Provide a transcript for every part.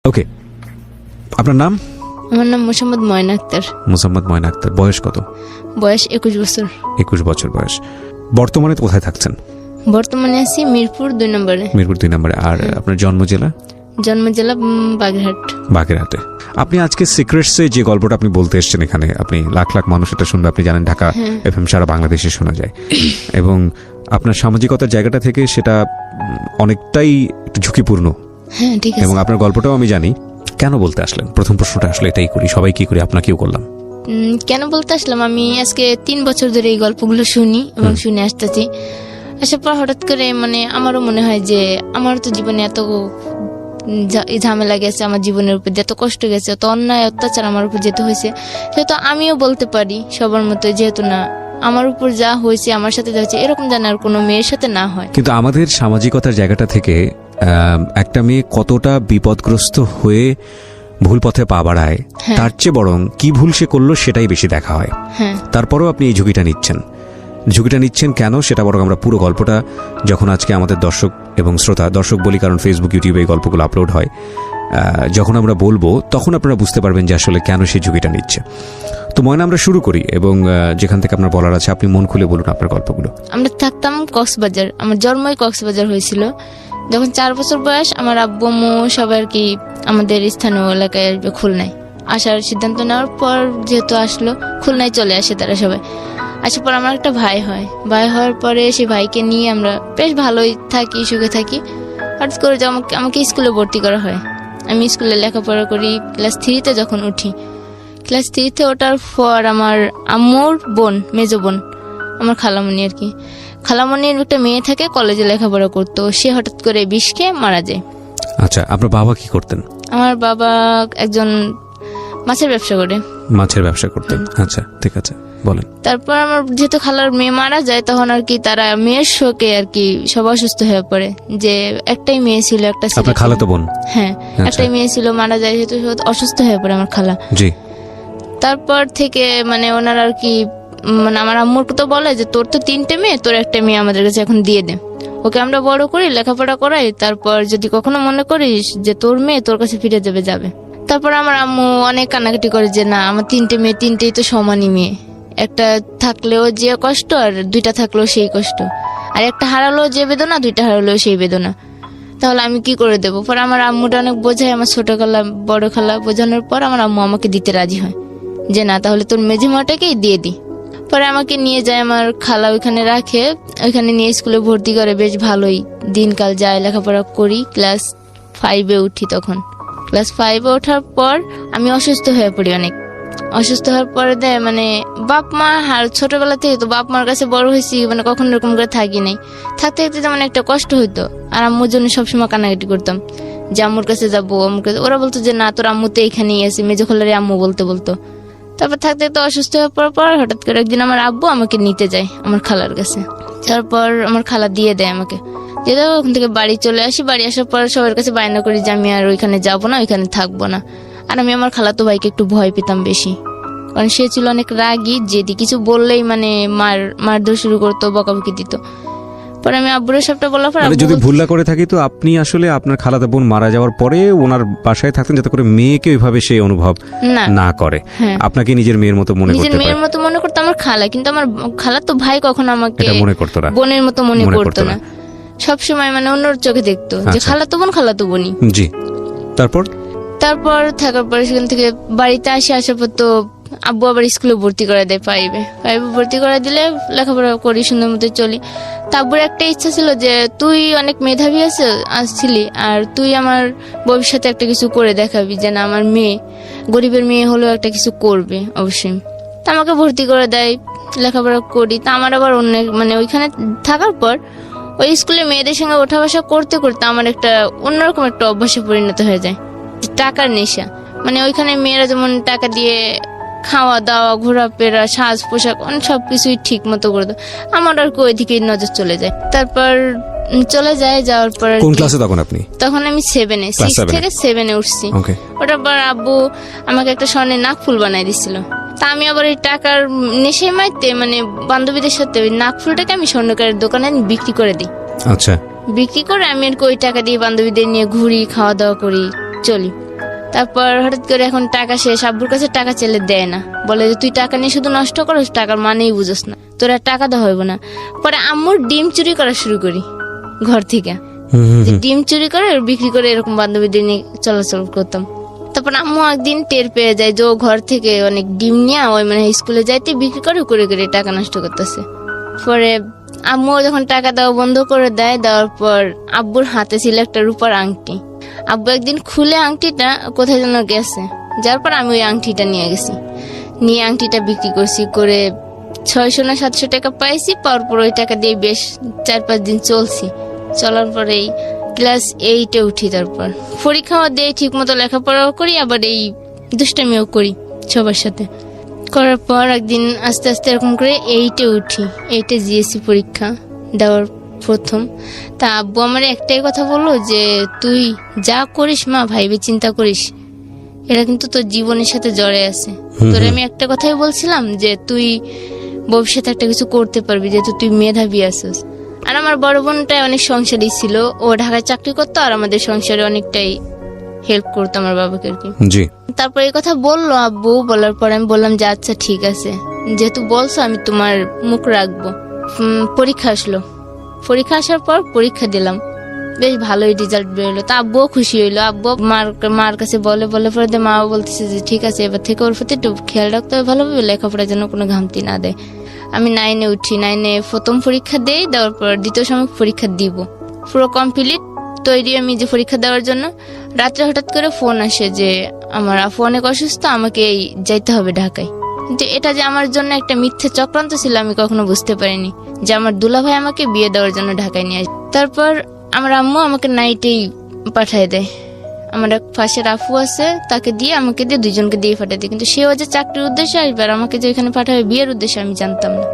ওকে, আপনার নাম? আমার নাম মোসাম্মদ ময়না আক্তার। মোসাম্মদ ময়না আক্তার। বয়স কত? বয়স 21 বছর। 21 বছর বয়স। বর্তমানে কোথায় থাকছেন? বর্তমানে আছি মিরপুর 2 নম্বরে। মিরপুর 2 নম্বরে। আর আপনার জন্ম জেলা? জন্ম জেলা বাগেরহাট। বাগেরহাটে। আপনি আজকে সিক্রেটসে যে গল্পটা আপনি বলতে এসেছেন এখানে, আপনি লাখ লাখ মানুষ এটা শুনবে, আপনি জানেন ঢাকা এফএম সারা বাংলাদেশে শোনা যায়, এবং আপনার সামাজিকতার জায়গাটা থেকে সেটা অনেকটাই একটু ঝুঁকিপূর্ণ। হ্যাঁ, ঠিক আছে। এবং আপনার গল্পটাও আমি জানি। কেন বলতে আসলেন? প্রথম প্রশ্নটা আসলে এটাই করি, সবাই কি করি, আপনাকেও করলাম। কেন বলতে আসলাম, আমি আজকে 3 বছর ধরে এই গল্পগুলো শুনি এবং শুনে আসতেছি। আসার পর হঠাৎ করে মানে আমারও মনে হয় যে আমারও তো জীবনে এত ঝামেলা গেছে, আমার জীবনের উপর এত কষ্ট গেছে, এত অন্যায় অত্যাচার আমার উপর যেতে হয়েছে, সেহেতু আমিও বলতে পারি সবার মতো, যেহেতু না আমার উপর যা হয়েছে, আমার সাথে যা হয়েছে, এরকম যেন আর কোনো মেয়ের সাথে না হয়। কিন্তু আমাদের সামাজিকতার জায়গাটা থেকে একটা মেয়ে কতটা বিপদগ্রস্ত হয়ে ভুল পথে পা বাড়ায়, তার চেয়ে বরং কি ভুল সে করলো সেটাই বেশি দেখা হয়। তারপরেও আপনি এই ঝুঁকিটা নিচ্ছেন কেন, সেটা বরং আমরা পুরো গল্পটা যখন আজকে আমাদের দর্শক এবং শ্রোতা, দর্শক বলি কারণ ফেসবুক ইউটিউবে এই গল্পগুলো আপলোড হয়, যখন আমরা বলবো তখন আপনারা বুঝতে পারবেন যে আসলে কেন সেই ঝুঁকিটা নিচ্ছে। তো ময়না, আমরা শুরু করি, এবং যেখান থেকে আপনার বলার আছে আপনি মন খুলে বলুন আপনার গল্পগুলো। আমরা থাকতাম কক্সবাজার, আমার জন্মই কক্সবাজার হয়েছিল। যখন 4 বছর বয়স, আমার আব্বু আম্মু সবাই আর কি আমাদের স্থানীয় এলাকায় আসবে খুলনায় আসার সিদ্ধান্ত নেওয়ার পর, যেহেতু আসলো খুলনায় চলে আসে তারা সবাই। আসার পর আমার একটা ভাই হওয়ার পরে সেই ভাইকে নিয়ে আমরা বেশ ভালোই থাকি, সুখে থাকি। হঠাৎ করে আমাকে স্কুলে ভর্তি করা হয়। আমি স্কুলে লেখাপড়া করি। ক্লাস 3-তে যখন উঠি, ক্লাস 3-তে ওঠার পর আমার আম্মুর বোন, মেজো বোন, আমার খালামণি আর কি, খালামণির একটা মেয়ে থাকে, কলেজে লেখাপড়া করতো, সে হঠাৎ করে বিষ খেয়ে মারা যায়। আচ্ছা, আপনার বাবা কি করতেন? আমার বাবা একজন মাছের ব্যবসা করে। মাছের ব্যবসা করতেন। আচ্ছা, ঠিক আছে, বলেন। তারপর আমার যেহেতু খালার মেয়ে মারা যায়, তখন আর কি তারা মেয়ের শোকে আর কি সব অসুস্থ হয়ে পড়ে, যে একটাই মেয়ে ছিল, একটা ছিল। আপনার খালা তো বোন? হ্যাঁ, একটাই মেয়ে ছিল, মারা যায়, যেহেতু অসুস্থ হয়ে পড়ে আমার খালা। জি। তারপর থেকে মানে ওনার আর কি, মানে আমার আম্মুর তো বলে যে তোর তো 3টে মেয়ে, তোর একটা মেয়ে আমাদের কাছে এখন দিয়ে দে, ওকে আমরা বড় করি, লেখাপড়া করাই, তারপর যদি কখনো মনে করিস যে তোর মেয়ে তোর কাছে ফিরে যাবে। তারপর আমার আম্মু অনেক কান্নাকাটি করে যে না, আমার 3টে মেয়ে, 3টেই তো সমানই মেয়ে, একটা থাকলেও যে কষ্ট আর 2টা থাকলেও সেই কষ্ট, আর একটা হারালেও যে বেদনা, 2টা হারালেও সেই বেদনা, তাহলে আমি কি করে দেবো? পরে আমার আম্মুটা অনেক বোঝায়, আমার ছোট খালা বড় খালা বোঝানোর পর আমার আম্মু আমাকে দিতে রাজি হয় যে না, তাহলে তোর মেঝেমাটাকেই দিয়ে দি। পরে আমাকে নিয়ে যায় আমার খালা, ওইখানে রাখে, ওইখানে নিয়ে স্কুলে ভর্তি করে। বেশ ভালোই দিনকাল যায়, লেখাপড়া করি। ক্লাস 5-এ উঠি। তখন ক্লাস 5-এ ওঠার পর আমি অসুস্থ হয়ে পড়ি অনেক। অসুস্থ হওয়ার পরে মানে বাপ মা, আর ছোটবেলা থেকে তো বাপ মার কাছে বড় হয়েছি, মানে কখনো এরকম করে থাকি নাই। থাকতে থাকতে যেমন একটা কষ্ট হইতো, আর আম্মুর জন্য সবসময় কান্নাকাটি করতাম যে আম্মুর কাছে যাবো, আম্মুর কাছে। ওরা বলতো যে না, তোর আম্মু তো এখানেই আছে, মেজো খালারে আম্মু বলতো। তারপর থাকতে থাকতে অসুস্থ হয়ে পড়ার পর হঠাৎ করে একদিন আমার আব্বু আমাকে নিতে যায় আমার খালার কাছে। তারপর আমার খালা দিয়ে দেয় আমাকে, দিয়ে দেয়। ওখান থেকে বাড়ি চলে আসি। বাড়ি আসার পর সবার কাছে বায়না করি যে আমি আর ওইখানে যাবো না, ওইখানে থাকবো না। আর আমি আমার খালাতো ভাইকে একটু ভয় পেতাম বেশি, কারণ সে ছিল অনেক রাগী, যেদি কিছু বললেই মানে মারধর শুরু করতো, বকাবকি দিত। পরে আমি আব্বুর সবটা বলার পর, যদি ভুল না করে থাকি তো আপনি আসলে আপনার খালাতো বোন মারা যাওয়ার পরে ওনার বাসায় থাকতেন যাতে করে মেয়েকে ওইভাবে সে অনুভব না করে, আপনাকে নিজের মেয়ের মতো মনে করতে পারে। নিজের মেয়ের মতো মনে করতো আমার খালা, কিন্তু আমার খালাতো ভাই কখনো আমাকে মনে করতো না, বোনের মতো মনে করতো না। সবসময় মানে অন্যর চোখে দেখতো যে খালাতো বোনই। জি। তারপর থাকার পরে সেখান থেকে বাড়িতে আসার পর তো আব্বু আবার স্কুলে ভর্তি করে দেয়। 5-এ ভর্তি করে দিলে লেখাপড়া করি, সুন্দর মতো চলি। তারপর একটা ইচ্ছা ছিল যে তুই অনেক মেধাবী আসছিলি, আর তুই আমার ভবিষ্যতে একটা কিছু করে দেখাবি, যে না আমার মেয়ে, গরিবের মেয়ে হলেও একটা কিছু করবে অবশ্যই। তা আমাকে ভর্তি করে দেয়, লেখাপড়া করি। তা আমার আবার অন্য মানে ওইখানে থাকার পর ওই স্কুলে মেয়েদের সঙ্গে ওঠা বসা করতে করতে আমার একটা অন্যরকম একটা অভ্যাসে পরিণত হয়ে যায়, টাকার নেশা। মানে ওইখানে মেয়েরা যেমন টাকা দিয়ে খাওয়া দাওয়া, ঘোরাফেরা, সাজ পোশাক, অনেক সবকিছুই ঠিক মতো করে দেয়, আমার আর কি ওইদিকে নজর চলে যায়। তারপর যাওয়ার পর কোন ক্লাসে তখন আপনি? তখন আমি 7-এ, 6 থেকে 7-এ উঠছি। ওটার পর আব্বু আমাকে একটা স্বর্ণের নাকফুল বানাই দিচ্ছিল। তা আমি আবার এই টাকার নেশায় মাইতে মানে বান্ধবীদের সাথে ওই নাকফুলটাকে আমি স্বর্ণকারের দোকানে বিক্রি করে দিই। আচ্ছা, বিক্রি করে আমি আর কি ওই টাকা দিয়ে বান্ধবীদের নিয়ে ঘুরি, খাওয়া দাওয়া করি, চলি। তারপর হঠাৎ করে এখন টাকা শেষ, আব্বুর কাছে টাকা চাইলে দেয় না, বলে যে তুই টাকা নিয়ে শুধু নষ্ট করস, টাকার মানেই বুঝোস না, তোর আর টাকা দেওয়া হইব না। পরে আম্মুর ডিম চুরি করা শুরু করি ঘর থেকে, ডিম চুরি করে বিক্রি করে এরকম বান্ধবীদের নিয়ে চলাচল করতাম। তারপর আম্মু একদিন টের পেয়ে যায় যে ও ঘর থেকে অনেক ডিম নিয়ে ওই মানে স্কুলে যাইতে বিক্রি করে করে করে টাকা নষ্ট করতেছে। পরে আম্মু যখন টাকা দেওয়া বন্ধ করে দেয়, দেওয়ার পর আব্বুর হাতে ছিল একটা রূপার আংটি। আব্বু একদিন খুলে আংটিটা কোথায় যেন গেছে, যার পর আমি ওই আংটিটা নিয়ে গেছি, নিয়ে আংটিটা বিক্রি করছি, করে 600 না 700 টাকা পাইছি। পাওয়ার পর ওই টাকা দিয়ে বেশ 4-5 দিন চলছি। চলার পরেই ক্লাস 8-এ উঠি। তারপর পরীক্ষাও দিয়ে ঠিক মতো লেখাপড়াও করি, আবার এই দুষ্টামিও করি সবার সাথে। করার পর একদিন আস্তে আস্তে এরকম করে 8-এ উঠি। 8-এ জিএসসি পরীক্ষা দেওয়ার প্রথম। তা আব্বু আমার একটাই কথা বললো যে তুই যা করিস মা ভাইবে চিন্তা করিস, এটা কিন্তু তোর জীবনের সাথে জড়ে আছে। তোর আমি একটা কথাই বলছিলাম যে তুই ভবিষ্যতে একটা কিছু করতে পারবি, যেহেতু তুই মেধাবী আছিস। আর আমার বড় বোনটা অনেক সংসারী ছিল, ও ঢাকায় চাকরি করতো আর আমাদের সংসারে অনেকটাই হেল্প করতো আমার বাবাকে আর কি। জি। তারপর এই কথা বললো আব্বু, বলার পর আমি বললাম যে আচ্ছা ঠিক আছে, যেহেতু বলছো আমি তোমার মুখ রাখবো। পরীক্ষা আসলো, পরীক্ষা আসার পর পরীক্ষা দিলাম, বেশ ভালোই রেজাল্ট বেরোলো। তা আব্বুও খুশি হইলো। আব্বু মার কাছে বলে পরে মা বলতেছে যে ঠিক আছে এবার থেকে ওর প্রতি একটু খেয়াল রাখতে হবে ভালোভাবে, লেখাপড়ার জন্য কোনো ঘামতি না দেয়। আমি 9-এ উঠি। 9-এ প্রথম পরীক্ষা দেই, দেওয়ার পর দ্বিতীয় সময় পরীক্ষা দিব, পুরো কমপ্লিট তৈরি আমি যে পরীক্ষা দেওয়ার জন্য। রাত্রে হঠাৎ করে ফোন আসে যে আমার আপু অনেক অসুস্থ, আমাকে যাইতে হবে ঢাকায়। কিন্তু এটা যে আমার জন্য একটা মিথ্যে চক্রান্ত ছিল আমি কখনো বুঝতে পারিনি, যে আমার দুলাভাই আমাকে বিয়ে দেওয়ার জন্য ঢাকায় নিয়ে আসে। তারপর আমার আম্মু আমাকে নাইটেই পাঠিয়ে দেয়। আমার এক পাশের আপু আছে, তাকে দিয়ে আমাকে দিয়ে দুইজনকে দিয়ে পাঠিয়ে দেয়। কিন্তু সেও যে চাকরির উদ্দেশ্যে আসবে আর আমাকে যে এখানে পাঠাবে বিয়ের উদ্দেশ্যে আমি জানতাম না।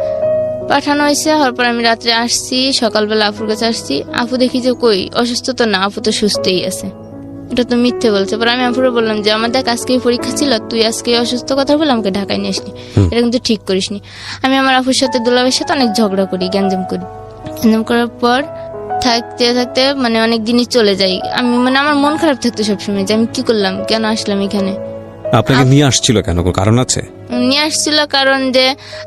পাঠানো হয়েছে। হওয়ার পর আমি রাত্রে আসছি, সকালবেলা আপুর কাছে আসছি। আপু দেখি যে কই অসুস্থ তো না, আপু তো সুস্থই আছে, এটা তো মিথ্যে বলছে। পরে আমি আপুরে বললাম যে আমাদের আজকেই পরীক্ষা ছিল, তুই আজকে অসুস্থ কথা বলে আমাকে ঢাকায় নিয়ে আসলি, এটা কিন্তু ঠিক করিসনি। আমি আমার আপুর সাথে দুলাভাইয়ের সাথে অনেক ঝগড়া করি, গ্যাঞ্জাম করি। গ্যাঞ্জাম করার পর থাকতে থাকতে মানে অনেক দিনই চলে যাই। আমি মানে আমার মন খারাপ থাকতো সবসময় যে আমি কি করলাম, কেন আসলাম এখানে। আপনাকে নিয়ে আসছিল কেন, কোনো কারণ আছে? নিয়ে আসছিল কারণ যে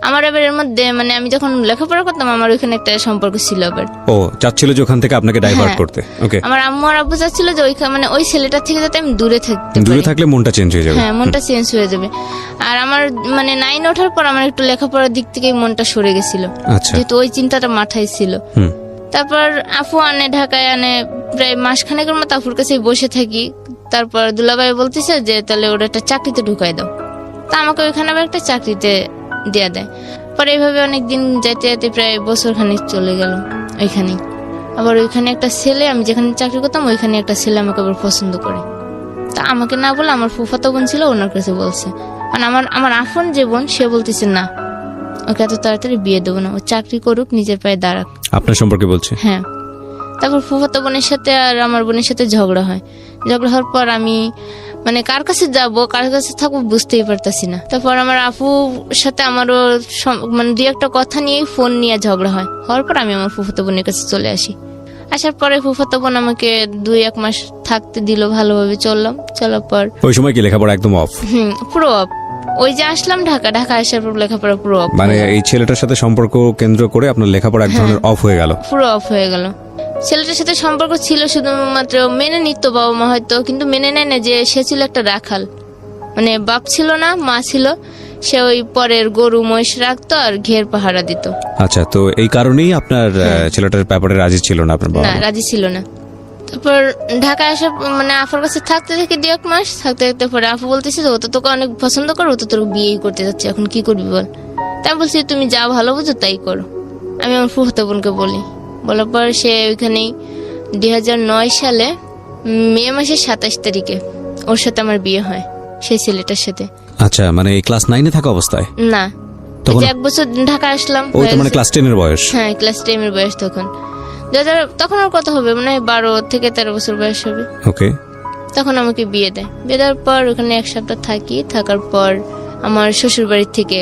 আমার আবার এর মধ্যে মানে আমি যখন লেখাপড়া করতাম আমার ওইখানে একটা সম্পর্ক ছিল আবার। ও চাচ্ছিল যে ওখান থেকে আপনাকে ডাইভার্ট করতে। ওকে। আমার আম্মু আর আব্বু চাচ্ছিল যে ওইখানে মানে ওই ছেলেটার থেকে যাতে আমি দূরে থাকতে পারি। দূরে থাকলে মনটা চেঞ্জ হয়ে যাবে। হ্যাঁ, মনটা চেঞ্জ হয়ে যাবে। আর আমার মানে 9 ওঠার পর আমার একটু লেখাপড়ার দিক থেকে মনটা সরে গেছিল, আচ্ছা। যেহেতু ওই চিন্তাটা মাথায় ছিল। তারপর আপু ঢাকায় প্রায় মাসখানেকের মতো আপুর কাছে বসে থাকি। তারপর দুলাভাই বলতেছে যে তাহলে ওরা একটা চাকরিতে ঢুকাই দাও। তা আমাকে ওইখানে আবার একটা চাকরিতে দেয়া দেয়। পরে এইভাবে অনেকদিন যেতে যেতে প্রায় বছর খানিক চলে গেল ওইখানেই। আবার ওইখানে একটা ছেলে, আমি যেখানে চাকরি করতাম ওইখানে একটা ছেলে আমাকে আবার পছন্দ করে। তা আমাকে না বলে আমার ফুফাতো বোন ছিল, ওনার কাছে বলছে। মানে আমার আফন যে বোন, সে বলতেছে না ওকে এত তাড়াতাড়ি বিয়ে দেবো না, ও চাকরি করুক, নিজের পায়ে দাঁড়াক। আপনার সম্পর্কে বলছে? হ্যাঁ। তারপর ফুফাতো বোনের সাথে আর আমার বোনের সাথে ঝগড়া হয়। ঝগড়া হওয়ার পর আমি মানে কার কাছে যাব কার কাছে থাকবো বুঝতেই পারতাছি না। তারপর আমার আপুর সাথে আমারও মানে দুই একটা কথা নিয়ে ফোন নিয়ে ঝগড়া হয়। হওয়ার পর আমি আমার ফুফাতো বোনের কাছে চলে আসি। আসার পরে ফুফাতো বোন আমাকে 2-1 মাস থাকতে দিল, ভালোভাবে চললাম। চলার পর ওই সময় কি লেখাপড়া একদম অফ? পুরো অফ। ওই যে আসলাম ঢাকা আসার পর লেখাপড়া পুরো অফ। মানে এই ছেলেটার সাথে সম্পর্ক কেন্দ্র করে আপনার লেখাপড়া এক ধরনের অফ হয়ে গেল? পুরো অফ হয়ে গেল। ছেলেটার সাথে সম্পর্ক ছিল শুধুমাত্র মেনে নিত বাবা মা, হয়তো, কিন্তু মেনে নেয় না যে সে ছিল একটা রাখাল। মানে বাপ ছিল না, মা ছিল, সে ওই পরের গরু মহিষ রাখতো আর ঘের পাহারা দিত। আচ্ছা, তো এই কারণেই আপনার ছেলেটার ব্যাপারে রাজি ছিল না আপনার বাবা? না, রাজি ছিল না। তারপর ঢাকায় আসার মানে আফার কাছে থাকতে 2-1 মাস থাকতে পরে আপু বলতেছে ও তো তোকে অনেক পছন্দ করো, ও তো তোর বিয়েই করতে যাচ্ছে, এখন কি করবি বল। তাই বলছি তুমি যা ভালো বুঝো তাই করো। আমি আমার ফুফাতো বোনকে বলি। বলার পর সে ওইখানেই 2009 সালে মে মাসের 27 তারিখে ওর সাথে আমার বিয়ে হয়, সেই ছেলেটার সাথে। আচ্ছা, মানে ক্লাস 9-এ থাকা অবস্থায়? না, তখন 1 বছর ঢাকা আসলাম। ওই তো মানে ক্লাস 10-এর বয়স? হ্যাঁ, ক্লাস 10-এর বয়স তখন। তখন আর কত হবে, মানে 12-13 বছর বয়স হবে। ওকে। তখন আমাকে বিয়ে দেয়। বিয়ে দেওয়ার পর ওখানে 1 সপ্তাহ থাকার পর আমার শ্বশুর বাড়ির থেকে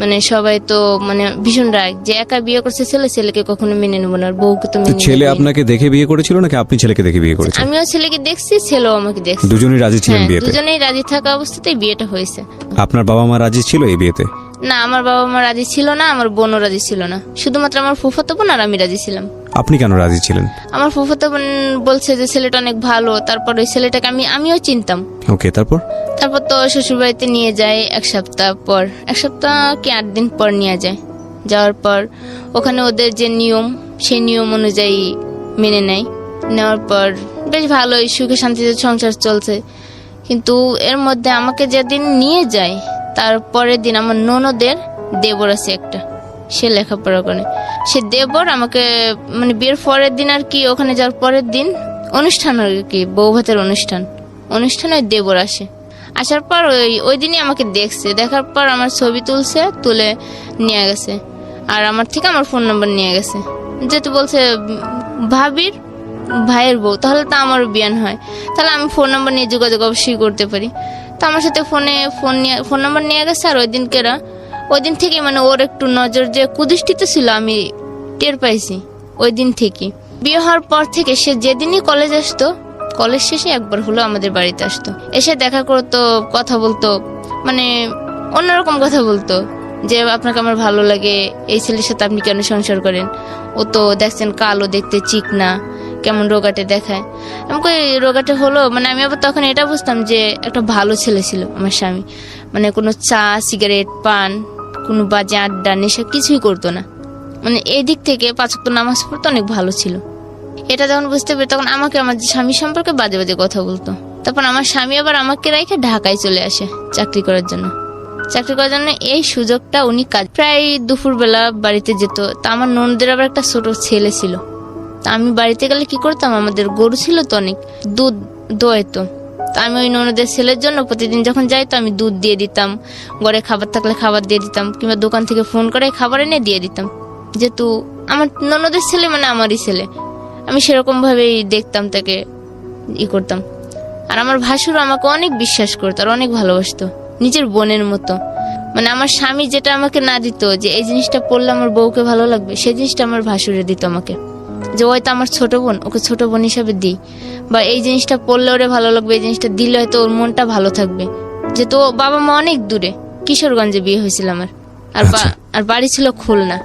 মানে সবাই তো মানে ভীষণ রাগ যে একা বিয়ে করছে ছেলেকে কখনো মেনে নেবো না, আর বউকে তো তো মেনে ছেলে নেবই। আপনাকে দেখে বিয়ে করেছিল নাকি আপনি ছেলেকে দেখে বিয়ে করেছেন? আমিও ছেলেকে দেখছি, ছেলেও আমাকে দেখছে। দুজনেই রাজি ছিলেন হ্যাঁ, বিয়েতে? দুজনেই রাজি থাকা অবস্থাতেই বিয়েটা হয়েছে। আপনার বাবা মা রাজি ছিল এই বিয়েতে? না, আমার বাবা মা রাজি ছিল না, আমার বোনও রাজি ছিল না, শুধুমাত্র আমার ফুফাতো বোন আর আমি রাজি ছিলাম। আপনি কেন রাজি ছিলেন? আমার ফুফাতো বোন বলছে যে ছেলেটা অনেক ভালো, তারপর ওই ছেলেটাকে আমিও চিনতাম। ওকে, তারপর? তারপর তো শ্বশুর বাড়িতে নিয়ে যায় এক সপ্তাহ কি 8 দিন পর নিয়ে যায়। যাওয়ার পর ওখানে ওদের যে নিয়ম, সেই নিয়ম অনুযায়ী মেনে নেয়। নেওয়ার পর বেশ ভালোই সুখে শান্তিতে সংসার চলছে। কিন্তু এর মধ্যে আমাকে যেদিন নিয়ে যায় তার পরের দিন আমার ননদের দেবর আছে একটা, সে লেখাপড়া করে। সে দেবর আমাকে মানে বিয়ের পরের দিন আর কি, ওখানে যাওয়ার পরের দিন অনুষ্ঠান আর কি, বউ ভাতের অনুষ্ঠানে ওই দেবর আসে। আসার পর ওই দিনই আমাকে দেখছে, দেখার পর আমার ছবি তুলে নিয়ে গেছে, আর আমার থেকে আমার ফোন নাম্বার নিয়ে গেছে। যেহেতু বলছে ভাবির ভাইয়ের বউ, তাহলে তো আমারও বিয়ান হয়, তাহলে আমি ফোন নাম্বার নিয়ে যোগাযোগ অবশ্যই করতে পারি। তো আমার সাথে ফোন নাম্বার নিয়ে গেছে। আর ওই দিন থেকে মানে ওর একটু নজর যে কুদৃষ্টিতে ছিল আমি টের পাইছি ওই দিন থেকে। বিয়ে হওয়ার পর থেকে সে যেদিনই কলেজ আসতো, কলেজ শেষে একবার হলো আমাদের বাড়িতে আসতো, এসে দেখা করতো, কথা বলতো, মানে অন্যরকম কথা বলতো যে আপনাকে আমার ভালো লাগে, এই ছেলের সাথে আপনি কেন সংসার করেন, ও তো দেখছেন কালো দেখতে, চিকনা, কেমন রোগাটে দেখায়। আমাকে রোগাটে হলো মানে আমি আবার তখন এটা বুঝতাম যে একটা ভালো ছেলে ছিল আমার স্বামী, মানে কোনো চা সিগারেট পান কোনো বাজে আড্ডা নেশা কিছুই করতো না, মানে এই দিক থেকে 5 ওয়াক্ত নামাজ পড়তে অনেক ভালো ছিল। এটা যখন বুঝতে পেরে তখন আমাকে আমার স্বামী সম্পর্কে বাজে বাজে কথা বলতো। তারপর আমার স্বামী আবার আমাকে রেখে ঢাকায় চলে আসে চাকরি করার জন্য। এই সুযোগটা উনি প্রায় দুপুরবেলা বাড়িতে যেত। তা আমার ননদের আবার একটা ছোট ছেলে ছিল, তা আমি বাড়িতে গেলে কি করতাম, আমাদের গরু ছিল তো অনেক, দুধ দোয়াইতো। তা আমি ওই ননদের ছেলের জন্য প্রতিদিন যখন যাইতো আমি দুধ দিয়ে দিতাম, ঘরে খাবার থাকলে খাবার দিয়ে দিতাম, কিংবা দোকান থেকে ফোন করে খাবার এনে দিয়ে দিতাম। যেহেতু আমার ননদের ছেলে মানে আমারই ছেলে, আমি সেরকম ভাবেই দেখতাম তাকে, করতাম। আর আমার ভাসুর আমাকে অনেক বিশ্বাস করতো আর অনেক ভালোবাসতো, নিজের বোনের মতো। মানে আমার স্বামী যেটা আমাকে না দিত, যে এই জিনিসটা পড়লে আমার বউকে ভালো লাগবে, সেই জিনিসটা আমার ভাসুরে দিত আমাকে, যে হয়তো আমার ছোট বোন, ওকে ছোট বোন হিসাবে দিই, বা এই জিনিসটা পড়লে ওরে ভালো লাগবে, এই জিনিসটা দিলে হয়তো ওর মনটা ভালো থাকবে। যেহেতু বাবা মা অনেক দূরে, কিশোরগঞ্জে বিয়ে হয়েছিল আমার, আর বাড়ি ছিল খুলনা।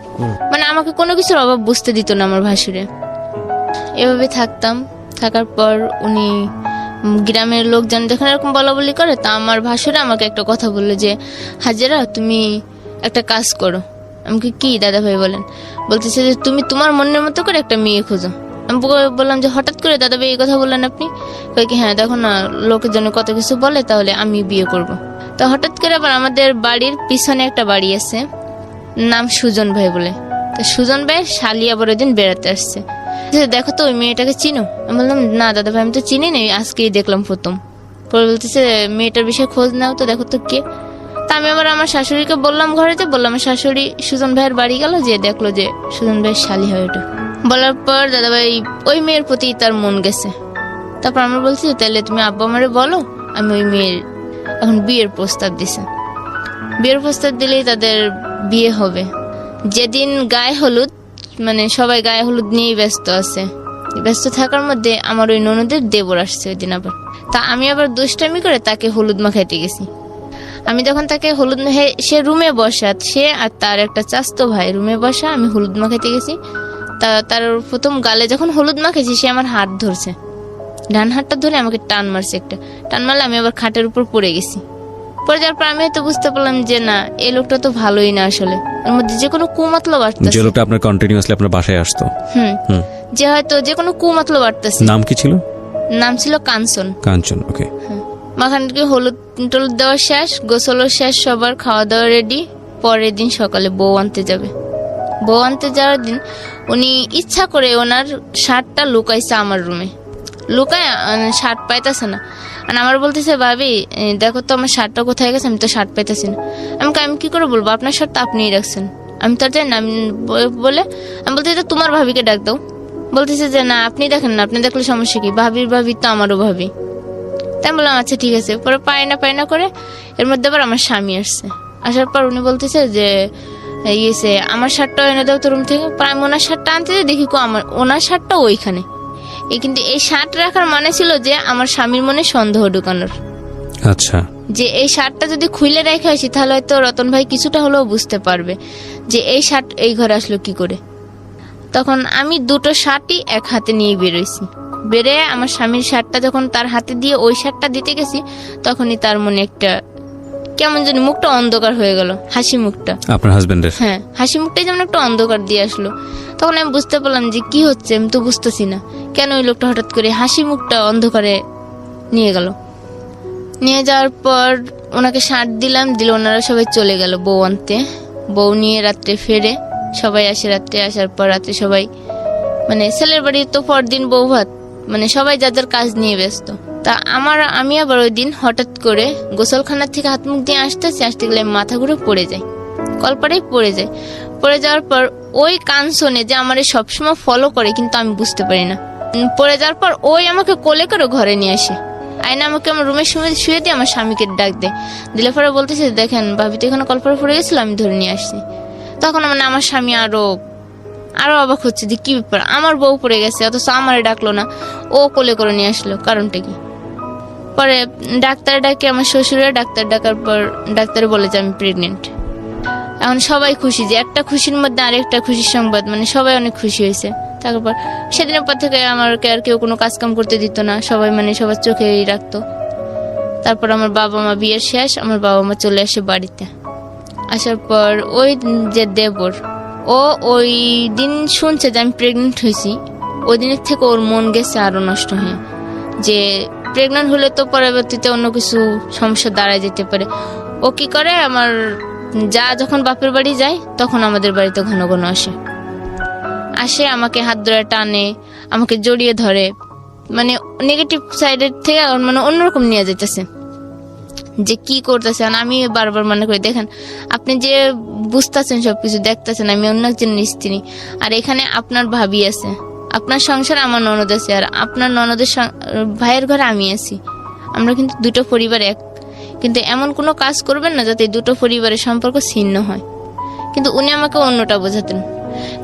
মানে আমাকে কোনো কিছুর অভাব বুঝতে দিত না আমার ভাসুরে। এভাবে থাকার পর উনি গ্রামের লোকজন যখন এরকম বলা বলি করে, তা আমার ভাসুরে আমাকে একটা কথা বললো যে হাজেরা তুমি একটা কাজ করো। আমাকে কি দাদা ভাই বলেন? বলতেছে যে তুমি তোমার মনের মতো করে একটা মেয়ে খোঁজো। আমি বললাম যে হঠাৎ করে দাদা ভাই এই কথা বললেন আপনি? কই কি হ্যাঁ দেখো না লোকের জন্য কত কিছু বলে, তাহলে আমি বিয়ে করব। তো হঠাৎ করে আবার আমাদের বাড়ির পিছনে একটা বাড়ি আছে, নাম সুজন ভাই বলে। তো সুজন ভাই শালি আবার ওই দিন বেড়াতে আসছে, দেখো তো ওই মেয়েটাকে চিনো? আমি বললাম না দাদা ভাই আমি তো চিনি না, আজকেই দেখলাম প্রথম। পরে বলতেছে মেয়েটার বিষয়ে খোঁজ নাও তো, দেখো তো কে। তা আমি আবার আমার শাশুড়িকে বললাম, ঘরেতে বললাম, আমার শাশুড়ি সুজন ভাইয়ের বাড়ি গেল, যে দেখলো যে সুজন ভাইয়ের শালি হয় ওটা। বলার পর দাদা ভাই ওই মেয়ের প্রতি তার মন গেছে। তারপর আমরা বলছি তাহলে তুমি আব্বা আমারে বলো, আমি ওই মেয়ের এখন বিয়ের প্রস্তাব দিছে। বিয়ের প্রস্তাব দিলেই তাদের বিয়ে হবে। যেদিন গায়ে হলুদ, মানে সবাই গায়ে হলুদ নিয়েই ব্যস্ত থাকার মধ্যে আমার ওই ননদের দেবর আসছে ওই দিন আবার। তা আমি আবার দুষ্টামি করে তাকে হলুদ মাখাইতে গেছি। আমি যখন তাকে হলুদ সে রুমে বসা, সে আর তার একটা চাচতো ভাই রুমে বসা, আমি হলুদ মাখাইতে গেছি। তার প্রথম গালে যখন হলুদ মাখাইছি, সে আমার হাত ধরছে, ডান হাতটা ধরে আমাকে টান মারছে, একটা টান মারলে আমি আবার খাটের উপর পড়ে গেছি। পরে যাওয়ার পর আমি হয়তো বুঝতে পারলাম যে না, এই লোকটা তো ভালোই না, আসলে এর মধ্যে যে কোনো কুমতলব বাড়তেছে। যে লোকটা আপনার কন্টিনিউয়াসলি আপনার বাসায় আসতো, যে হয়তো যে কোনো কুমতলব বাড়তেছে। নাম কি ছিল? নাম ছিল কাঞ্চন। কাঞ্চন, ওকে। মাখানকে হলুদ টলুদ দেওয়া শেষ, গোসলও শেষ, সবার খাওয়া দাওয়া রেডি। পরের দিন সকালে বউ আনতে যাবে। বউ আনতে যাওয়ার দিন উনি ইচ্ছা করে ওনার শার্টটা লুকাইছে আমার রুমে, লুকায় শার্ট পাইতেছে না। আর আমার বলতেছে ভাবি দেখো তো আমার শার্টটা কোথায় গেছে, আমি তো শার্ট পাইতেছি না। আমি কি করে বলবো, আপনার শার্ট তো আপনিই রাখছেন, আমি তো আর জানি না। বলে আমি বলতেছি তোমার ভাবিকে ডাক দাও। বলতেছে যে না আপনি দেখেন না, আপনি দেখলে সমস্যা কি, ভাবি তো আমারও ভাবি। তাই বললাম আচ্ছা ঠিক আছে। পরে পায় না করে এর মধ্যে আবার আমার স্বামী আসছে। আসার পর উনি বলতেছে যে ইয়েছে আমার শার্টটা এনে দাও তো রুম থেকে। পর আমি ওনার শার্টটা আনতে যাই, দেখি আমার ওনার শার্টটা ওইখানে। কিন্তু এই শার্ট রাখার মানে ছিল যে আমার স্বামীর মনে সন্দেহ ঢুকানোর। আচ্ছা, যে এই শার্টটা যদি খুলে রেখে আসি তাহলে হয়তো রতন ভাই কিছুটা হলেও বুঝতে পারবে যে এই শার্ট এই ঘরে আসলো কি করে। তখন আমি দুটো শার্টই এক হাতে নিয়ে বেরোইছি। বেরে আমার স্বামীর শার্টটা যখন তার হাতে দিয়ে ওই শার্টটা দিতে গেছি, তখনই তার মনে একটা কেমন জানি মুখটা অন্ধকার হয়ে গেল, হাসি মুখটা। আপনার হাজবেন্ডের? হ্যাঁ, হাসি মুখটাই যেমন একটা অন্ধকার দিয়ে আসলো। তখন আমি বুঝতে পারলাম যে কি হচ্ছে, আমি তো বুঝতেছি না কেন ওই লোকটা হঠাৎ করে হাসি মুখটা অন্ধকারে নিয়ে গেল। নিয়ে যাওয়ার পর ওনাকে শার্ট দিলাম, দিলে ওনারা সবাই চলে গেল বউ আনতে। বউ নিয়ে রাত্রে ফেরে সবাই আসে। রাত্রে আসার পর রাত্রে সবাই মানে ছেলের বাড়ি তো পরদিন বউ ভাত, মানে সবাই যাদের কাজ নিয়ে ব্যস্ত। তা আমি আবার ওই দিন হঠাৎ করে গোসলখানার থেকে হাত মুখ দিয়ে আসতে গেলে মাথা ঘুরে পড়ে যায়, কলপাড়েই পড়ে যায়। পড়ে যাওয়ার পর ওই কান শোনে যে আমার সবসময় ফলো করে, কিন্তু আমি বুঝতে পারি না। পড়ে যাওয়ার পর ওই আমাকে কোলে করে ঘরে নিয়ে আসে, আয়না আমাকে আমার রুমের শুয়ে দিয়ে আমার স্বামীকে ডাক দিলে পরে বলতেছে দেখেন ভাবি তো এখানে কলপাড়ে পড়ে গেছিল, আমি ধরে নিয়ে আসছি। তখন মানে আমার স্বামী আরো অবাক হচ্ছে যে কি ব্যাপার, আমার বউ পড়ে গেছে অথচ আমারে ডাকলো না, ও কোলে করে নিয়ে আসলো, কারণটা কি। পরে ডাক্তার ডাকে আমার শ্বশুরে, ডাক্তার ডাকার পর ডাক্তার বলে যে আমি প্রেগনেন্ট। এখন সবাই খুশি, যে একটা খুশির মধ্যে আরেকটা খুশির সংবাদ, মানে সবাই অনেক খুশি হয়েছে। তারপর সেদিনের পর থেকে আমাকে আর কেউ কোনো কাজ কাম করতে দিত না, সবাই মানে সবার চোখেই রাখতো। তারপর আমার বাবা মা বিয়ের শেষ, আমার বাবা মা চলে আসে বাড়িতে। আসার পর ওই যে দেবর, ও ওই দিন শুনছে যে আমি প্রেগনেন্ট হয়েছি, ওই দিনের থেকে ওর মন গেছে আরো নষ্ট হয়ে, যে প্রেগনেন্ট হলে তো পরবর্তীতে অন্য কিছু সমস্যা দাঁড়ায় যেতে পারে। ও কি করে, আমার যা যখন বাপের বাড়ি যায় তখন আমাদের বাড়িতে ঘন ঘন আসে আমাকে হাত ধরে টানে, আমাকে জড়িয়ে ধরে, মানে নেগেটিভ সাইডের থেকে মানে অন্যরকম নিয়ে যেতেছে যে কি করতেছে। আমি বারবার মনে করি দেখেন আপনি যে বুঝতেছেন সবকিছু দেখতেছেন, আমি অন্য একজনের স্ত্রী, আর এখানে আপনার ভাবি আছে, আপনার সংসারে আমার ননদ আছে, আর আপনার ননদের ভাইয়ের ঘরে আমি আছি। আমরা কিন্তু দুটো পরিবার এক, কিন্তু এমন কোনো কাজ করবেন না যাতে দুটো পরিবারের সম্পর্ক ছিন্ন হয়। কিন্তু উনি আমাকে অন্যটা বোঝাতেন,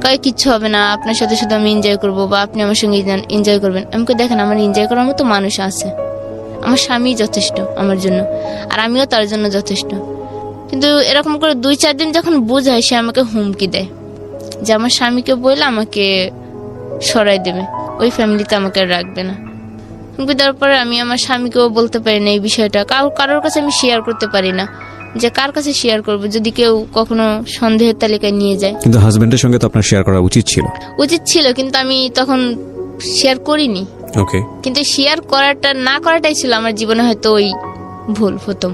কয় কিচ্ছু হবে না, আপনার সাথে শুধু আমি এনজয় করবো বা আপনি আমার সঙ্গে এনজয় করবেন। আমাকে দেখেন আমার এনজয় করার মতো মানুষ আছে, আমার স্বামী যথেষ্ট আমার জন্য, আর আমিও তার জন্য যথেষ্ট। কিন্তু এরকম করে 2-4 দিন যখন বোঝায়, সে আমাকে হুমকি দেয় যে আমার স্বামীকে বললে আমাকে সরাই দেবে, ওই ফ্যামিলিতে আমাকে আর রাখবে না। হুমকি দেওয়ার পরে আমি আমার স্বামীকেও বলতে পারি না এই বিষয়টা, কারোর কাছে আমি শেয়ার করতে পারি না, যে কার কাছে শেয়ার করবো যদি কেউ কখনো সন্দেহের তালিকায় নিয়ে যায়। কিন্তু হাজবেন্ডের সঙ্গে তো আপনার শেয়ার করা উচিত ছিল, কিন্তু আমি তখন শেয়ার করিনি। ওকে, কিন্তু শেয়ার না করাটাই ছিল আমার জীবনে হয়তো ওই ভুল প্রথম।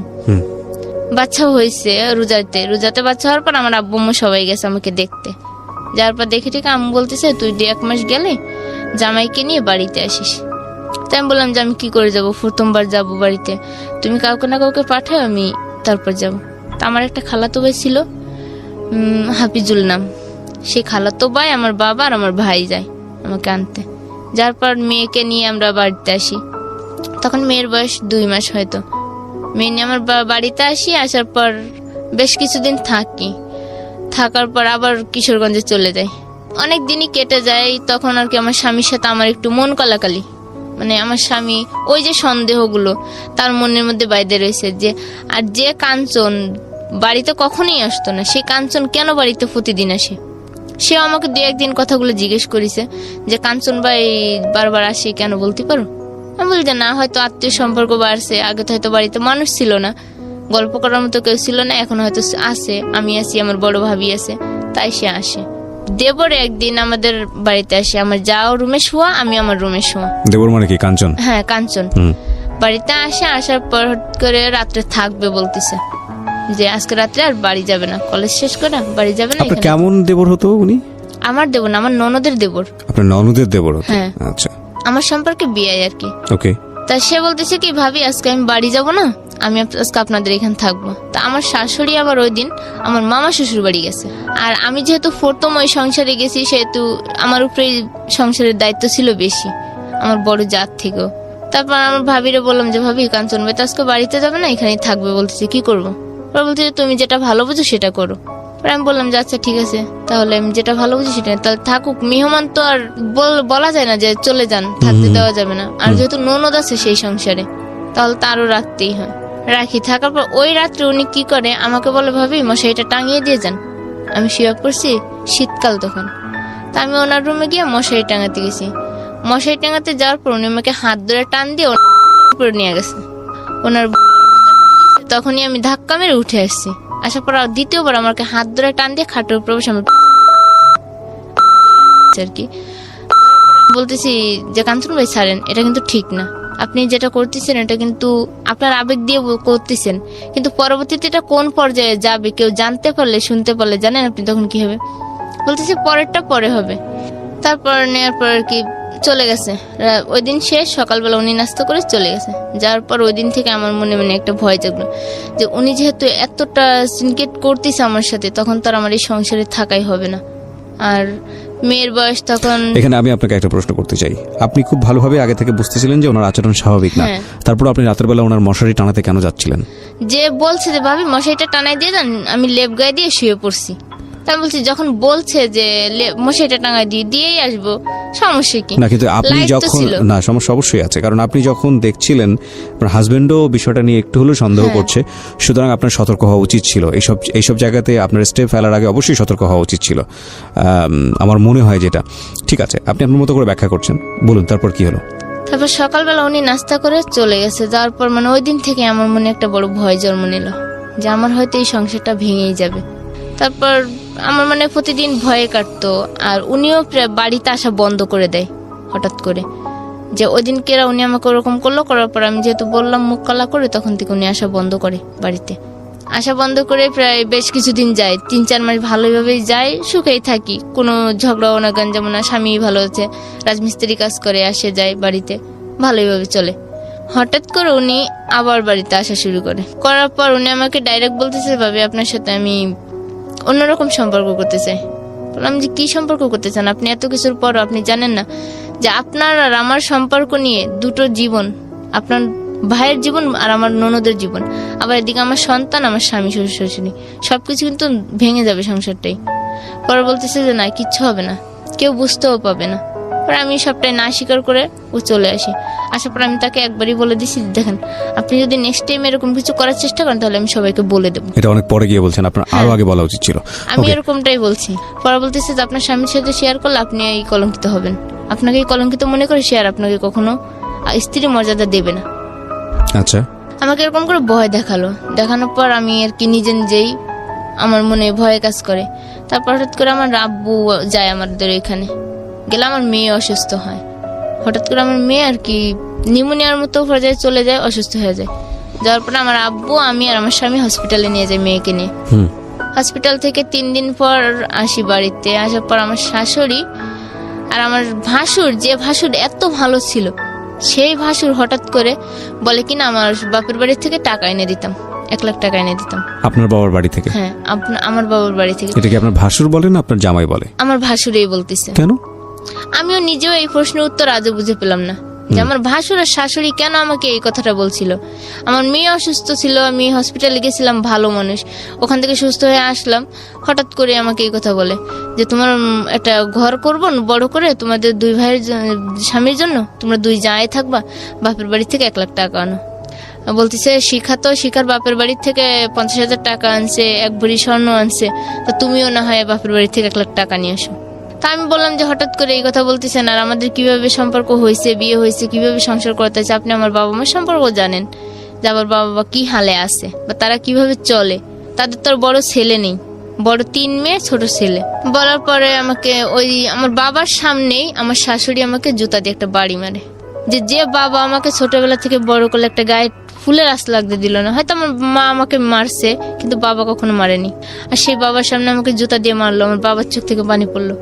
বাচ্চা হয়েছে রোজাতে বাচ্চা হওয়ার পর আমার আব্বু আম্মু সবাই গেছে আমাকে দেখতে। যার পর দেখে ঠিক আমি বলতেছে তুই 1 মাস গেলে জামাইকে নিয়ে বাড়িতে আসিস। তাই আমি বললাম যে আমি কি করে যাবো, প্রথমবার যাবো বাড়িতে, তুমি কাউকে না কাউকে পাঠাও, আমি তারপর যাবো। তা আমার একটা খালাতো ভাই ছিল, হাফিজুল নাম, সেই খালাতো ভাই আমার বাবা আর আমার ভাই যায় আমাকে আনতে। যার পর মেয়েকে নিয়ে আমরা বাড়িতে আসি, তখন মেয়ের বয়স 2 মাস হয়তো। মেয়ে নিয়ে আমার বাড়িতে আসি, আসার পর বেশ কিছুদিন থাকার পর আবার কিশোরগঞ্জে চলে যাই। অনেক দিনই কেটে যায়, তখন আর কি আমার স্বামীর সাথে আমার একটু মন কালাকালি, মানে আমার স্বামী ওই যে সন্দেহগুলো তার মনের মধ্যে বাইরে রয়েছে, যে আর যে কাঞ্চন বাড়িতে কখনোই আসতো না, সেই কাঞ্চন কেন বাড়িতে প্রতিদিন আসে। সেও আমাকে 2-1 দিন কথাগুলো জিজ্ঞেস করেছে যে কাঞ্চন ভাই বারবার আসে কেন, বলতে পারো? আমি বলি যে না, হয়তো আত্মীয় সম্পর্ক বাড়ছে, আগে তো হয়তো বাড়িতে মানুষ ছিল না, গল্প করার মতো কেউ ছিল না, এখন হয়তো আসে, আমি আছি, আমার বড় ভাবি আছে, তাই সে আসে। দেবর একদিন আমাদের বাড়িতে আসে, আমার যাও রুমে শোয়া, আমি আমার রুমে শোয়া। দেবর মানে কি? কাঞ্চন? হ্যাঁ, কাঞ্চন বাড়িতে আসে। আসার পর হঠাৎ করে রাত্রে থাকবে বলতেছে, যে আজকে রাত্রে আর বাড়ি যাবে না, কলেজ শেষ করে বাড়ি যাবে না। আপনার কেমন দেবর হতো উনি? আমার দেবর না, আমার ননদের দেবর। আপনার ননদের দেবর হতো? হ্যাঁ। আচ্ছা, আমার সম্পর্কে বিয়ে আর কি। ওকে। তা সে বলতেছে কি ভাবি আজকে আমি বাড়ি যাব না, আমি আজকে আপনাদের এখানে থাকবো। তা আমার শাশুড়ি আবার ওই দিন আমার মামা শ্বশুর বাড়ি গেছে, আর আমি যেহেতু প্রথম ওই সংসারে গেছি, সেহেতু আমার উপরে সংসারের দায়িত্ব ছিল বেশি আমার বড় জাত থেকেও। তারপর আমার ভাবিরে বললাম যে ভাবি কাঞ্চন ভাই তো আজকে বাড়িতে যাবে না, এখানেই থাকবে, বলতেছে কি করবো। পরে বলছে যে তুমি যেটা ভালো বুঝো সেটা করো। পরে আমি বললাম যে আচ্ছা ঠিক আছে, তাহলে আমি যেটা ভালো বুঝি সেটা, তাহলে থাকুক। মেহমান তো আর বলা যায় না যে চলে যান, থাকতে দেওয়া যাবে না। আর যেহেতু ননদ আছে সেই সংসারে, তাহলে তারও রাখতেই হয়। রাখি, থাকার পর ওই রাত্রে উনি কি করে আমাকে বলে, ভাবি মশারিটা টাঙিয়ে দিয়ে যান। আমি শুয়ে পড়ছি, শীতকাল তখন। তা আমি ওনার রুমে গিয়ে মশারি টাঙাতে গেছি। মশারি টাঙাতে যাওয়ার পর উনি আমাকে হাত ধরে টান দিয়ে উপরে নিয়ে গেছে। ওনার তখনই আমি ধাক্কা মেরে উঠে আসছি। আসার পর দ্বিতীয়বার আমাকে হাত ধরে টান দিয়ে খাটের উপর বসে আর কি বলতেছি যে কাঞ্চন ভাই ছাড়েন, এটা কিন্তু ঠিক না। আপনি যেটা করতেছেন এটা কিন্তু আপনার আবেগ দিয়ে করতেছেন, কিন্তু পরবর্তীতে এটা কোন পর্যায়ে যাবে কেউ জানতে পারলে, শুনতে পারলে জানেন আপনি তখন কি হবে। বলতেছি পরেরটা পরে হবে। তারপর নেওয়ার পর আর কি চলে গেছে। ওই দিন শেষ, সকালবেলা উনি নাস্তা করে চলে গেছে। যাওয়ার পর ওই দিন থেকে আমার মনে মনে একটা ভয় জাগলো যে উনি যেহেতু এতটা সিনকেট করতেছে আমার সাথে, তখন তো আর আমার এই সংসারে থাকাই হবে না। আর মেয়ের বয়স তখন। এখানে আমি আপনাকে একটা প্রশ্ন করতে চাই। আপনি খুব ভালোভাবে আগে থেকে বুঝতেছিলেন যে ওনার আচরণ স্বাভাবিক না, তারপর আপনি রাতের বেলা ওনার মশারি টানাতে কেন যাচ্ছিলেন? যে বলছে যে ভাবি মশারিটা টানাই দিয়ে যান, আমি লেপ গায়ে দিয়ে শুয়ে পড়ছি। তাই বলছি যখন বলছে যে মশারিটা টাঙায় দিয়েই আসবো, সমস্যা কি না? কিন্তু আপনি যখন, না সমস্যা অবশ্যই আছে, কারণ আপনি যখন দেখছিলেন আপনার হাজবেন্ডও বিষয়টা নিয়ে একটু হলেও সন্দেহ করছে, সুতরাং আপনার সতর্ক হওয়া উচিত ছিল। এইসব জায়গাতে আপনার স্টেপ ফেলার আগে অবশ্যই সতর্ক হওয়া উচিত ছিল, আমার মনে হয় যেটা। ঠিক আছে, আপনি আপনার মতো করে ব্যাখ্যা করছেন, বলুন তারপর কি হলো? তারপর সকালবেলা উনি নাস্তা করে চলে গেছে। যাওয়ার পর মানে ওই দিন থেকে আমার মনে একটা বড় ভয় জন্ম নিল যে আমার হয়তো এই সংসারটা ভেঙেই যাবে। তারপর আমার মানে প্রতিদিন ভয়ে কাটতো। আর উনিও বাড়িতে আসা বন্ধ করে দেয় হঠাৎ করে, যে ওই দিন কেরা উনি আমাকে ওরকম করলো। করার পর আমি যেহেতু বললাম মুখ কালা করে, তখন থেকে উনি আসা বন্ধ করে, বাড়িতে আসা বন্ধ করে প্রায় বেশ কিছুদিন যায়, 3-4 মাস ভালোভাবেই যায়, সুখেই থাকি, কোনো ঝগড়াও না, গঞ্জাম না। স্বামী ভালো আছে, রাজমিস্ত্রি কাজ করে, আসে যায় বাড়িতে, ভালোইভাবে চলে। হঠাৎ করে উনি আবার বাড়িতে আসা শুরু করার পর উনি আমাকে ডাইরেক্ট বলতেছে, ভাবি আপনার সাথে আমি অন্যরকম সম্পর্ক করতে চাই। বললাম যে কি সম্পর্ক করতে চান আপনি? এত কিছুর পর আপনি জানেন না যে আপনার আর আমার সম্পর্ক নিয়ে দুটো জীবন, আপনার ভাইয়ের জীবন আর আমার ননদের জীবন, আবার এদিকে আমার সন্তান, আমার স্বামী, শ্বশুর শাশুড়ি, সবকিছু কিন্তু ভেঙে যাবে সংসারটাই। পরে বলতেছে যে না, কিচ্ছু হবে না, কেউ বুঝতেও পাবে না। পরে আমি সবটাই না স্বীকার করে ও চলে আসি। আসার পর আমি তাকে একবারই বলে দিছি, দেখেন আপনি যদি নেক্সট টাইম এরকম কিছু করার চেষ্টা করেন তাহলে আমি সবাইকে বলে দেবো। এটা অনেক পরে গিয়ে বলছেন, আপনার আরো আগে বলা উচিত ছিল। আমি এরকমটাই বলছি। পরে বলতেছে যে আপনার স্বামীর সাথে শেয়ার করলে আপনি এই কলঙ্কিত হবেন, আপনাকে এই কলঙ্কিত মনে করে শেয়ার আপনাকে কখনো স্ত্রী মর্যাদা দেবে না। আচ্ছা, আমাকে এরকম করে ভয় দেখানোর পর আমি আর কি নিজেই আমার মনে ভয় কাজ করে। তারপর হঠাৎ করে আমার আব্বু যায় আমাদের এখানে, গেলে আমার মেয়ে অসুস্থ হয়। হঠাৎ করে আমার মেয়ে আর কি নিউমোনিয়ার মতো পর্যায়ে চলে যায়, অসুস্থ হয়ে যায়। যাওয়ার পরে আমার আব্বু, আমি আর আমার স্বামী হসপিটালে নিয়ে যাই মেয়েকে নিয়ে। হসপিটাল থেকে 3 দিন পর আসি বাড়িতে। আসার পর আমার শাশুড়ি আর আমার ভাসুর, যে ভাসুর এত ভালো ছিল, সেই ভাসুর হঠাৎ করে বলে কিনা আমার বাপের বাড়ি থেকে টাকা এনে দিতাম, 1 লাখ টাকা এনে দিতাম। আপনার বাবার বাড়ি থেকে? হ্যাঁ, আমার বাবার বাড়ি থেকে। এটা কি আপনার ভাসুর বলে না আপনার জামাই বলে? আমার ভাসুরই বলতেছে। কেন? আমিও নিজেও এই প্রশ্নের উত্তর আজও বুঝে পেলাম না যে আমার ভাসুর আর শাশুড়ি কেন আমাকে এই কথাটা বলছিল। আমার মেয়ে অসুস্থ ছিল, আমি হসপিটালে গেছিলাম, ভালো মানুষ, ওখান থেকে সুস্থ হয়ে আসলাম, হঠাৎ করে আমাকে এই কথা বলে যে তোমার একটা ঘর করবো বড় করে, তোমাদের 2 ভাইয়ের স্বামীর জন্য, তোমরা 2 জামাই থাকবা, বাপের বাড়ি থেকে 1 লাখ টাকা আনো। বলতেছে শিখার বাপের বাড়ি থেকে 50,000 টাকা আনছে, 1 ভরি স্বর্ণ আনছে, তো তুমিও না হয় বাপের বাড়ি থেকে 1 লাখ টাকা নিয়ে আসো। তা আমি বললাম যে হঠাৎ করে এই কথা বলতেছেন, আর আমাদের কিভাবে সম্পর্ক হয়েছে, বিয়ে হয়েছে, কিভাবে সংসার করতে হয়েছে, আপনি আমার বাবা মার সম্পর্ক জানেন, যে আমার বাবা মা কি হালে আছে বা তারা কিভাবে চলে, তাদের তো বড় ছেলে নেই, বড় 3 মেয়ে, ছোট ছেলে। বলার পরে আমাকে ওই আমার বাবার সামনেই আমার শাশুড়ি আমাকে জুতা দিয়ে একটা বাড়ি মারে, যে বাবা আমাকে ছোটবেলা থেকে বড় করলে একটা গায়ে ফুলের আশ লাগতে দিল না। হয়তো আমার মা আমাকে মারছে, কিন্তু বাবা কখনো মারেনি। আর সেই বাবার সামনে আমাকে জুতা দিয়ে মারলো, আমার বাবার চোখ থেকে পানি পড়লো।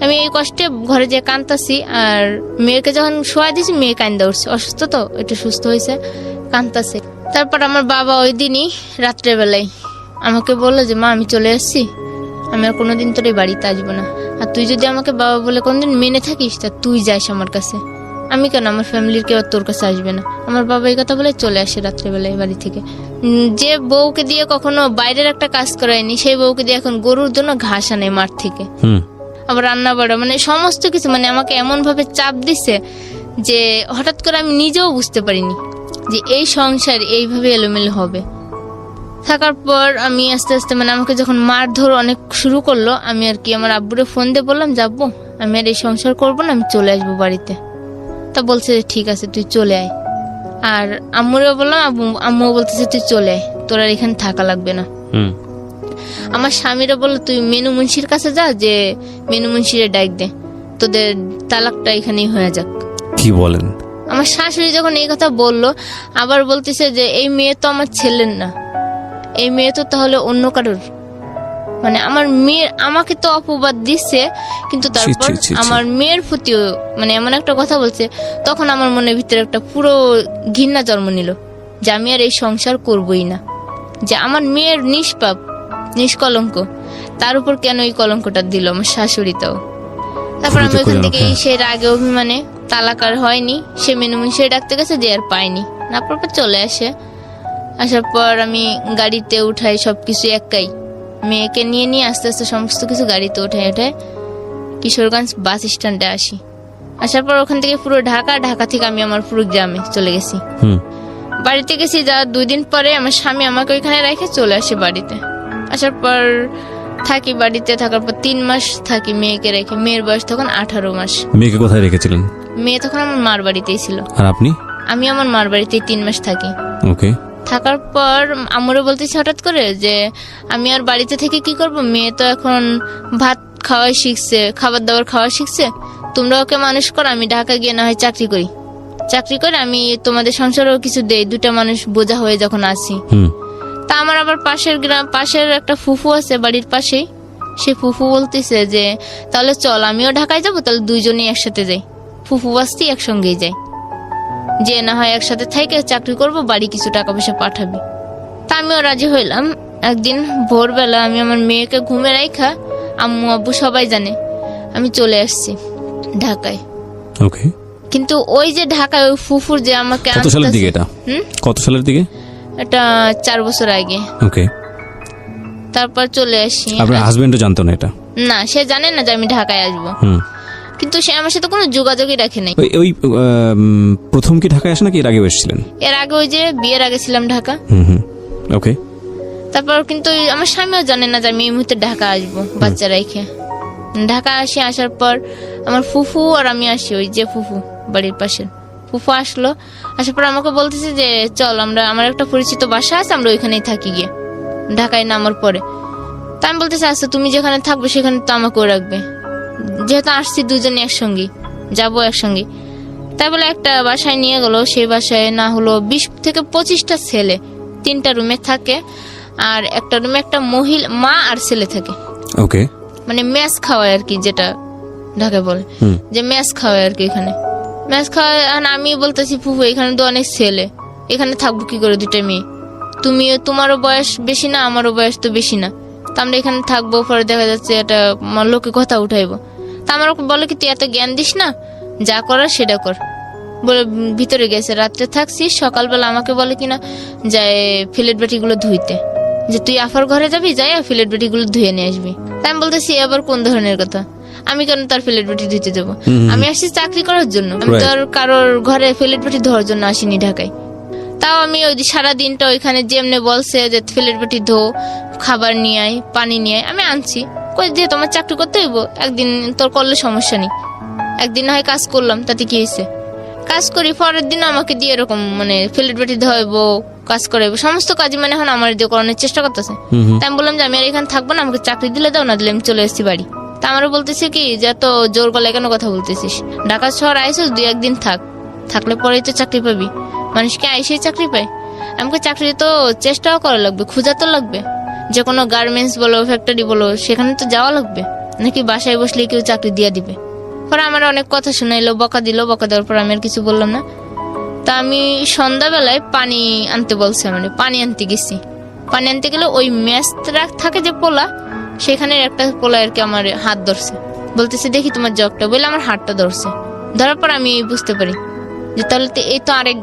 আমি এই কষ্টে ঘরে যেয়ে কাঁদতাছি, আর মেয়েকে যখন শোয়া দিয়েছি মেয়ে কান্দা উঠছে, অসুস্থ তো একটু সুস্থ হয়েছে, কাঁদতাছে। তারপর আমার বাবা ওই দিনই রাত্রেবেলায় আমাকে বললো যে মা আমি চলে এসেছি, আমি আর কোনোদিন তোর এই বাড়িতে আসবো না, আর তুই যদি আমাকে বাবা বলে কোনদিন মেনে থাকিস তা তুই যাস আমার কাছে, আমি কেন, আমার ফ্যামিলির কেউ আর তোর কাছে আসবে না। আমার বাবা এই কথা বলে চলে আসে রাত্রেবেলায় বাড়ি থেকে। যে বউকে দিয়ে কখনো বাইরের একটা কাজ করায়নি, সেই বউকে দিয়ে এখন গরুর জন্য ঘাস আনে মাঠ থেকে, আবার রান্না বাড়া, মানে সমস্ত কিছু, মানে আমাকে এমন ভাবে চাপ দিছে যে হঠাৎ করে আমি নিজেও বুঝতে পারিনি যে এই সংসার এইভাবে এলোমেলো হবে। থাকার পর আমি আস্তে আস্তে, মানে আমাকে যখন মারধর অনেক শুরু করলো, আমি আর কি আমার আব্বুরে ফোন দিয়ে বললাম, যাবো আমি আর এই সংসার করবো না, আমি চলে আসবো বাড়িতে। তা বলছে যে ঠিক আছে তুই চলে আয়। আর আম্মুরেও বললাম, আম্মুও বলতেছে তুই চলে আয়, তোর আর এখানে থাকা লাগবে না। আমার স্বামীরা বললো তুই মেনু মুন্সির কাছে যা, যে মেনু মুন্সিরে ডাক দে, তোদের তালাকটা এখানেই হয়ে যাক। কি বলেন? আমার শাশুড়ি যখন এই কথা বললো, আবার বলতেছে যে এই মেয়ে তো আমার ছেলের না, এই মেয়ে তো তাহলে অন্য কারোর। মানে আমার মেয়ের, আমাকে তো অপবাদ দিচ্ছে, কিন্তু তারপর আমার মেয়ের প্রতিও মানে এমন একটা কথা বলছে, তখন আমার মনের ভিতরে একটা পুরো ঘৃণা জন্ম নিল যে আমি আর এই সংসার করবই না। যে আমার মেয়ের নিষ্পাপ নিষ্কলঙ্ক, তার উপর কেন এই কলঙ্কটা দিল আমার শাশুড়িটাও। তারপর আমি ওইখান থেকে সে রাগে অভিমানে, তালাক আর হয়নি, সে মেনুমুন্সি ডাকতে গেছে, যে আর পাইনি, না পর চলে আসে। আসার পর আমি গাড়িতে উঠাই সবকিছু একাই, মেয়েকে নিয়ে আস্তে আস্তে সমস্ত কিছু গাড়িতে উঠাই কিশোরগঞ্জ বাস স্ট্যান্ডে আসি। আসার পর ওখান থেকে পুরো ঢাকা থেকে আমি আমার পুরো গ্রামে চলে গেছি। বাড়িতে গেছি, যা 2 দিন পরে আমার স্বামী আমাকে ওইখানে রেখে চলে আসে বাড়িতে। আসার পর থাকি বাড়িতে, থাকার পর 3 মাস থাকি মেয়েকে রেখে। মেয়ের বয়স তখন 18 মাস। মেয়েকে কোথায় রেখেছিলেন? মেয়ে তখন আমার মার বাড়িতেই ছিল। আর আপনি? আমি আমার মার বাড়িতেই 3 মাস থাকি। ওকে। থাকার পর আমারও বলতেছি হঠাৎ করে যে আমি আর বাড়িতে থেকে কি করব, মেয়ে তো এখন ভাত খাওয়াই শিখছে, খাবার দাবার খাওয়া শিখছে, তোমরা ওকে মানুষ করো, আমি ঢাকা গিয়ে না হয় চাকরি করে আমি তোমাদের সংসারেও কিছু দেই, 2টা মানুষ বোঝা হয়ে যখন আসি। তা আমার আবার পাশের একটা ফুফু আছে বাড়ির পাশেই, সে ফুফু বলতেছে যে তাহলে চল আমিও ঢাকায় যাবো, তাহলে 2জনেই একসাথে যাই, ফুফু বাস্তি একসঙ্গেই যাই, যে না হয় একসাথে থেকে চাকরি করব, বাড়ি কিছু টাকা পয়সা পাঠাবি। তা আমিও রাজি হইলাম। একদিন ভোরবেলা আমি আমার মেয়েকে ঘুমে রাখা, আম্মু আব্বু সবাই জানে, আমি চলে আসছি ঢাকায়। ওকে। কিন্তু ওই যে ঢাকায় ওই ফুফুর যে আমাকে কত সালের দিকে এটা? কত সালের দিকে? এটা 4 বছর আগে। ওকে। তারপর চলে আসি। আপনার হাজবেন্ডও জানতো না এটা? না, সে জানে না যে আমি ঢাকায় আসবো, কিন্তু সে আমার সাথে কোনো যোগাযোগই রাখে নাই। ওই প্রথম কি ঢাকায় আসে নাকি এর আগে এসেছিলেন? এর আগে ওই যে বিয়ের আগে ছিলাম ঢাকা। ওকে। তারপর কিন্তু আমার স্বামীও জানে না যে আমি এই মুহূর্তে ঢাকা আসবো বাচ্চা রেখে। ঢাকা আসি, আসার পর আমার ফুফু আর আমি আসি, ওই যে ফুফু বাড়ির পাশের ফুফু আসলো। আসার পর আমাকে বলতেছে যে চল আমার একটা পরিচিত বাসা আছে, আমরা ওইখানেই থাকি গিয়ে ঢাকায় নামার পরে। তা আমি বলতেছি আচ্ছা তুমি যেখানে থাকবে সেখানে তো আমাকেও রাখবে, যেহেতু আসছি 2জনে একসঙ্গে যাবো একসঙ্গে। তাই বলে একটা বাসায় নিয়ে গেল, সেই বাসায় না হলো 20 থেকে 25টা ছেলে 3টা রুমে থাকে, আর একটা রুমে একটা মহিলা মা আর ছেলে থাকে। ওকে। মানে মেস খাওয়ায় আর কি, যেটা ঢাকায় বলে যে মেস খাওয়ায় আর কি, এখানে মেস খাওয়ায়। আমি বলতেছি ফুফু এখানে তো অনেক ছেলে, এখানে থাকবো কি করে 2টা মেয়ে, তোমারও বয়স বেশি না, আমারও বয়স তো বেশি না, তা আমরা এখানে থাকবো, পরে দেখা যাচ্ছে এটা লোকে কথা উঠাইবো। তা আমার বলে কি তুই এত জ্ঞান দিস না, যা করার সেটা কর বলে ভিতরে গেছে। রাত্রে থাকছি, সকালবেলা আমাকে বলে কিনা যায় ফিলেট বাটিগুলো ধুইতে, যে তুই আফার ঘরে যাবি, যাই ফিলেট বাটিগুলো ধুয়ে নিয়ে আসবি। তাই আমি বলতেছি আবার কোন ধরনের কথা, আমি কেন তার ফিলেট বাটি ধুইতে যাবো? আমি আসছি চাকরি করার জন্য, আমি তো আর কারোর ঘরে ফিলেট বাটি ধোয়ার জন্য আসিনি ঢাকায়। তাও আমি ওই সারাদিনটা ওইখানে যেমনি বলছে যে ফিলেট বাটি ধো, খাবার নিয়ে আয়, পানি নিয়ে আয়, আমি আনছি। কই দিয়ে তোমার চাকরি করতে হইব, একদিন তোর করলে সমস্যা নেই, একদিন হয় কাজ করলাম, তাতে কি হয়েছে? কাজ করি, পরের দিন আমাকে দিয়ে এরকম মানে ফিলেট বাটি ধোয়াইবো, কাজ করাইবো, সমস্ত কাজই মানে এখন আমার দিয়ে করানোর চেষ্টা করতেছে। তাই আমি বললাম যে আমি আর এখানে থাকবো না, আমাকে চাকরি দিলে দাও, না দিলে আমি চলে এসেছি বাড়ি। তা আমারও বলতেছে কি যে এত জোর গলায় কেন কথা বলতেছিস, ঢাকা শহর আইসিস 2-1 দিন থাকলে পরেই তো চাকরি পাবি, মানুষকে আইসেই চাকরি পায়। আমাকে চাকরি তো চেষ্টাও করা লাগবে, খোঁজা তো লাগবে, যে কোনো গার্মেন্টস বলো, ফ্যাক্টরি বলো, সেখানে তো যাওয়া লাগবে, নাকি বাসায় বসলে কেউ চাকরি দিয়ে দিবে। পরে আমার অনেক কথা শুনাইলো, বকা দেওয়ার পর আমি আর কিছু বললাম না। তা আমি সন্ধ্যাবেলায় পানি আনতে বলছে, মানে পানি আনতে গেছি। পানি আনতে গেলে ওই ম্যাচ থাকে যে পোলা, সেখানে একটা পোলা আর কি আমার হাত ধরছে, বলতেছে দেখি তোমার জগটা, বলে আমার হাতটা ধরছে। ধরার পর আমি বুঝতে পারি যে তাহলে তো এই তো আরেক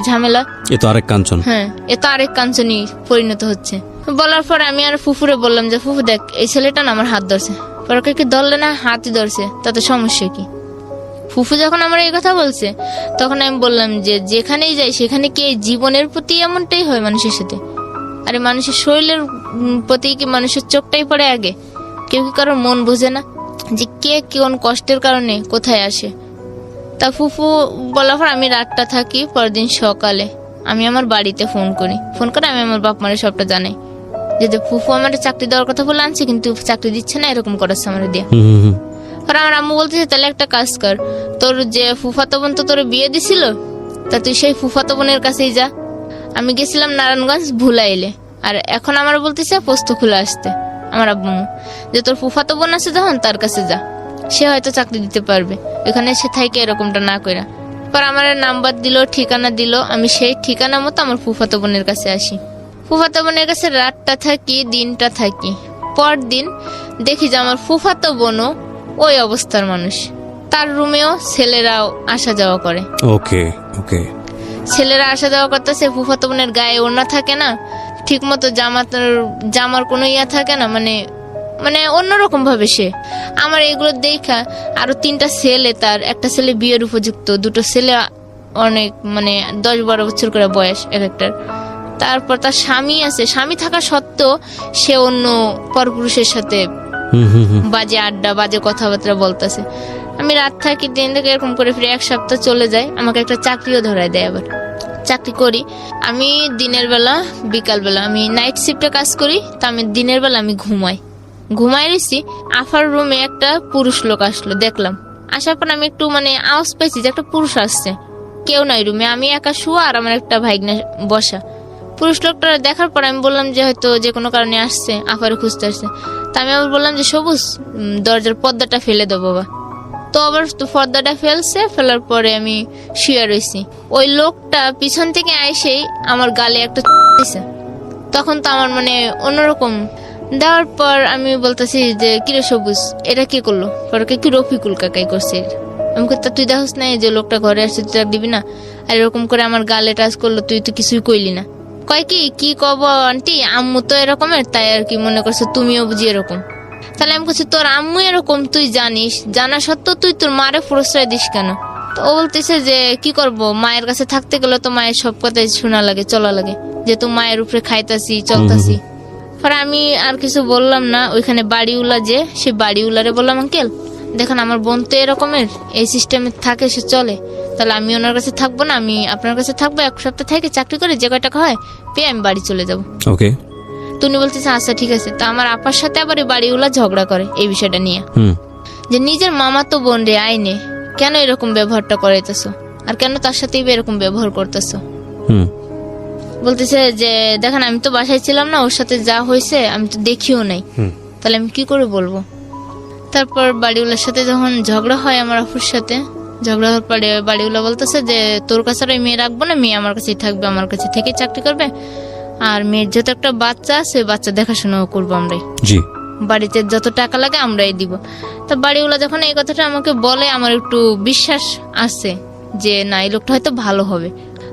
ঝামেলা, এ তো আরেক কাঞ্চন। হ্যাঁ, এ তো আরেক কাঞ্চনই পরিণত হচ্ছে। বলার পর আমি আর ফুফুরে বললাম যে ফুফু দেখ, এই ছেলেটা না আমার হাত ধরছে। পরে কি ধরলে না, হাতই ধরছে, তাতে সমস্যা কি? ফুফু যখন আমার এই কথা বলছে তখন আমি বললাম যে যেখানেই যাই সেখানে কি এই জীবনের প্রতি এমনটাই হয় মানুষের সাথে? আরে মানুষের শরীরের প্রতি কি মানুষের চোখটাই পড়ে আগে? কেউ কি কারোর মন বোঝে না যে কে কোন কষ্টের কারণে কোথায় আসে? তা ফুফু বলার পর আমি রাতটা থাকি। পরদিন সকালে আমি আমার বাড়িতে ফোন করে আমি আমার বাপ মারে সবটা জানাই যে ফুফু আমার চাকরি দেওয়ার কথা বলে আনছে, কিন্তু চাকরি দিচ্ছে না, এরকম করাচ্ছে আমার দিয়ে। আর আমার আম্মু বলতেছে তাহলে একটা কাজ কর, তোর যে ফুফাতো বোন তো তোর বিয়ে দিছিল, তা তুই সেই ফুফাতো বোনের কাছেই যা। আমি গেছিলাম নারায়ণগঞ্জ ভুলাইলে, আর এখন আমার বলতেছে পোস্ত খুলে আসতে আমার আব্বু যে তোর ফুফাতো বোন আছে যখন তার কাছে যা, সে হয়তো চাকরি দিতে পারবে, এখানে সে থাকে এরকমটা না কইরা। পর আমার নাম্বার দিল, ঠিকানা দিল, আমি সেই ঠিকানা মতো আমার ফুফাতো বোনের কাছে আসি। ফুফাতো বোনের কাছে রাতটা থাকি, দিনটা থাকি। পরদিন দেখি যে আমার ফুফাতো বোনও ওই অবস্থার মানুষ, তার রুমেও ছেলেরাও আসা যাওয়া করে। ওকে ওকে, ছেলেরা আসা যাওয়া করতেছে, ফুফাতো বোনের গায়ে ওড়না থাকে না, ঠিক মতো জামার কোনো ইয়া থাকে না, মানে অন্যরকম ভাবে সে আমার এগুলো দেখা আরো 3টা ছেলে, তার একটা ছেলে বিয়ের উপযুক্ত, 2টো ছেলে অনেক 10-12 বছর করে বয়স এক একটার। তারপর তার স্বামী আছে, স্বামী থাকা সত্ত্বেও সে অন্য পরপুরুষের সাথে বাজে আড্ডা, বাজে কথাবার্তা বলতেছে। আমি রাত থাকি, দিন থেকে এরকম করে ফিরে 1 সপ্তাহ চলে যায়। আমাকে একটা চাকরিও ধরায় দেয়। আবার চাকরি করি আমি দিনের বেলা, বিকাল বেলা আমি নাইট শিফটে কাজ করি। তা আমি দিনের বেলা আমি ঘুমাই রয়েছি। আফার রুমে একটা পুরুষ লোক আসলো, দেখলাম। আসার পর আমি একটু আওয়াজ পাইছি যে একটা পুরুষ আসছে। কেউ নাই রুমে, আমি একা শুয়া আর আমার একটা ভাইগনা বসা। পুরুষ লোকটা দেখার পর আমি বললাম যে হয়তো যে কোনো কারণে আসছে, আফারে খুঁজতে আসছে। তা আমি আবার বললাম যে সবুজ দরজার পর্দাটা ফেলে দাও বাবা। তো আবার পর্দাটা ফেলার পরে আমি শুয়ে রয়েছি। ওই লোকটা পিছন থেকে আইসেই আমার গালে একটা দিছে। তখন তো আমার অন্যরকম দেওয়ার পর আমি বলতেছি যে কিরে সবুজ, এটা কি করলো? পরে কি রফিকুল কাকাই করছে। আমি কথা তুই দেখোস না যে লোকটা ঘরে আসছে, তুই তাকে দিবি না? আর এরকম করে আমার গালে টাচ করলো, তুই তো কিছুই কইলি না। কয় কি কব আন্টি, আম্মু তো এরকমের, তাই আর কি মনে করছো তুমিও বুঝি এরকম। তাহলে আমি বলছি তোর আম্মু এরকম তুই জানিস, জানা সত্ত্বেও তুই তোর মারে প্রশ্রয় দিস কেন? তো ও বলতেছে যে কি করব, মায়ের কাছে থাকতে গেলে তো মায়ের সব কথাই শোনা লাগে, চলা লাগে, যেহেতু মায়ের উপরে খাইতাছি চলতাছি। পরে আমি আর কিছু বললাম না। ওইখানে বাড়িওয়ালা যে, সে বাড়িওয়ালারে বললাম আঙ্কেল দেখেন আমার বোন তো এরকমের, এই সিস্টেমে থাকে, সে চলে, তাহলে আমি ওনার কাছে থাকবো না, আমি আপনার কাছে থাকবো। 1 সপ্তাহ থেকে চাকরি করে যে কয় টাকা হয় পেয়ে আমি বাড়ি চলে যাবো। ওকে, তুমি বলতেছে আচ্ছা ঠিক আছে। তো আমার আপার সাথে আবার এই বাড়িওয়ালা ঝগড়া করে এই বিষয়টা নিয়ে, যে নিজের মামা তো বোন রে আইনে কেন এরকম ব্যবহারটা করাইতেছো, আর কেন তার সাথেই এরকম ব্যবহার করতেছো। বলতেছে যে দেখেন আমি তো বাসায় ছিলাম না, ওর সাথে যা হয়েছে আমি তো দেখিও নাই, তাহলে আমি কি করে বলবো। তারপর বাড়িওয়ালার সাথে যখন ঝগড়া হয় আমার আপুর সাথে, ঝগড়া হওয়ার পরে বাড়িওয়ালা বলতেছে যে তোর কাছে আর মেয়ে রাখবো না, মেয়ে আমার কাছেই থাকবে, আমার কাছে থেকে চাকরি করবে, আর মেয়ের যত একটা বাচ্চা আছে বাচ্চা দেখাশোনা করবো আমরাই, বাড়িতে যত টাকা লাগে আমরাই দিব। তো বাড়িওয়ালা যখন এই কথাটা আমাকে বলে আমার একটু বিশ্বাস আছে যে না এই লোকটা হয়তো ভালো হবে।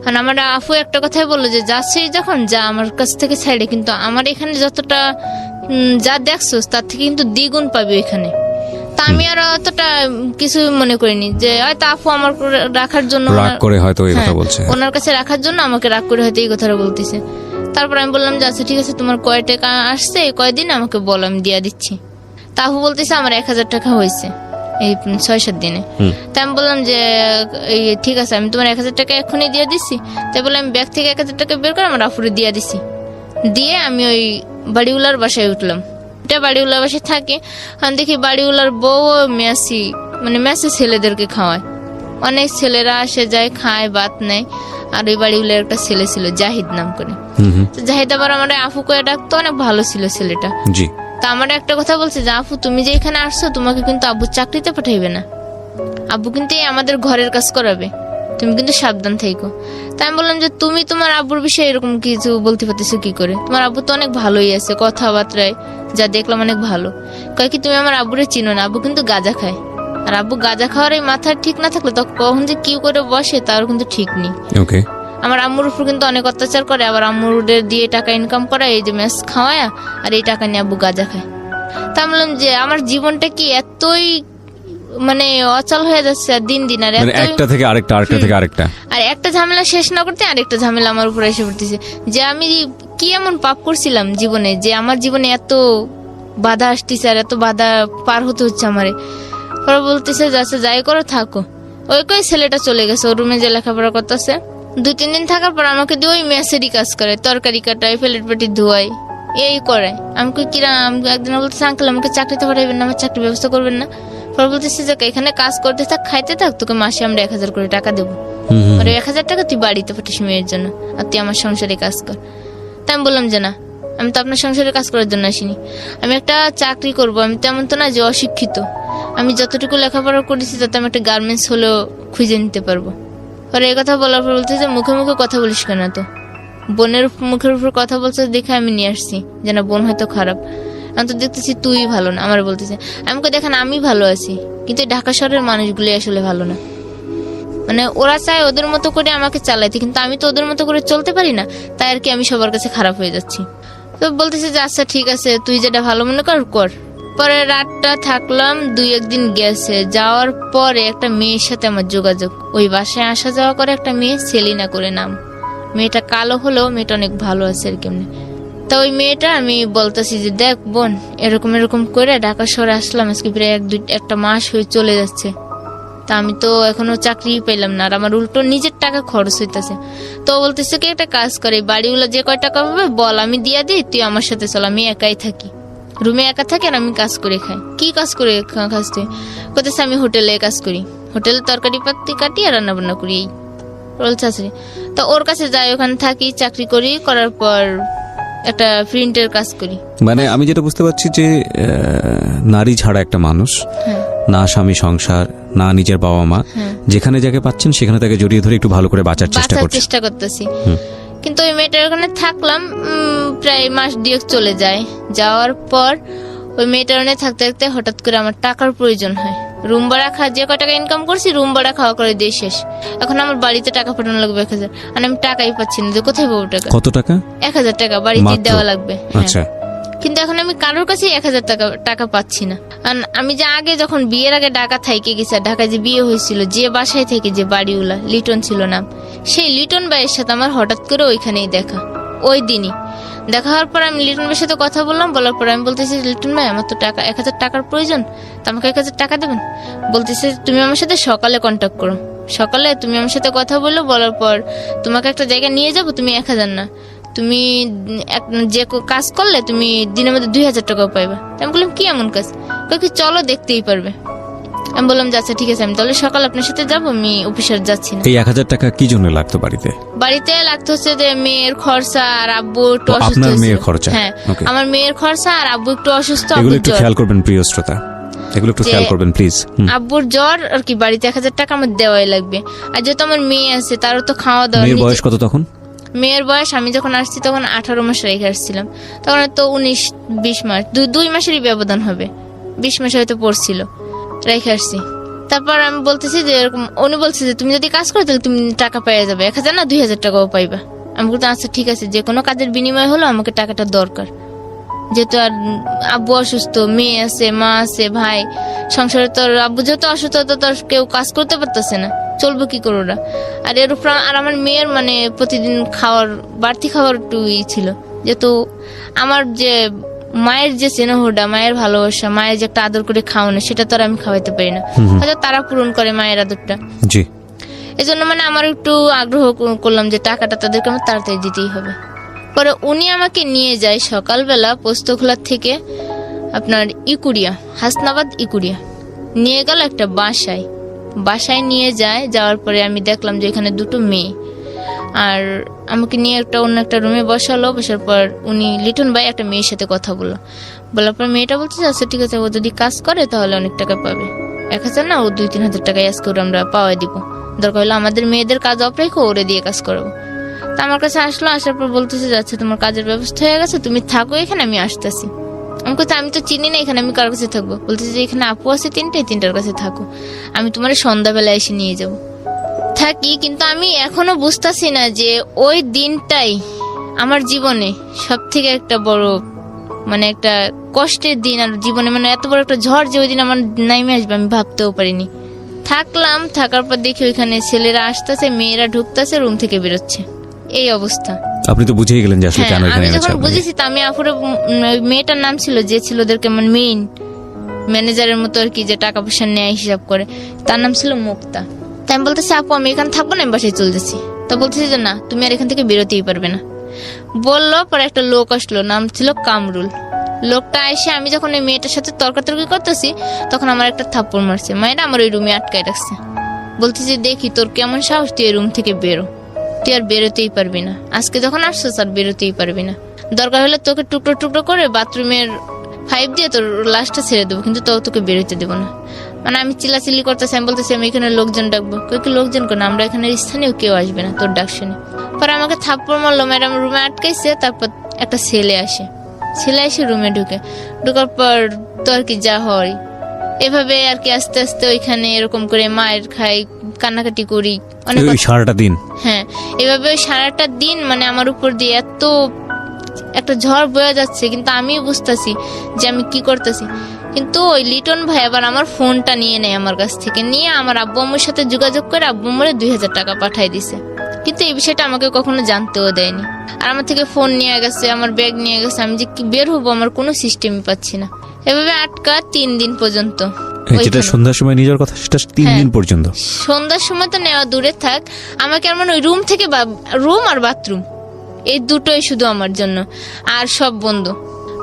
আর আমার আফু একটা কথাই বললো যে যাচ্ছে যখন যা আমার কাছ থেকে ছাইড়ে, কিন্তু আমার এখানে যতটা যা দেখছো তার থেকে কিন্তু দ্বিগুণ পাবি এখানে। তা আমি আর অতটা কিছু মনে করিনি, যে হয়তো আফু আমার রাখার জন্য রাগ করে হয়তো এই কথা বলছে, ওনার কাছে রাখার জন্য আমাকে রাগ করে হয়তো এই কথাটা বলতেছে। তারপর আমি বললাম যে আচ্ছা ঠিক আছে, তোমার কয় টাকা আসছে কয়দিন আমাকে বলো, আমি দিয়া দিচ্ছি। তা আফু বলতেছে আমার 1000 টাকা হয়েছে এই 6-7 দিনে। তাই আমি বললাম যে ঠিক আছে আমি তোমার 1000 টাকা এখনই দিয়ে দিচ্ছি। তাই বলে আমি ব্যাগ থেকে 1000 টাকা বের করে আমার আফুরে দিয়ে দিছি। দিয়ে আমি ওই বাড়িওয়ালার বাসায় উঠলাম। এটা বাড়িওয়ালার বাসায় থাকে, দেখি বাড়িওয়ালার বউ মেসে ছেলেদেরকে খাওয়ায়। অনেক ছেলেরা আসে যায়, খায়, ভাত নেয়। আর ওই বাড়িওয়ালার একটা ছেলে ছিল জাহিদ নাম করে। জাহিদ আবার আমার আফু করে ডাকতো, অনেক ভালো ছিল ছেলেটা। তা আমার একটা কথা বলছে যে আফু তুমি যে এখানে আসছো তোমাকে কিন্তু আব্বু চাকরিতে পাঠাইবে না, আব্বু কিন্তু আমাদের ঘরের কাজ করাবে, তুমি কিন্তু সাবধান থেকো। তাই আমি বললাম যে তুমি তোমার আব্বুর বিষয়ে এরকম কিছু বলতে পারতেছো কি করে, তোমার আব্বু তো অনেক ভালোই আছে, কথাবার্তায় যা দেখলাম অনেক ভালো। কয় কি তুমি আমার আব্বুরে চিনো না, আব্বু কিন্তু গাঁজা খায়। আর আব্বু গাঁজা খাওয়ার এই মাথা ঠিক না থাকলে তো কখন যে কি করে বসে তার কিন্তু ঠিক নেই। ওকে। আমার আম্মুর উপর কিন্তু অনেক অত্যাচার করে, আবার আম্মুদের দিয়ে টাকা ইনকাম করা, এই যে মেস খাওয়ায়, আর এই টাকা নিয়ে আব্বু গাঁজা খায়। তা আমি বললাম যে আমার জীবনটা কি এতই মানে অচল হয়ে যাচ্ছে আর দিন দিন, আর মানে একটা থেকে আরেকটা, আরেকটা থেকে আরেকটা, আর একটা ঝামেলা শেষ না করতে আরেকটা ঝামেলা আমার উপর এসে পড়তেছে। যে আমি কি এমন পাপ করছিলাম জীবনে যে আমার জীবনে এত বাধা আসতেছে আর এত বাধা পার হতে হচ্ছে আমারে। পরে বলতেছে যাচ্ছে যাই করো থাকো। ওই ছেলেটা চলে গেছে, ওর রুমে যে লেখাপড়া করতেছে। 2-3 দিন থাকার পর আমাকে দিয়ে ওই মেসেরই কাজ করে, তরকারি কাটায়, প্লেট পেটি ধোয়াই, এই করে। আমাকে কিরাম একদিন বলতেছে আঙ্কেল আমাকে চাকরিতে পাঠাইবেন না, আমার চাকরির ব্যবস্থা করবেন না। পরে বলতেছে যে এখানে কাজ করতে থাক, খাইতে থাক, তোকে মাসে আমরা 1000 করে টাকা দেবো। আর 1000 টাকা তুই বাড়িতে পাঠিস মেয়ের জন্য, আর তুই আমার সংসারে কাজ কর। তাই আমি বললাম যে না, আমি তো আপনার সংসারে কাজ করার জন্য আসিনি, আমি একটা চাকরি করব। আমি তেমন তো না যে অশিক্ষিত, আমি যতটুকু লেখাপড়া করেছি তাতে আমি একটা গার্মেন্টস হলেও খুঁজে নিতে পারবো। পরে এই কথা বলার পর বলতে যে মুখে মুখে কথা বলিস কেন, তো বোনের মুখের উপর কথা বলছে দেখে আমি নিয়ে আসছি যে না বোন হয়তো খারাপ। আমি তো দেখতেছি তুই ভালো না, আমার বলতেছে। আমাকে দেখেন আমি ভালো আছি, কিন্তু ঢাকা শহরের মানুষগুলি আসলে ভালো না। মানে ওরা চায় ওদের মতো করে আমাকে চালাইতে, কিন্তু আমি তো ওদের মতো করে চলতে পারি না, তাই আর কি আমি সবার কাছে খারাপ হয়ে যাচ্ছি। তো বলতেছে যে আচ্ছা ঠিক আছে, তুই যেটা ভালো মনে কর কর। পরে রাতটা থাকলাম, 2-1 দিন গেছে। যাওয়ার পরে একটা মেয়ের সাথে আমার যোগাযোগ, ওই বাসায় আসা যাওয়া করে একটা মেয়ে, সেলিনা করে নাম। মেয়েটা কালো হলেও মেয়েটা অনেক ভালো আছে আর কেমনি। তো ওই মেয়েটা আমি বলতেছি যে দেখ বোন, এরকম এরকম করে ঢাকা শহরে আসলাম, আজকে প্রায় 1-2 মাস হয়ে চলে যাচ্ছে। তা আমি তো এখনো চাকরি পেলাম না, আর আমার উল্টো নিজের টাকা খরচ হইতেছে। তো বলতেছে কি একটা কাজ করে, বাড়িওয়ালা যে কয় টাকা পাবে বল আমি দিয়া দিই, তুই আমার সাথে চল, আমি একাই থাকি, রুমে একা থাকি, আর আমি কাজ করে খাই। কি কাজ করে খাস তুই? বলতেছে আমি হোটেলে কাজ করি, হোটেলে তরকারি পাতি কাটি আর রান্না বান্না করি, এই বলছে। তো ওর কাছে যাই, ওখানে থাকি, চাকরি করি, করার পর একটা প্রিন্টের কাজ করি। মানে আমি যেটা বুঝতে পারছি যে নারী ছাড়া একটা মানুষ, না স্বামী সংসার, না নিজের বাবা মা, যেখানে যাকে পাচ্ছেন সেখানে তাকে জড়িয়ে ধরে একটু ভালো করে বাঁচার চেষ্টা করতেছি। কিন্তু ওই মেয়েটার ওখানে থাকলাম প্রায় মাস 2 চলে যায়। যাওয়ার পর ওই মেয়েটার ওখানে থাকতে থাকতে হঠাৎ করে আমার টাকার প্রয়োজন হয়। রুম ভাড়া যে কয় টাকা ইনকাম করছি রুম ভাড়া খাওয়া করে দিয়ে শেষ। এখন আমার বাড়িতে টাকা পাঠানো লাগবে 1000, আর আমি টাকাই পাচ্ছি না, যে কোথায় পাবো টাকা? কত টাকা? 1000 টাকা বাড়িতে দেওয়া লাগবে। আচ্ছা। কিন্তু এখন আমি কারোর কাছে 1000 টাকা পাচ্ছি না। আর আমি যে আগে যখন বিয়ের আগে ঢাকা থাইকে গেছি, ঢাকায় যে বিয়ে হয়েছিল, যে বাসায় থেকে যে বাড়িওয়ালা লিটন ছিল নাম, সেই লিটন ভাইয়ের সাথে আমার হঠাৎ করে ওইখানেই দেখা। ওই দিনই দেখা হওয়ার পর আমি লিটন ভাইয়ের সাথে কথা বললাম, বলার পর আমি বলতেছি লিটন ভাই আমার তো টাকা 1000 টাকার প্রয়োজন, তো আমাকে 1000 টাকা দেবেন। বলতেছে তুমি আমার সাথে সকালে কন্ট্যাক্ট করো, সকালে তুমি আমার সাথে কথা বললো, বলার পর তোমাকে একটা জায়গায় নিয়ে যাবো, তুমি 1000 না, তুমি যে কাজ করলে তুমি দিনের মধ্যে 2000 টাকাও পাইবা। আমি বললাম কি এমন কাজ? কি চলো দেখতেই পারবে। আমি বললাম আচ্ছা ঠিক আছে, আমি তাহলে সকাল আপনার সাথে যাবো, আমি অফিসে যাচ্ছি না। এই 1000 টাকা কি জন্য লাগতো বাড়িতে? বাড়িতে লাগতো হচ্ছে যে মেয়ের খরচা, আর আব্বু একটু অসুস্থ। আপনার মেয়ের খরচা? হ্যাঁ, আমার মেয়ের খরচা, আর আব্বু একটু অসুস্থ। এগুলো একটু খেয়াল করবেন প্রিয় শ্রোতা, এগুলো একটু খেয়াল করবেন প্লিজ। আব্বুর জ্বর আর কি, বাড়িতে 1000 টাকা আমার দেওয়াই লাগবে। আর যেহেতু আমার মেয়ে আছে, তারও তো খাওয়া দাওয়া। মেয়ের বয়স কত তখন? মেয়ের বয়স আমি যখন আসছি তখন 18 মাস রেখে আসছিলাম, তখন তো 19-20 মাস, 2 মাসেরই ব্যবধান হবে, 20 মাস হয়তো পড়ছিল, রেখে আসছি। তারপর আমি বলতেছি যে এরকম, উনি বলছে যে তুমি যদি কাজ করো তাহলে তুমি টাকা পেয়ে যাবে, 1000 না 2000 টাকাও পাইবা। আমি বলতে আচ্ছা ঠিক আছে, যে কোনো কাজের বিনিময় হলো আমাকে টাকাটা দরকার, যেহেতু আর আব্বু অসুস্থ, মেয়ে আছে, মা আছে, ভাই, সংসারে তোর আব্বু যেহেতু অসুস্থ, তো তোর কেউ কাজ করতে পারতেছে না, চলবো কি করে ওরা? আর এর উপর আর আমার মেয়ের মানে প্রতিদিন খাওয়ার, বাড়তি খাওয়ার একটু ছিল, যেহেতু আমার যে মায়ের যে স্নেহটা, মায়ের ভালোবাসা, মায়ের যে একটা আদর করে খাওয়ানো, সেটা তো আর আমি খাওয়াইতে পারি না, হয়তো তারা পূরণ করে মায়ের আদরটা। জি। এই জন্য মানে আমার একটু আগ্রহ করলাম যে টাকাটা তাদেরকে আমার তাড়াতাড়ি দিতেই হবে। পরে উনি আমাকে নিয়ে যায় সকালবেলা পোস্তখোলা থেকে আপনার ইকুরিয়া, হাসনাবাদ ইকুরিয়া নিয়ে গেল একটা বাসায় নিয়ে যায়। যাওয়ার পরে আমি দেখলাম যে এখানে 2 মেয়ে, আর আমাকে নিয়ে অন্য একটা রুমে বসালো। বসার পর উনি লিটন ভাই একটা মেয়ের সাথে কথা বলার পর মেয়েটা বলছে আচ্ছা ঠিক আছে, ও যদি কাজ করে তাহলে অনেক টাকা পাবে, 1000 না ও 2-3 হাজার টাকা আজকে আমরা পাওয়াই দিব, দরকার হলে আমাদের মেয়েদের কাজ অপরেখো ওরে দিয়ে কাজ করবো। তা আমার কাছে আসলো, আসার পর বলতেছে আচ্ছা তোমার কাজের ব্যবস্থা হয়ে গেছে, তুমি থাকো এখানে, আমি আসতেছি। আমি কোথায়, আমি তো চিনি না এখানে, আমি কার কাছে থাকবো? বলতেছে যে এখানে আপু আছে তিনটার কাছে থাকো, আমি তোমার সন্ধ্যাবেলা এসে নিয়ে যাব। থাকি, কিন্তু আমি এখনো বুঝতেছি না যে ওই দিনটাই আমার জীবনে সব থেকে একটা বড় মানে একটা কষ্টের দিন আর জীবনে, মানে এত বড় একটা ঝড় যে ওই দিন আমার নাইমে আসবে আমি ভাবতেও পারিনি। থাকলাম, থাকার পর দেখি ওইখানে ছেলেরা আসতেছে, মেয়েরা ঢুকতেছে, রুম থেকে বেরোচ্ছে, এই অবস্থা। আপনি তো বুঝেই গেলেন যে আসলে কেন এখানে আমি এনেছে যখন আপনাকে। বুঝেছি, তা আমি আপুরে মেয়েটার নাম ছিল যে ছিল ওদেরকে মানে মেইন ম্যানেজারের মতো আর কি, যে টাকা পয়সা নেয় হিসাব করে, তার নাম ছিল মুক্তা। তাই আমি বলতেছি আপু আমি এখানে থাকবো না, আমি বাসায় চলতেছি। তো বলতেছি যে না, তুমি আর এখান থেকে বেরোতেই পারবে না। বললো, পরে একটা লোক আসলো, নাম ছিল কামরুল। লোকটা এসে আমি যখন ওই মেয়েটার সাথে তর্কাতর্কি করতেছি তখন আমার একটা থাপ্পড় মারছে, মায়েরা আমার ওই রুমে আটকায় রাখছে। বলতেছি দেখি তোর কেমন সাহস, তুই এই রুম থেকে বেরো, তুই আর বেরোতেই পারবি না, আজকে যখন আসছিস আর বেরোতেই পারবি না, দরকার হলে তোকে টুকরো টুকরো করে বাথরুমের পাইপ দিয়ে তোর লাশটা ছেড়ে দেবো, কিন্তু তোকে বেরোতে দেবো না। মানে আমি চিল্লাচিল্লি করতেছি, আমি বলতেছি আমি এখানে লোকজন ডাকবো। কি লোকজন কেন, আমরা এখানে স্থানীয় কেউ আসবে না তোর ডাক শুনে। পরে আমাকে থাপ্পড় মারলো, ম্যাডাম রুমে আটকাইছে। তারপর একটা ছেলে এসে রুমে ঢুকার পর তো আর কি যা হয় এভাবে আর কি, আস্তে আস্তে ওইখানে এরকম করে মায়ের খাই, কান্নাকাটি করি অনেক। ওই সারাটা দিন, হ্যাঁ, এভাবে ওই সারাটা দিন মানে আমার উপর দিয়ে এত একটা ঝড় বয়ে যাচ্ছে, কিন্তু আমিও বুঝতেছি যে আমি কি করতেছি। কিন্তু ওই লিটন ভাই আবার আমার ফোনটা নিয়ে নেয় আমার কাছ থেকে, নিয়ে আমার আব্বু আম্মুর সাথে যোগাযোগ করে আব্বু আম্মুরে 2000 টাকা পাঠাই দিছে। কিন্তু এই বিষয়টা আমাকে কখনো জানতেও দেয়নি। আর আমার থেকে ফোন নিয়ে গেছে, আমার ব্যাগ নিয়ে গেছে, আমি যে কি বের হবো আমার কোনো সিস্টেমই পাচ্ছি না। এভাবে আটকা 3 দিন পর্যন্ত। যেটা সন্ধ্যার সময় নিজের কথা, সেটা 3 দিন পর্যন্ত। সন্ধ্যার সময় তো নেওয়া দূরে থাক, আমাকে আর মানে ওই রুম থেকে রুম আর বাথরুম এই দুটোই শুধু আমার জন্য, আর সব বন্ধ।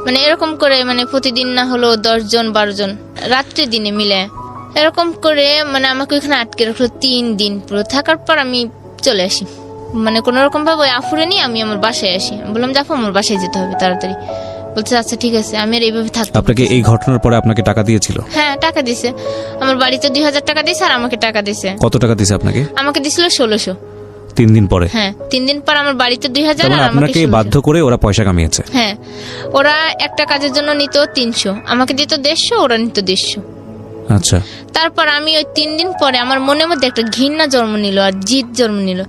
মানে এরকম করে মানে প্রতিদিন না হলো 10 জন 12 জন রাত্রি দিনে মিলে এরকম করে মানে আমাকে ওইখানে আটকে রাখলো 3 দিন পুরো। থাকার পর আমি চলে আসি, মানে কোন রকম ভাবে ওই আফুরে নিয়ে আমি আমার বাসায় আসি। আমি বললাম যাবো, আমার বাসায় যেতে হবে তাড়াতাড়ি। বলছে আচ্ছা ঠিক আছে, আমি আর এইভাবে থাকতে। আপনাকে এই ঘটনার পরে আপনাকে টাকা দিয়েছিল? হ্যাঁ, টাকা দিছে। আমার বাড়িতে 2000 টাকা দিছে আর আমাকে টাকা দিছে। কত টাকা দিছে আপনাকে? আমাকে দিছিল 1600। 3 দিন পরে? হ্যাঁ, 3 দিন পর আমার বাড়িতে 2000 আর আমাকে আপনাকে বাধ্য করে ওরা পয়সা কামিয়েছে? হ্যাঁ, ওরা একটা কাজের জন্য নিত 300, আমাকে দিত 150, ওরা নিত 150। আচ্ছা। তারপর আমি ওই 3 দিন পরে আমার মনের মধ্যে একটা ঘৃণা জন্ম নিল আর জিদ জন্ম নিল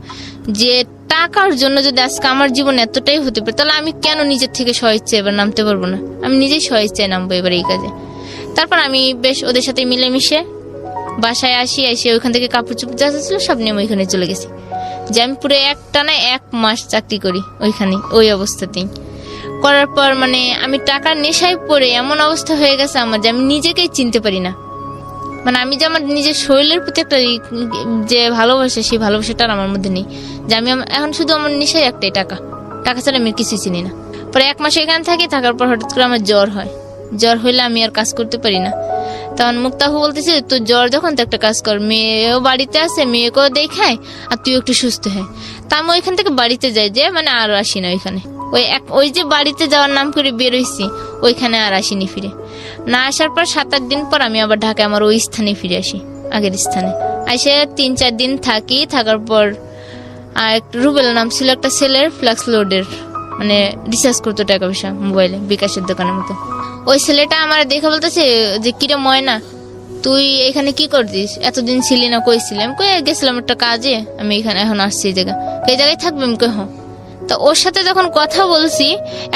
যে টাকার জন্য যদি আজকে আমার জীবন এতটাই হতে পারে, তাহলে আমি কেন নিজের থেকে স্বইচ্ছা এবার নামতে পারবো না? আমি নিজেই স্বইচ্ছায় নামবো এবার এই কাজে। তারপর আমি বেশ ওদের সাথে মিলেমিশে বাসায় আসি, এসে ওইখান থেকে কাপড় চোপড় যা ছিল সব নিয়ে আমি ওইখানে চলে গেছি। যে আমি পুরো একটানা 1 মাস চাকরি করি ওইখানে, ওই অবস্থাতেই। করার পর মানে আমি টাকার নেশায় পড়ে এমন অবস্থা হয়ে গেছে আমার যে আমি নিজেকেই চিনতে পারি না। মানে আমি যে আমার নিজের শরীরের প্রতি একটা যে ভালোবাসা, সেই ভালোবাসাটা আমার মধ্যে নেই। যে আমি এখন শুধু আমার নেশাই একটাই, টাকা ছাড়া আমি কিছুই চিনি না। পরে 1 মাস এখানে থাকি, থাকার পর হঠাৎ করে আমার জ্বর হয়। জ্বর হইলে আমি আর কাজ করতে পারি না। তখন মুক্তাহু বলতেছে তো জ্বর যখন তো একটা কাজ কর, মেয়েও বাড়িতে আছে, মেয়েকেও দেখায় আর তুই একটু সুস্থ হয়। তা আমি ওইখান থেকে বাড়িতে যাই, যে মানে আর আসি না ওইখানে। ওই যে বাড়িতে যাওয়ার নাম করে বের হইছি, ওইখানে আর আসিনি ফিরে। না আসার পর 7-8 দিন পর আমি আবার ঢাকায় আমার ওই স্থানে ফিরে আসি, আগের স্থানে। এসে 3-4 দিন থাকি। থাকার পর আর রুবেল নাম ছিল একটা ছেলের, ফ্লাক্স লোডের মানে রিচার্জ করতো টাকা পয়সা মোবাইলে, বিকাশের দোকানের মতো। ওই ছেলেটা আমার দেখে বলতেছে যে কিরে ময়না, তুই এখানে কি করছিস? এতদিন ছিলি না, কই ছিলি? আমি কই গেছিলাম একটা কাজে, আমি এখানে এখন আসছি এই জায়গায় থাকবে। আমি কই হ্যাঁ। তো ওর সাথে যখন কথা বলছি,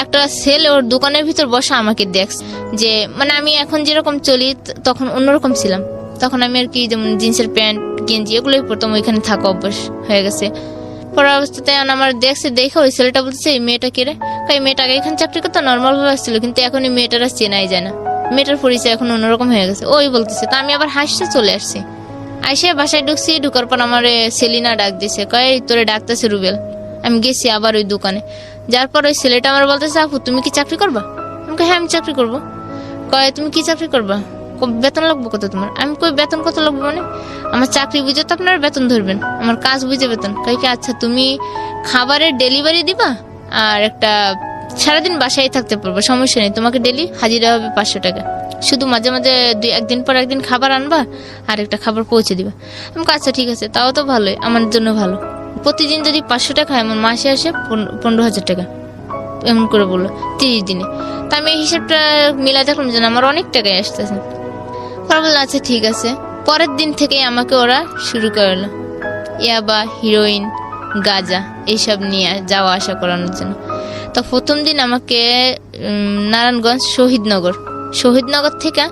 একটা ছেলে ওর দোকানের ভিতর বসা আমাকে দেখছে। যে মানে আমি এখন যেরকম চলি তখন অন্যরকম ছিলাম। তখন আমি আর কি যেমন জিন্সের প্যান্ট গেঞ্জি এগুলোই পরতাম, ওইখানে থাকা অভ্যাস হয়ে গেছে। পরে অবস্থাতে আমার দেখে ওই ছেলেটা বলছে এই মেয়েটা কে রে? এই মেয়েটা আগে এখানে চাকরি করতো, নর্মাল ভাবে আসছিল, কিন্তু এখন এই মেয়েটারা চেনাই যায় না, মেয়েটার পরিচয় এখন অন্যরকম হয়ে গেছে। ওই বলতেছে। তা আমি আবার হাসতে চলে আসছি। আইসে বাসায় ঢুকছি, ঢুকার পর আমার সেলিনা ডাক দিছে, কয় তোরে ডাকতেছে রুবেল। আমি গেছি আবার ওই দোকানে। যার পর ওই ছেলেটা আমার বলতেছে আপু তুমি কি চাকরি করবা? আমি কই হ্যাঁ আমি চাকরি করবো। কয় তুমি কি চাকরি করবা? বেতন লাগবো কত তোমার? আমি কই বেতন কত লাগবে মানে? আমার চাকরি বুঝে তো আপনারা বেতন ধরবেন, আমার কাজ বুঝে বেতন। কয় কি আচ্ছা তুমি খাবারের ডেলিভারি দিবা আর একটা সারাদিন বাসায় থাকতে পারবো, সমস্যা নেই, তোমাকে ডেলি হাজিরা হবে 500 টাকা। শুধু মাঝে মাঝে একদিন পর একদিন খাবার আনবা আর একটা খাবার পৌঁছে দিবা। আমি আচ্ছা ঠিক আছে, তাও তো ভালোই, আমার জন্য ভালো। প্রতিদিন যদি 500 টাকা হয়, আমার মাসে আসে 15,000 টাকা। এমন করে বললো 30 দিনে। তা আমি এই হিসাবটা মিলাই দেখলাম যে না, আমার অনেক টাকায় আসতেছে। পরে বললো আচ্ছা ঠিক আছে। পরের দিন থেকে আমাকে ওরা শুরু করলো ইয়াবা, হিরোইন, গাঁজা এইসব নিয়ে যাওয়া আসা করানোর জন্য। তো প্রথম দিন আমাকে নারায়ণগঞ্জ শহীদনগর থেকে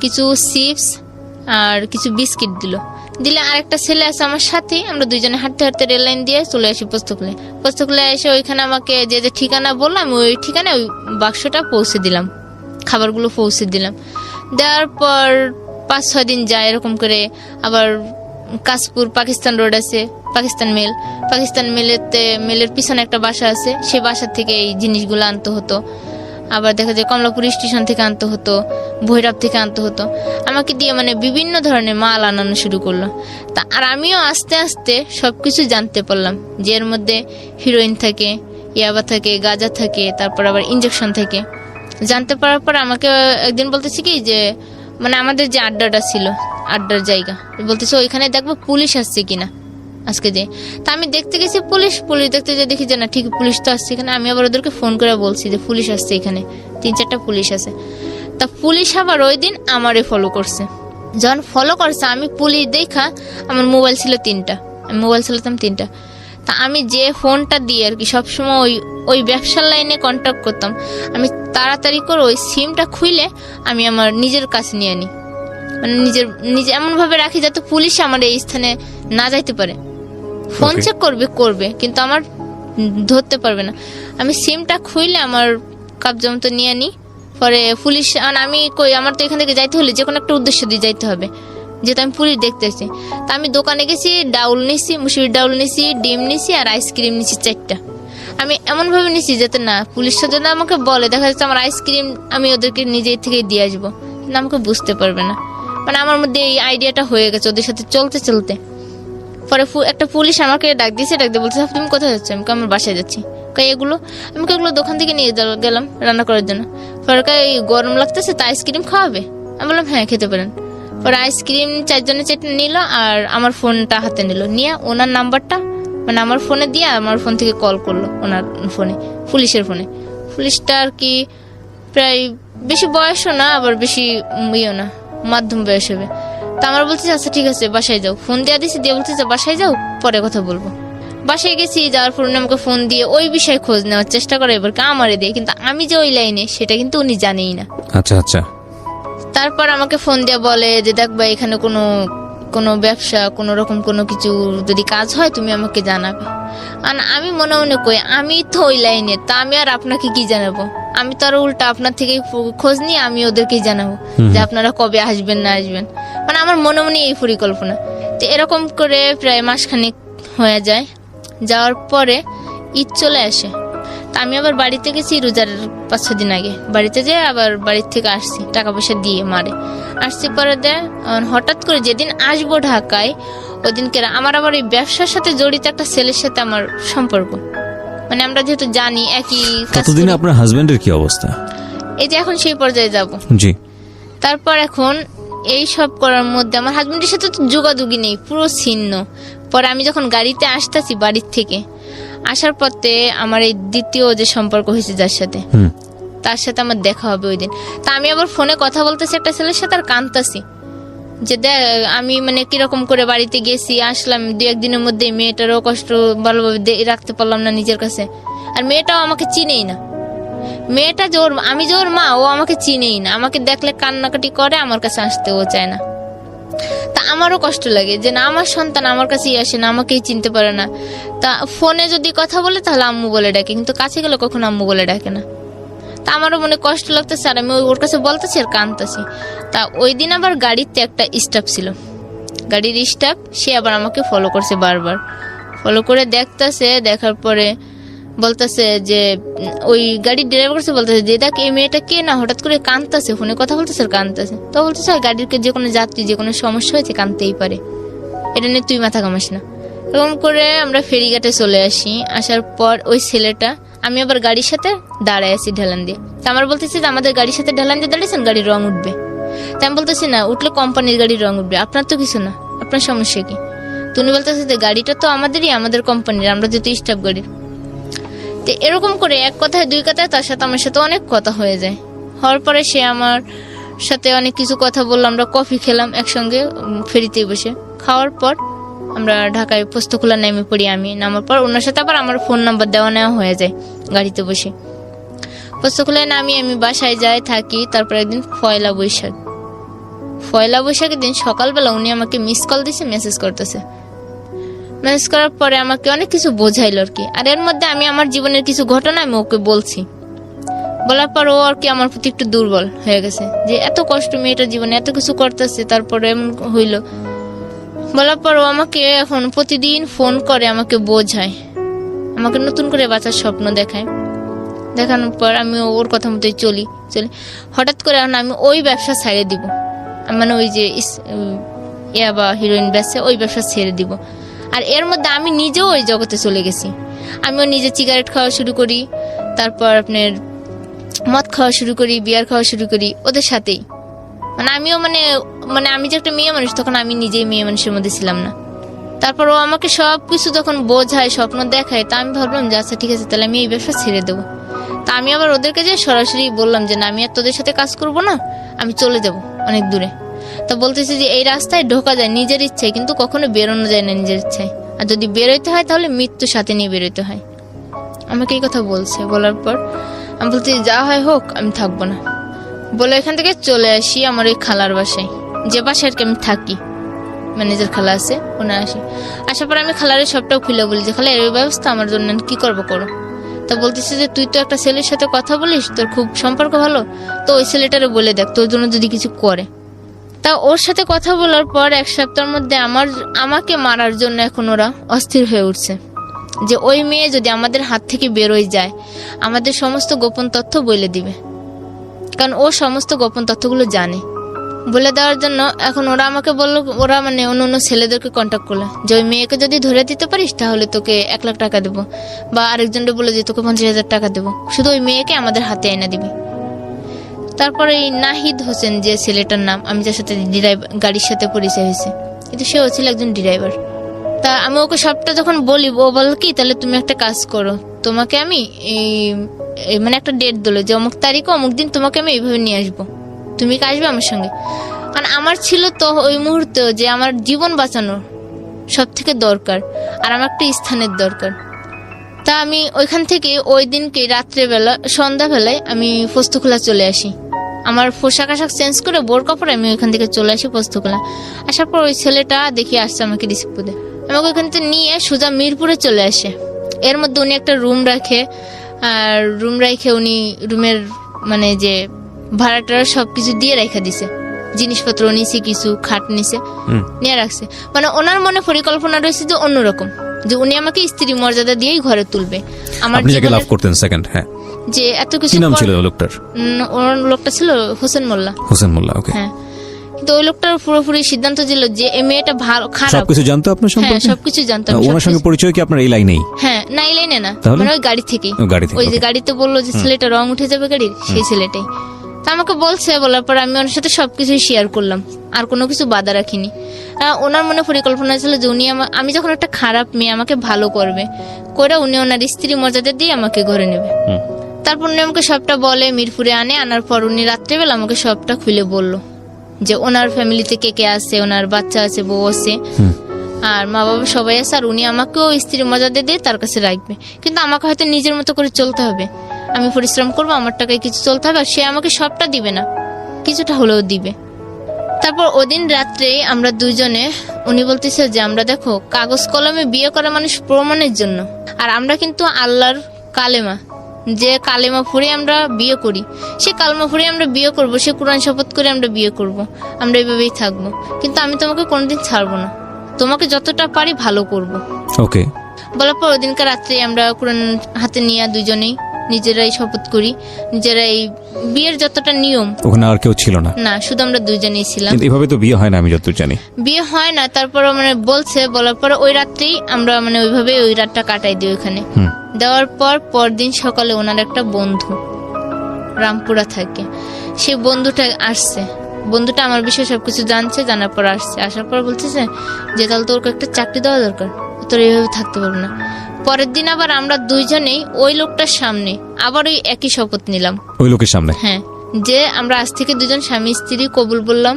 কিছু চিপস আর কিছু বিস্কিট দিলে আরেকটা ছেলে আছে আমার সাথে, আমরা দুইজনে হাঁটতে হাঁটতে রেল লাইন দিয়ে চলে আসি পোস্তকলে এসে ওইখানে আমাকে যে যে ঠিকানা বললাম ওই ঠিকানায় ওই বাক্সটা পৌঁছে দিলাম, খাবারগুলো পৌঁছে দিলাম। দেওয়ার পর 5-6 দিন যায় এরকম করে। আবার কাশপুর পাকিস্তান রোড আছে, পাকিস্তান মেলের পিছনে একটা বাসা আছে, সেই বাসা থেকে এই জিনিসগুলো আনতে হতো। আবার দেখা যায় কমলাপুর স্টেশন থেকে আনতে হতো, ভৈরব থেকে আনতে হতো। আমাকে দিয়ে মানে বিভিন্ন ধরনের মাল আনানো শুরু করলো। তা আর আমিও আস্তে আস্তে সবকিছু জানতে পারলাম যে এর মধ্যে হিরোইন থাকে, ইয়াবা থাকে, গাঁজা থাকে, তারপর আবার ইঞ্জেকশন থাকে। জানতে পারার পর আমাকে একদিন বলতেছি কি যে মানে আমাদের যে আড্ডাটা ছিল, আড্ডার জায়গা, বলতেছে ওইখানে দেখবো পুলিশ আসছে কিনা আজকে যে। তা আমি দেখতে গেছি পুলিশ দেখতে যে দেখি যে না ঠিক পুলিশ তো আসছে এখানে। আমি আবার ওদেরকে ফোন করে বলছি যে পুলিশ আসছে এখানে, 3-4টা পুলিশ আছে। তা পুলিশ আবার ওই দিন আমারে ফলো করছে। যখন ফলো করছে আমি পুলিশ দেখা, আমার মোবাইল ছিল 3টা, আমি মোবাইল চালাতাম 3টা। তা আমি যে ফোনটা দিয়ে আর কি সবসময় ওই ব্যবসার লাইনে কন্ট্যাক্ট করতাম, আমি তাড়াতাড়ি করে ওই সিমটা খুলে আমি আমার নিজের কাছে নিয়ে আনি, মানে নিজে এমন ভাবে রাখি যাতে পুলিশ আমার এই স্থানে না যাইতে পারে। ফোন চেক করবে কিন্তু আমার ধরতে পারবে না। আমি সিমটা খুইলে আমার কাবজা মতো নিয়ে আনি। পরে পুলিশ আমি কই, আমার তো এখান থেকে যাইতে হলে যে কোনো একটা উদ্দেশ্য দিয়ে যাইতে হবে, যেহেতু আমি পুলিশ দেখতে আসছি। তা আমি দোকানে গেছি, ডাউল নিছি, মুসুরির ডাউল নিছি, ডিম নিছি আর আইসক্রিম নিছি 4টা। আমি এমন ভাবে নিছি যাতে না পুলিশটা যদি আমাকে বলে, দেখা যাচ্ছে আমার আইসক্রিম আমি ওদেরকে নিজের থেকে দিয়ে আসবো, কিন্তু আমাকে বুঝতে পারবে না। মানে আমার মধ্যে এই আইডিয়াটা হয়ে গেছে ওদের সাথে চলতে। পরে একটা পুলিশ আমাকে ডাক দিয়ে বলছে তুমি কোথায় যাচ্ছ? আমি আমার বাসায় যাচ্ছি। এগুলো দোকান থেকে নিয়ে গেলাম রান্না করার জন্য। পরে গরম লাগতেছে তা আইসক্রিম খাওয়াবে? আমি বললাম হ্যাঁ খেতে পারেন। পরে আইসক্রিম 4 জনের চেটে নিল আর আমার ফোনটা হাতে নিল, নিয়ে ওনার নাম্বারটা মানে আমার ফোনে দিয়ে আমার ফোন থেকে কল করলো ওনার ফোনে, পুলিশের ফোনে। পুলিশটা আর কি প্রায় বেশি বয়সও না আবার বেশি ইয়েও না, মাধ্যম বয়স হবে। তা আমার বলছে আচ্ছা ঠিক আছে বাসায় যাও, ফোন দিয়ে দিছি, দিয়ে বলছে বাসায় যাও পরে কথা বলবো। বাসায় গেছি, যাওয়ার পর উনি আমাকে ফোন দিয়ে ওই বিষয়ে খোঁজ নেওয়ার চেষ্টা করে, এবার আমারে দিয়ে, কিন্তু আমি যে ওই লাইনে সেটা কিন্তু উনি জানেই না। আচ্ছা। তারপর আমাকে ফোন দিয়ে বলে যে দেখ ভাই এখানে কোনো ব্যবসা কোনো রকম কোনো কিছু যদি কাজ হয় তুমি আমাকে জানাবে। আর আমি মনে কই আমি তো ওই লাইনে, তা আমি আর আপনাকে কি জানাবো? আমি তো আর উল্টা আপনার থেকে খোঁজ নিয়ে আমি ওদেরকেই জানাবো যে আপনারা কবে আসবেন না আসবেন। মানে আমার মনে এই পরিকল্পনা। তো এরকম করে প্রায় মাসখানেক হয়ে যায়। যাওয়ার পরে ঈদ চলে আসে। তা আমি আবার বাড়িতে গেছি রোজার 5-6 দিন আগে, বাড়িতে যেয়ে আবার বাড়ির থেকে আসছি টাকা পয়সা দিয়ে মারে আসছি। পরে দেয় হঠাৎ করে যেদিন আসবো ঢাকায় ওই দিনকে আমার আবার এই ব্যবসার সাথে জড়িত একটা ছেলের সাথে আমার সম্পর্ক, মানে আমরা যেহেতু জানি একই। কতদিনে আপনার হাজবেন্ডের কি অবস্থা? এই যে এখন সেই পর্যায়ে যাব। জি। তারপর এখন এই সব করার মধ্যে আমার হাজবেন্ডের সাথে তো যোগাযোগই নেই, পুরো ছিন্ন। পরে আমি যখন গাড়িতে আসতেছি বাড়ির থেকে আসার পথে আমার এই দ্বিতীয় যে সম্পর্ক হয়েছে যার সাথে, তার সাথে আমার দেখা হবে ওই দিন। তা আমি আবার ফোনে কথা বলতেছি একটা ছেলের সাথে আর কাঁদতাছি যে দেখ আমি মানে কিরকম করে বাড়িতে গেছি আসলাম 2-1 দিনের মধ্যে, মেয়েটারও কষ্ট ভালোভাবে রাখতে পারলাম না নিজের কাছে। আর মেয়েটাও আমাকে চিনেই না, মেয়েটা আমি যে ওর মা, ও আমাকে চিনেই না, আমাকে দেখলে কান্নাকাটি করে, আমার কাছে আসতেও চায় না। তা আমারও কষ্ট লাগে যে না আমার সন্তান আমার কাছেই আসে না, আমাকেই চিনতে পারে না। তা ফোনে যদি কথা বলে তাহলে আম্মু বলে ডাকে, কিন্তু কাছে গেলে কখনো আম্মু বলে ডাকে না। তা আমারও মনে কষ্ট লাগতেছে আর আমি ওর কাছে বলতেছি আর কাঁদতেছি। তা ওই দিন আবার গাড়িতে একটা স্টাফ ছিল, গাড়ির স্টাফ, সে আবার আমাকে ফলো করছে, বারবার ফলো করে দেখতেছে। দেখার পরে বলতেছে যে ওই গাড়ির ড্রাইভার কাছে বলতেছে যে দেখ এই মেয়েটা কে না হঠাৎ করে কাঁদতেছে, ফোনে কথা বলতেছে আর কাঁদতেছে। তো বলতেছে গাড়ির যে কোনো যাত্রী যে কোনো সমস্যা হয়েছে কাঁদতেই পারে, এটা নিয়ে তুই মাথা ঘামাস না। এরকম করে আমরা ফেরিঘাটে চলে আসি। আসার পর ওই ছেলেটা, আমি আবার গাড়ির সাথে দাঁড়ায় আছি ঢেলান দিয়ে। তা আমার বলতেছি যে আমাদের গাড়ির সাথে ঢেলান দিয়ে দাঁড়িয়েছেন, গাড়ির রং উঠবে। তা আমি বলতেছি না উঠলে কোম্পানির গাড়ির রং উঠবে, আপনার তো কিছু না, আপনার সমস্যা কি? তুমি বলতেছে যে গাড়িটা তো আমাদেরই, আমাদের কোম্পানির, আমরা যেহেতু স্টাফ গাড়ির। তো এরকম করে এক কথায় দুই কথায় তার সাথে আমার সাথে অনেক কথা হয়ে যায়। হওয়ার পরে সে আমার সাথে অনেক কিছু কথা বললো, আমরা কফি খেলাম একসঙ্গে ফেরিতে বসে। খাওয়ার পর আমরা ঢাকায় পোস্তখোলা নেমে পড়ি। আমি নামার পর ওনার সাথে আবার আমার ফোন নাম্বার দেওয়া নেওয়া হয়ে যায় গাড়িতে বসে। পোস্তখোলায় নামি আমি বাসায় যাই, থাকি। তারপর একদিন পয়লা বৈশাখের দিন সকালবেলা উনি আমাকে মিস কল দিছে, মেসেজ করতেছে। মেসেজ করার পরে আমাকে অনেক কিছু বোঝাইলো আর কি। আর এর মধ্যে আমি আমার জীবনের কিছু ঘটনা আমি ওকে বলছি। বলার পর ও আর কি আমার প্রতি একটু দুর্বল হয়ে গেছে, যে এত কষ্ট মেয়েটার জীবনে, এত কিছু করতেছে, তারপরে এমন হইলো। বলার পর ও আমাকে এখন প্রতিদিন ফোন করে আমাকে বোঝায়, আমাকে নতুন করে বাঁচার স্বপ্ন দেখানোর পর আমি ওর কথা মতোই চলি। হঠাৎ করে এখন আমি ওই ব্যবসা ছেড়ে দিব, মানে ওই যে ইয়াবা হিরোইন ব্যবসা, ওই ব্যবসা ছেড়ে দিব। আর এর মধ্যে আমি নিজেও ওই জগতে চলে গেছি। আমিও নিজে সিগারেট খাওয়া শুরু করি, তারপর আপনার মদ খাওয়া শুরু করি, বিয়ার খাওয়া শুরু করি ওদের সাথেই। মানে আমিও মানে আমি যে একটা মেয়ে মানুষ, তখন আমি নিজেই মেয়ে মানুষের মধ্যে ছিলাম না। তারপর ও আমাকে সবকিছু তখন বোঝায়, স্বপ্ন দেখায়। তা আমি ভাবলাম যে আচ্ছা ঠিক আছে, তাহলে আমি এই ব্যবসা ছেড়ে দেবো। তা আমি আবার ওদেরকে যে সরাসরি বললাম যে না, আমি আর তোদের সাথে কাজ করব না, আমি চলে যাব অনেক দূরে। তা বলতেছে যে এই রাস্তায় ঢোকা যায় নিজের ইচ্ছায়, কিন্তু কখনো বেরোনো যায় না নিজের ইচ্ছায়। আর যদি বেরোইতে হয় তাহলে মৃত্যুর সাথে নিয়ে বেরোইতে হয়। আমাকে এই কথা বলছে। বলার পর আমি বলতে যা হয় হোক, আমি থাকবো না বলে এখান থেকে চলে আসি আমার ওই খালার বাসায়, যে বাসায় আর কি আমি থাকি। ম্যানেজার খালা আছে, ওনার আসার পর আমি খালারের সবটাও খুলে বলি যে খালা এই ব্যবস্থা আমার জন্য কি করবো করো। তা বলতেছে যে তুই তো একটা ছেলের সাথে কথা বলিস, তোর খুব সম্পর্ক ভালো, তো ওই ছেলেটারে বলে দেখ তোর জন্য যদি কিছু করে। তা ওর সাথে কথা বলার পর এক সপ্তাহের মধ্যে আমাকে মারার জন্য এখন ওরা অস্থির হয়ে উঠছে, যে ওই মেয়ে যদি আমাদের হাত থেকে বেরোয় যায়, আমাদের সমস্ত গোপন তথ্য বলে দিবে। কারণ ও সমস্ত গোপন তথ্যগুলো জানে। বলে দেওয়ার জন্য এখন ওরা আমাকে বললো, ওরা মানে অন্য ছেলেদেরকে কন্ট্যাক্ট করলো যে ওই মেয়েকে যদি ধরে দিতে পারিস তাহলে তোকে 1 লাখ টাকা দেবো, বা আরেকজনকে বলে যে তোকে 50,000 টাকা দেবো, শুধু ওই মেয়েকে আমাদের হাতে এনে দিবি। তারপরে এই নাহিদ হোসেন যে ছেলেটার নাম, আমি যার সাথে গাড়ির সাথে পরিচয় হয়েছে, কিন্তু সেও ছিল একজন ড্রাইভার। তা আমি ওকে সবটা যখন বলি, ও বল কি তাহলে তুমি একটা কাজ করো, তোমাকে আমি মানে একটা ডেট দিল যে অমুক তারিখে অমুক দিন তোমাকে আমি এইভাবে নিয়ে আসবো, তুমি কি আসবে আমার সঙ্গে। কারণ আমার ছিল তো ওই মুহূর্তে যে আমার জীবন বাঁচানো সব থেকে দরকার, আর আমার একটা স্থানের দরকার। তা আমি ওইখান থেকে ওই দিনকে রাত্রেবেলা সন্ধ্যাবেলায় আমি পোস্তখোলা চলে আসি। আমার পোশাক আশাক চেঞ্জ করে বোরকা পরে আমি ওইখান থেকে চলে আসি পোস্তখোলা। আসার পর ওই ছেলেটা দেখি আসছে আমাকে রিসিভ করে, আমাকে ওইখান থেকে নিয়ে সোজা মিরপুরে চলে আসে। এর মধ্যে উনি একটা রুম রাখে, আর রুম রেখে উনি রুমের মানে যে ভাড়াটা সবকিছু দিয়ে রেখে দিছে, জিনিসপত্র নিছে, কিছু খাট নিছে, নিয়ে রাখছে। মানে ওনার মনে পরিকল্পনা রয়েছে যে অন্যরকম, যে উনি আমাকে স্ত্রী মর্যাদা দিয়েই ঘরে তুলবে। আমার যাকে লাভ করতেন সেকেন্ড, হ্যাঁ, যে এত কিছু কি নাম ছিল লোকটার? ওর লোকটা ছিল হোসেন মোল্লা। ওকে। হ্যাঁ, কিন্তু ওই লোকটার পুরোপুরি সিদ্ধান্ত ছিল যে এই মেয়েটা ভালো খারাপ, সবকিছু জানতো আপনার সম্পর্কে? হ্যাঁ, সবকিছু জানতো। ওনার সঙ্গে পরিচয় কি আপনার এই লাইনেই? হ্যাঁ, না এই লাইনে না, মানে ওই গাড়ি থেকেই। ওই যে গাড়িতে বললো যে ছেলেটা রং উঠে যাবে গাড়ির, সেই ছেলেটাই। তা আমাকে বলছে, বলার পর আমি ওনার সাথে সবকিছু শেয়ার করলাম, আর কোনো কিছু বাধা রাখিনি। ওনার মনে পরিকল্পনা ছিল যে উনি আমি যখন একটা খারাপ মেয়ে আমাকে ভালো করবে, করে উনি ওনার স্ত্রী মর্যাদা দিয়ে আমাকে ঘরে নেবে। তারপর উনি আমাকে সবটা বলে, মিরপুরে আনার পর উনি রাত্রেবেলা আমাকে সবটা খুলে বললো যে ওনার ফ্যামিলিতে কে কে আছে, ওনার বাচ্চা আছে, বউ আছে, আর মা বাবা সবাই আছে, আর উনি আমাকেও স্ত্রী মর্যাদা দিয়ে তার কাছে রাখবে। কিন্তু আমাকে হয়তো নিজের মতো করে চলতে হবে, আমি পরিশ্রম করবো, আমার টাকায় কিছু চলতে হবে, আর সে আমাকে সবটা দিবে না, কিছুটা হলেও দিবে। তারপর ওদিন রাত্রে আমরা দুইজনে, উনি বলতেছে যে আমরা দেখো কাগজ কলমে বিয়ে করা মানুষ প্রমাণের জন্য, আর আমরা কিন্তু আল্লাহর কালেমা, যে কালেমা পড়ে আমরা বিয়ে করি, সে কালেমা পড়ে আমরা বিয়ে করব, সে কোরআন শপথ করে আমরা বিয়ে করব, আমরা এইভাবেই থাকবো, কিন্তু আমি তোমাকে কোনোদিন ছাড়বো না, তোমাকে যতটা পারি ভালো করব। ওকে। বলার পর ওদিনকার রাত্রে আমরা কোরআন হাতে নিয়ে দুজনেই নিজেরাই শপথ করি, নিজেরাই বিয়ের যতটা নিয়ম, ওখানে আর কেউ ছিল না? না, শুধু আমরা দুজনেই ছিলাম। কিন্তু এভাবে তো বিয়ে হয় না, আমি যতদূর জানি বিয়ে হয় না। তারপর মানে বলছে, বলার পর ওই রাত্রেই আমরা মানে ওইভাবে ওই রাতটা কাটাই দিই ওইখানে। দেওয়ার পর পরদিন সকালে ওনার একটা বন্ধু রামপুরা থাকে, সে বন্ধুটা আসছে, বন্ধুটা আমার বিষয়ে সবকিছু জানছে, জানার পর আসছে। আসার পর বলতেছে যে তাহলে তোর একটা চাকরি দেওয়া দরকার, তোর এইভাবে থাকতে পারবো না। পরের দিন আবার আমরা দুইজনেই ওই লোকটার সামনে আবার ওই একই শপথ নিলাম, ওই লোকের সামনে। হ্যাঁ, যে আমরা আজ থেকে দুজন স্বামী স্ত্রী কবুল বললাম।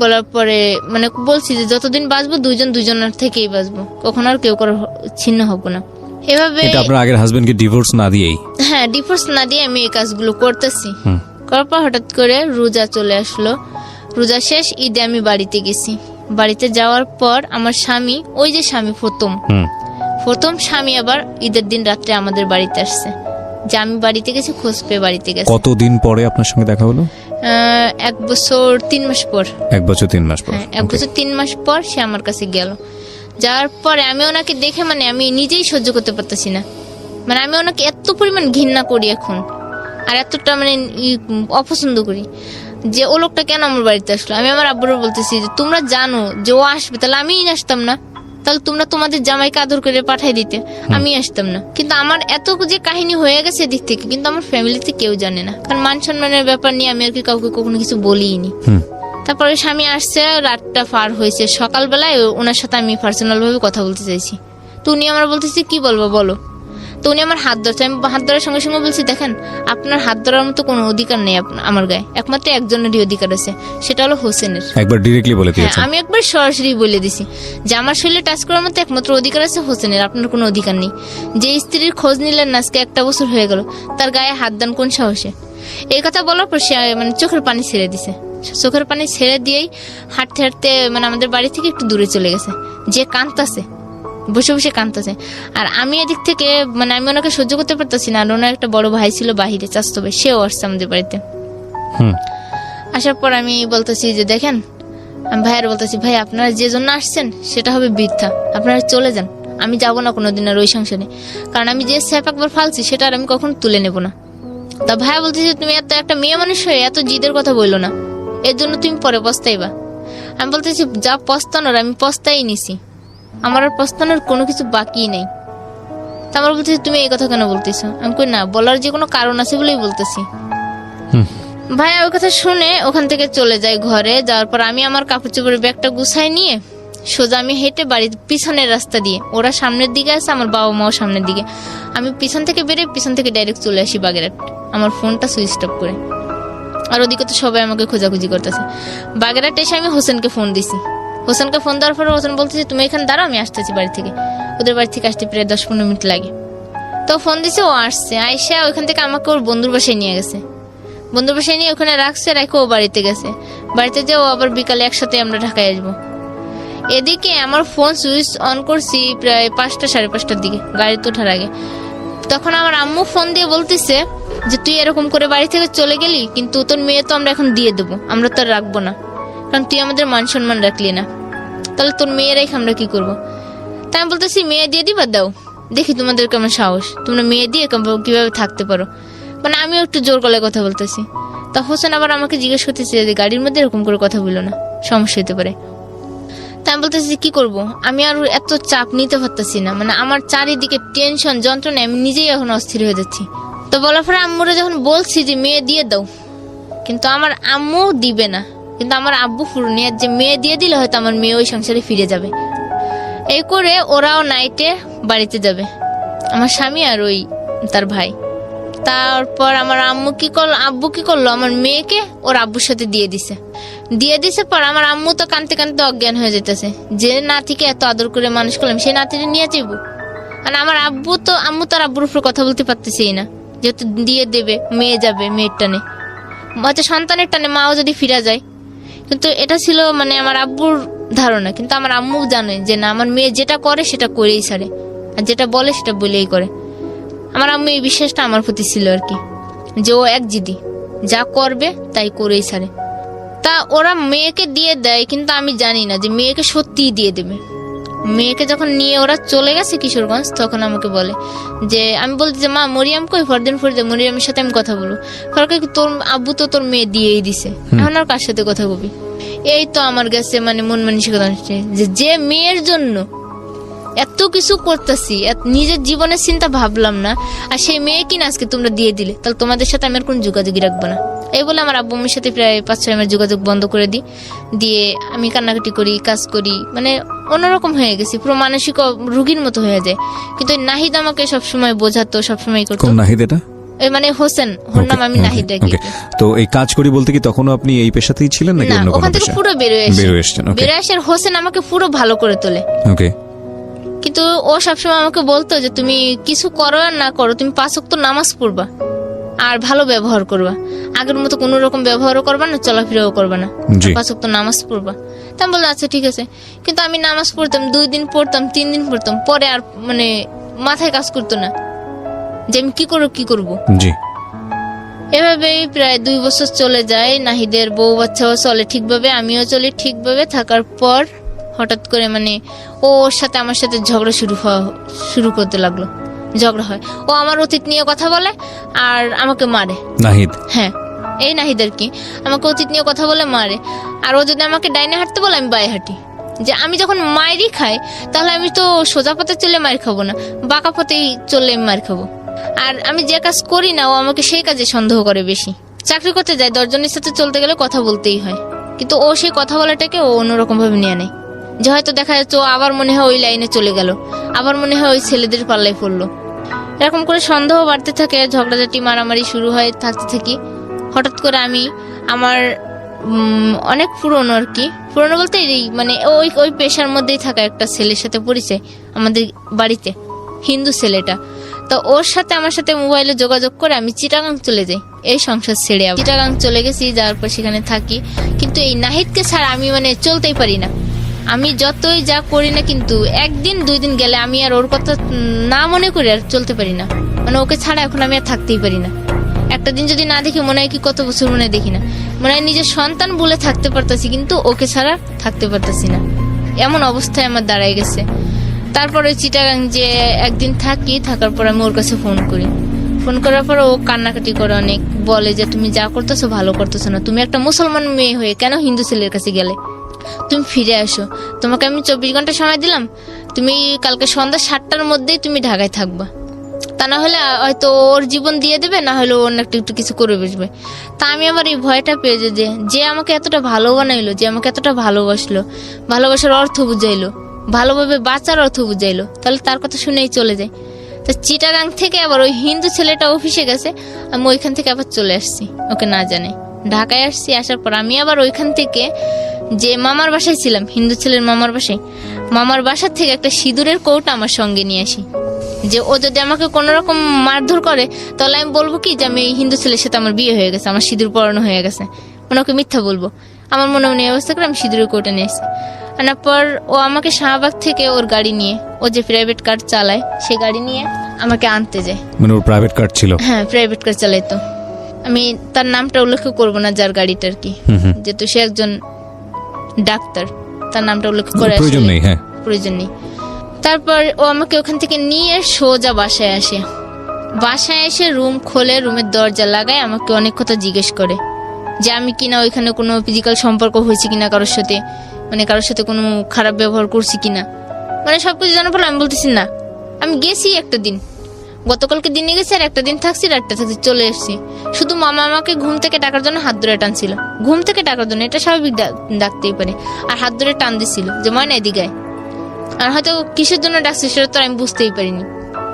বলার পরে মানে বলছি যে যতদিন বাঁচবো দুইজন দুজনের থেকেই বাঁচবো, কখনো আর কেউ কারো ছিন্ন হবো না। এভাবে এটা আপনার আগের হাজবেন্ডকে ডিভোর্স না দিয়েই? হ্যাঁ, ডিভোর্স না দিয়ে আমি এই কাজগুলো করতেছি। করার পর হঠাৎ করে রোজা চলে আসলো। রোজা শেষ, ঈদে আমি বাড়িতে গেছি। বাড়িতে যাওয়ার পর আমার স্বামী, ওই যে স্বামী প্রথম স্বামী আবার ঈদের দিন রাত্রে আমাদের বাড়িতে আসছে, যে আমি বাড়িতে গেছি খোঁজ পেয়ে বাড়িতে গেছে। কতদিন পরে আপনার সঙ্গে দেখা হলো? 1 বছর 3 মাস পর। 1 বছর 3 মাস পর? হ্যাঁ, 1 বছর 3 মাস পর সে আমার কাছে গেল। যাওয়ার পরে আমি ওনাকে দেখে মানে আমি নিজেই সহ্য করতে পারতেছি না। মানে আমি ওনাকে এত পরিমাণ ঘৃণা করি এখন, আর এতটা মানে অপছন্দ করি যে ও লোকটা কেন আমার বাড়িতে আসলো। আমি আমার আব্বুর বলতেছি যে তোমরা জানো যে ও আসবে, তাহলে আমিই আসতাম না, তাহলে তোমরা তোমাদের জামাইকে আদর করে পাঠাই দিতে, আমি আসতাম না। কিন্তু আমার এত যে কাহিনী হয়ে গেছে দিক থেকে, কিন্তু আমার ফ্যামিলিতে কেউ জানে না, কারণ মান সম্মানের ব্যাপার নিয়ে আমি আর কি কাউকে কখনো কিছু বলিনি। তারপরে স্বামী আসছে, রাতটা পার হয়েছে, সকালবেলায় ওনার সাথে আমি পার্সোনাল ভাবে কথা বলতে চাইছি। তো উনি আমার বলতেছি কি বলবো বলো। তো উনি আমার হাত ধরছে, আমি হাত ধরার সঙ্গে সঙ্গে বলছি দেখেন আপনার হাত ধরার মতো কোনো অধিকার নেই আমার গায়ে, একমাত্র একজনেরই অধিকার আছে, সেটা হলো হোসেনের। একবার ডিরেক্টলি বলে দিয়েছেন? আমি একবার সরাসরি বলে দিছি যে আমার শরীরে টাচ করার মতো একমাত্র অধিকার আছে হোসেনের, আপনার কোনো অধিকার নেই। যে স্ত্রীর খোঁজ নিলেন না আজকে 1 বছর হয়ে গেল, তার গায়ে হাত দেন কোন সাহসে। এই কথা বলার পর সে মানে চোখের পানি ছেড়ে দিছে। চোখের পানি ছেড়ে দিয়েই হাঁটতে হাঁটতে মানে আমাদের বাড়ি থেকে একটু দূরে চলে গেছে, যে কাঁদতাছে, বসে বসে কাঁদতেছে। আর আমি এদিক থেকে মানে আমি ওনাকে সহ্য করতে পারতেছি না। আর ওনার একটা বড় ভাই ছিল বাহিরে, চাচাতো ভাই, সেও আসছে আমাদের বাড়িতে। আসার পর আমি বলতেছি যে দেখেন, আমি ভাইয়ের বলতেছি ভাই আপনারা যে জন্য আসছেন সেটা হবে বৃথা, আপনারা চলে যান, আমি যাব না কোনোদিন আর ওই সংসারে, কারণ আমি যে স্যাপ একবার ফালছি সেটা আর আমি কখনো তুলে নেব না। তা ভাইয়া বলতেছি তুমি এত একটা মেয়ে মানুষ হয়ে এত জিদের কথা বললো না, এর জন্য তুমি পরে পস্তাইবা। আমি বলতেছি যা পস্তানোর আমি পস্তাই নিছি, আমার আর পস্তানোর কোনো কিছু বাকি নেই। তা আমার বলতেছি তুমি এই কথা কেন বলতেছো। আমি কই না, বলার যে কোনো কারণ আছে বলেই বলতেছি। ভাইয়া ওই কথা শুনে ওখান থেকে চলে যায় ঘরে। যাওয়ার পর আমি আমার কাপড় চোপড়ের ব্যাগটা গুছাই নিয়ে সোজা আমি হেঁটে বাড়ির পিছনের রাস্তা দিয়ে, ওরা সামনের দিকে আছে, আমার বাবা মাও সামনের দিকে, আমি পিছন থেকে বেরিয়ে পিছন থেকে ডাইরেক্ট চলে আসি বাগেরহাট, আমার ফোনটা সুইচ অফ করে। আর ওদিকে তো সবাই আমাকে খোঁজাখুঁজি করতেছে। বাগেরহাট এসে আমি হোসেনকে ফোন দিছি। হোসেনকে ফোন দেওয়ার পর হোসেন বলতেছে তুমি এখানে দাঁড়াও, আমি আসতেছি বাড়ি থেকে। ওদের বাড়ি থেকে আসতে প্রায় 10-15 মিনিট লাগে। তো ফোন দিছে, ও আসছে, আইসা ওইখান থেকে আমাকে ওর বন্ধুর বাসায় নিয়ে গেছে। বন্ধুর বাসায় নিয়ে ওখানে রাখছে, রেখে ও বাড়িতে গেছে। বাড়িতে যে ও আবার বিকালে একসাথে আমরা ঢাকায় আসবো। এদিকে আমার ফোন সুইচ অন করছি প্রায় 5টা 5:30টার দিকে, গাড়িতে ওঠার আগে। তখন আমার আম্মু ফোন দিয়ে বলতেছে যে তুই এরকম করে বাড়ি থেকে চলে গেলি, কিন্তু তোর মেয়ে তো আমরা এখন দিয়ে দেবো, আমরা তো আর রাখবো না, কারণ তুই আমাদের মান সম্মান রাখলি না, তাহলে তোর মেয়ে রেখে আমরা কি করবো। তাই আমি বলতেছি মেয়ে দিয়ে দিবা, দাও, দেখি তোমাদের কেমন সাহস, তোমরা মেয়ে দিয়ে কিভাবে থাকতে পারো। মানে আমিও একটু জোর গলায় কথা বলতেছি। তা হোসেন আবার আমাকে জিজ্ঞেস করতেছে যে গাড়ির মধ্যে এরকম করে কথা বললো না, সমস্যা হতে পারে। তা আমি বলতেছি কি করব, আমি আর এত চাপ নিতে পারতেছি না, মানে আমার চারিদিকে টেনশন যন্ত্রণা, আমি নিজেই এখন অস্থির হয়ে যাচ্ছি। তো বলার পরে আম্মুরে যখন বলছি যে মেয়ে দিয়ে দাও, কিন্তু আমার আম্মু দিবে না, কিন্তু আমার আব্বু ফুরনিয়ার যে মেয়ে দিয়ে দিলে হয়তো আমার মেয়ে ওই সংসারে ফিরে যাবে। এই করে ওরাও নাইটে বাড়িতে যাবে, আমার স্বামী আর ওই তার ভাই। তারপর আমার আব্বু কি করলো, আমার মেয়েকে ওর আব্বুর সাথে দিয়ে দিছে পর আমার আম্মু তো কানতে কানতে অজ্ঞান হয়ে যেতেছে, যে নাতিকে এত আদর করে মানুষ করলাম সেই নাতিটা নিয়ে যাইব। আর আমার আম্মু তার আব্বুর উপর কথা বলতে পারতেছেই না, যেহেতু দিয়ে দেবে, মেয়ে যাবে, মেয়ের টানে, হয়তো সন্তানের টানে মাও যদি ফিরা যায়। কিন্তু এটা ছিল মানে আমার আব্বুর ধারণা, কিন্তু আমার আম্মু জানে যে না, আমার মেয়ে যেটা করে সেটা করেই ছাড়ে, আর যেটা বলে সেটা বলেই করে। আমার আম্মু এই বিশ্বাসটা আমার প্রতি ছিল আর কি, যে ও এক জিদি, যা করবে তাই করেই ছাড়ে। তা ওরা মেয়েকে দিয়ে দেয়, কিন্তু আমি জানি না যে মেয়েকে সত্যিই দিয়ে দেবে। মেয়েকে যখন নিয়ে ওরা চলে গেছে কিশোরগঞ্জ, তখন আমাকে বলে যে, আমি বলতে যে মা মরিয়াম কই, ফরদিন ফরিদা, মরিয়ামের সাথে আমি কথা বলবো। ফরকে তোর আব্বু তো তোর মেয়ে দিয়েই দিছে, এখন আর কার সাথে কথা বলবি। এই তো আমার কাছে মানে মন মানসিকতা যে মেয়ের জন্য এত কিছু করতেছি, নিজের জীবনের চিন্তা ভাবলাম না, আর সেই মেয়ে কিনা আজকে তোমরা দিয়ে দিলে, তাহলে তোমাদের সাথে আমি আর কোন যোগাযোগই রাখবো না। এই বলে আমার আব্বু আম্মুর সাথে প্রায় 5-6 মাস যোগাযোগ বন্ধ করে দিই। দিয়ে আমি কান্নাকাটি করি, কাজ করি, মানে অন্যরকম হয়ে গেছি, পুরো মানসিক রোগীর মতো হয়ে যায়। কিন্তু নাহিদ আমাকে সবসময় বোঝাতো, সবসময় করতো। কোন নাহিদ এটা? মানে হোসেন, ওর নাম আমি নাহিদ ডাকি। তো এই কাজ করি বলতে কি তখনও আপনি এই পেশাতেই ছিলেন নাকি অন্য কোনো ওখান থেকে পেশা? পুরো বেরোয় এসেছেন। বেরোয় এসে হোসেন আমাকে পুরো ভালো করে তোলে। ওকে। কিন্তু ও সবসময় আমাকে বলতো যে তুমি কিছু করো আর না করো, তুমি 5 ওয়াক্ত নামাজ পড়বা আর ভালো ব্যবহার করবা, আগের মতো কোনো রকম ব্যবহারও করবা না, চলাফেরাও করবা না, 5 ওয়াক্ত নামাজ পড়বা। তা আমি বললাম আচ্ছা ঠিক আছে। কিন্তু আমি নামাজ পড়তাম, 2 দিন পড়তাম, 3 দিন পড়তাম, পরে আর মানে মাথায় কাজ করতো না যে আমি কি করবো। জি। এভাবেই প্রায় 2 বছর চলে যায়। নাহিদের বউ বাচ্চাও চলে ঠিকভাবে, আমিও চলি ঠিকভাবে। থাকার পর হঠাৎ করে মানে ওর সাথে আমার সাথে ঝগড়া শুরু করতে লাগলো। ঝগড়া হয়, ও আমার অতীত নিয়ে কথা বলে আর আমাকে মারে। নাহিদ? হ্যাঁ, এই নাহিদ আর কি, আমাকে অতীত নিয়ে কথা বলে মারে। আর ও যদি আমাকে ডাইনে হাঁটতে বলে আমি বাঁয়ে হাঁটি। যে আমি যখন মায়েরই খাই তাহলে আমি তো সোজা পথে চলে মার খাবো না, বাঁকা পথেই চললে আমি মার খাবো। আর আমি যে কাজ করি না ও আমাকে সেই কাজে সন্দেহ করে বেশি। চাকরি করতে যায়, 10 জনের সাথে চলতে গেলে কথা বলতেই হয়, কিন্তু ও সেই কথা বলাটাকে ও অন্যরকম ভাবে নিয়ে নেয়। যে হয়তো দেখা যাচ্ছে ও আবার মনে হয় ওই লাইনে চলে গেল, আবার মনে হয় ওই ছেলেদের পাল্লায় পড়লো। এরকম করে সন্দেহ বাড়তে থাকে, ঝগড়াঝাটি মারামারি শুরু হয়, থাকতে থাকি। হঠাৎ করে আমি আমার অনেক পুরনো আর কি, পুরনো বলতে মানে ওই পেশার মধ্যেই থাকা একটা ছেলের সাথে পরিচয় আমাদের বাড়িতে, হিন্দু ছেলেটা। তো ওর সাথে আমার সাথে মোবাইলে যোগাযোগ করে আমি চিটাগাং চলে যাই, এই সংসার ছেড়ে চিটাগাং চলে গেছি। যাওয়ার পর সেখানে থাকি, কিন্তু এই নাহিদকে ছাড়া আমি মানে চলতেই পারি না। আমি যতই যা করি না, কিন্তু 1 দিন 2 দিন গেলে আমি আর ওর কথা না মনে করি আর চলতে পারি না। মানে ওকে ছাড়া এখন আমি আর থাকতেই পারি না। একটা দিন যদি না দেখি মনে হয় কি কত বছর মনে দেখি না, মনে হয় নিজের সন্তান বলে থাকতে পারতাছি, কিন্তু ওকে ছাড়া থাকতে পারতাছি না। এমন অবস্থায় আমার দাঁড়ায় গেছে। তারপরে চিটাগাং যে একদিন থাকার পর আমি ওর কাছে ফোন করি। ফোন করার পর ও কান্নাকাটি করে অনেক, বলে যে তুমি যা করতেছো ভালো করতেছো না, তুমি একটা মুসলমান মেয়ে হয়ে কেন হিন্দু ছেলের কাছে গেলে, তুমি ফিরে আসো। তোমাকে আমি 24 ঘন্টা সময় দিলাম, তুমি কালকে সন্ধ্যা 7টার মধ্যেই তুমি ঢাকায় থাকবা, তা না হলে হয়তো ওর জীবন দিয়ে দেবে, না হলে অন্য একটু কিছু করে বসবে। তা আমি আমার এই ভয়টা পেয়ে যে আমাকে এতটা ভালো বানাইলো, যে আমাকে এতটা ভালোবাসলো, ভালোবাসার অর্থ বুঝাইলো, ভালোভাবে বাঁচার অর্থ বুঝাইলো, তাহলে তার কথা শুনেই চলে যায়। তো চিটাগাং থেকে আবার ওই হিন্দু ছেলেটা অফিসে গেছে, আমি ওইখান থেকে আবার চলে আসছি ওকে না জানে, ঢাকায় আসছি। আসার পর আমি আবার ওইখান থেকে যে মামার বাসায় ছিলাম, হিন্দু ছেলের মামার বাসার থেকে একটা সিঁদুরের কৌটা আমার সঙ্গে নিয়ে আসি, যে ও যদি আমাকে কোনো রকম মারধর করে তাহলে আমি বলবো কি যে আমি এই হিন্দু ছেলের সাথে আমার বিয়ে হয়ে গেছে, আমার সিঁদুর পরানো হয়ে গেছে, মানে ওকে মিথ্যা বলবো। আমার মনে মনে অবস্থা করে আমি সিঁদুরের কৌটা নিয়ে আসি। আনার পর ও আমাকে শাহবাগ থেকে ওর গাড়ি নিয়ে, ও যে প্রাইভেট কার চালায় সেই গাড়ি নিয়ে আমাকে আনতে যায়। মানে ওর প্রাইভেট কার ছিল? হ্যাঁ, প্রাইভেট কার চালাইতো। আমি তার নামটা উল্লেখ করবো না যার গাড়িটার কি, যেহেতু সে একজন ডাক্তার, তার নামটা উল্লেখ করে প্রয়োজন নেই। তারপর ও আমাকে ওখান থেকে নিয়ে সোজা বাসায় এসে রুম খোলে, রুমের দরজা লাগায়, আমাকে অনেক কথা জিজ্ঞেস করে যে আমি কিনা ওইখানে কোনো ফিজিক্যাল সম্পর্ক হয়েছে কিনা কারোর সাথে, মানে কারোর সাথে কোনো খারাপ ব্যবহার করছি কিনা, মানে সবকিছু জানার পর আমি বলতেছি না, আমি গেছি একটা দিন, গতকালকে দিনে গেছি, আর একটা দিন থাকছি, রাতটা থাকছি, চলে এসেছি। শুধু মামা আমাকে ঘুম থেকে ডাকার জন্য হাত ধরে টানছিল, ঘুম থেকে ডাকার জন্য, এটা স্বাভাবিক ডাকতেই পারে, আর হাত ধরে টান দিছিল যে ময়না এদিকে। আর হয়তো কিসের জন্য ডাকছে সেটা তো আমি বুঝতেই পারিনি।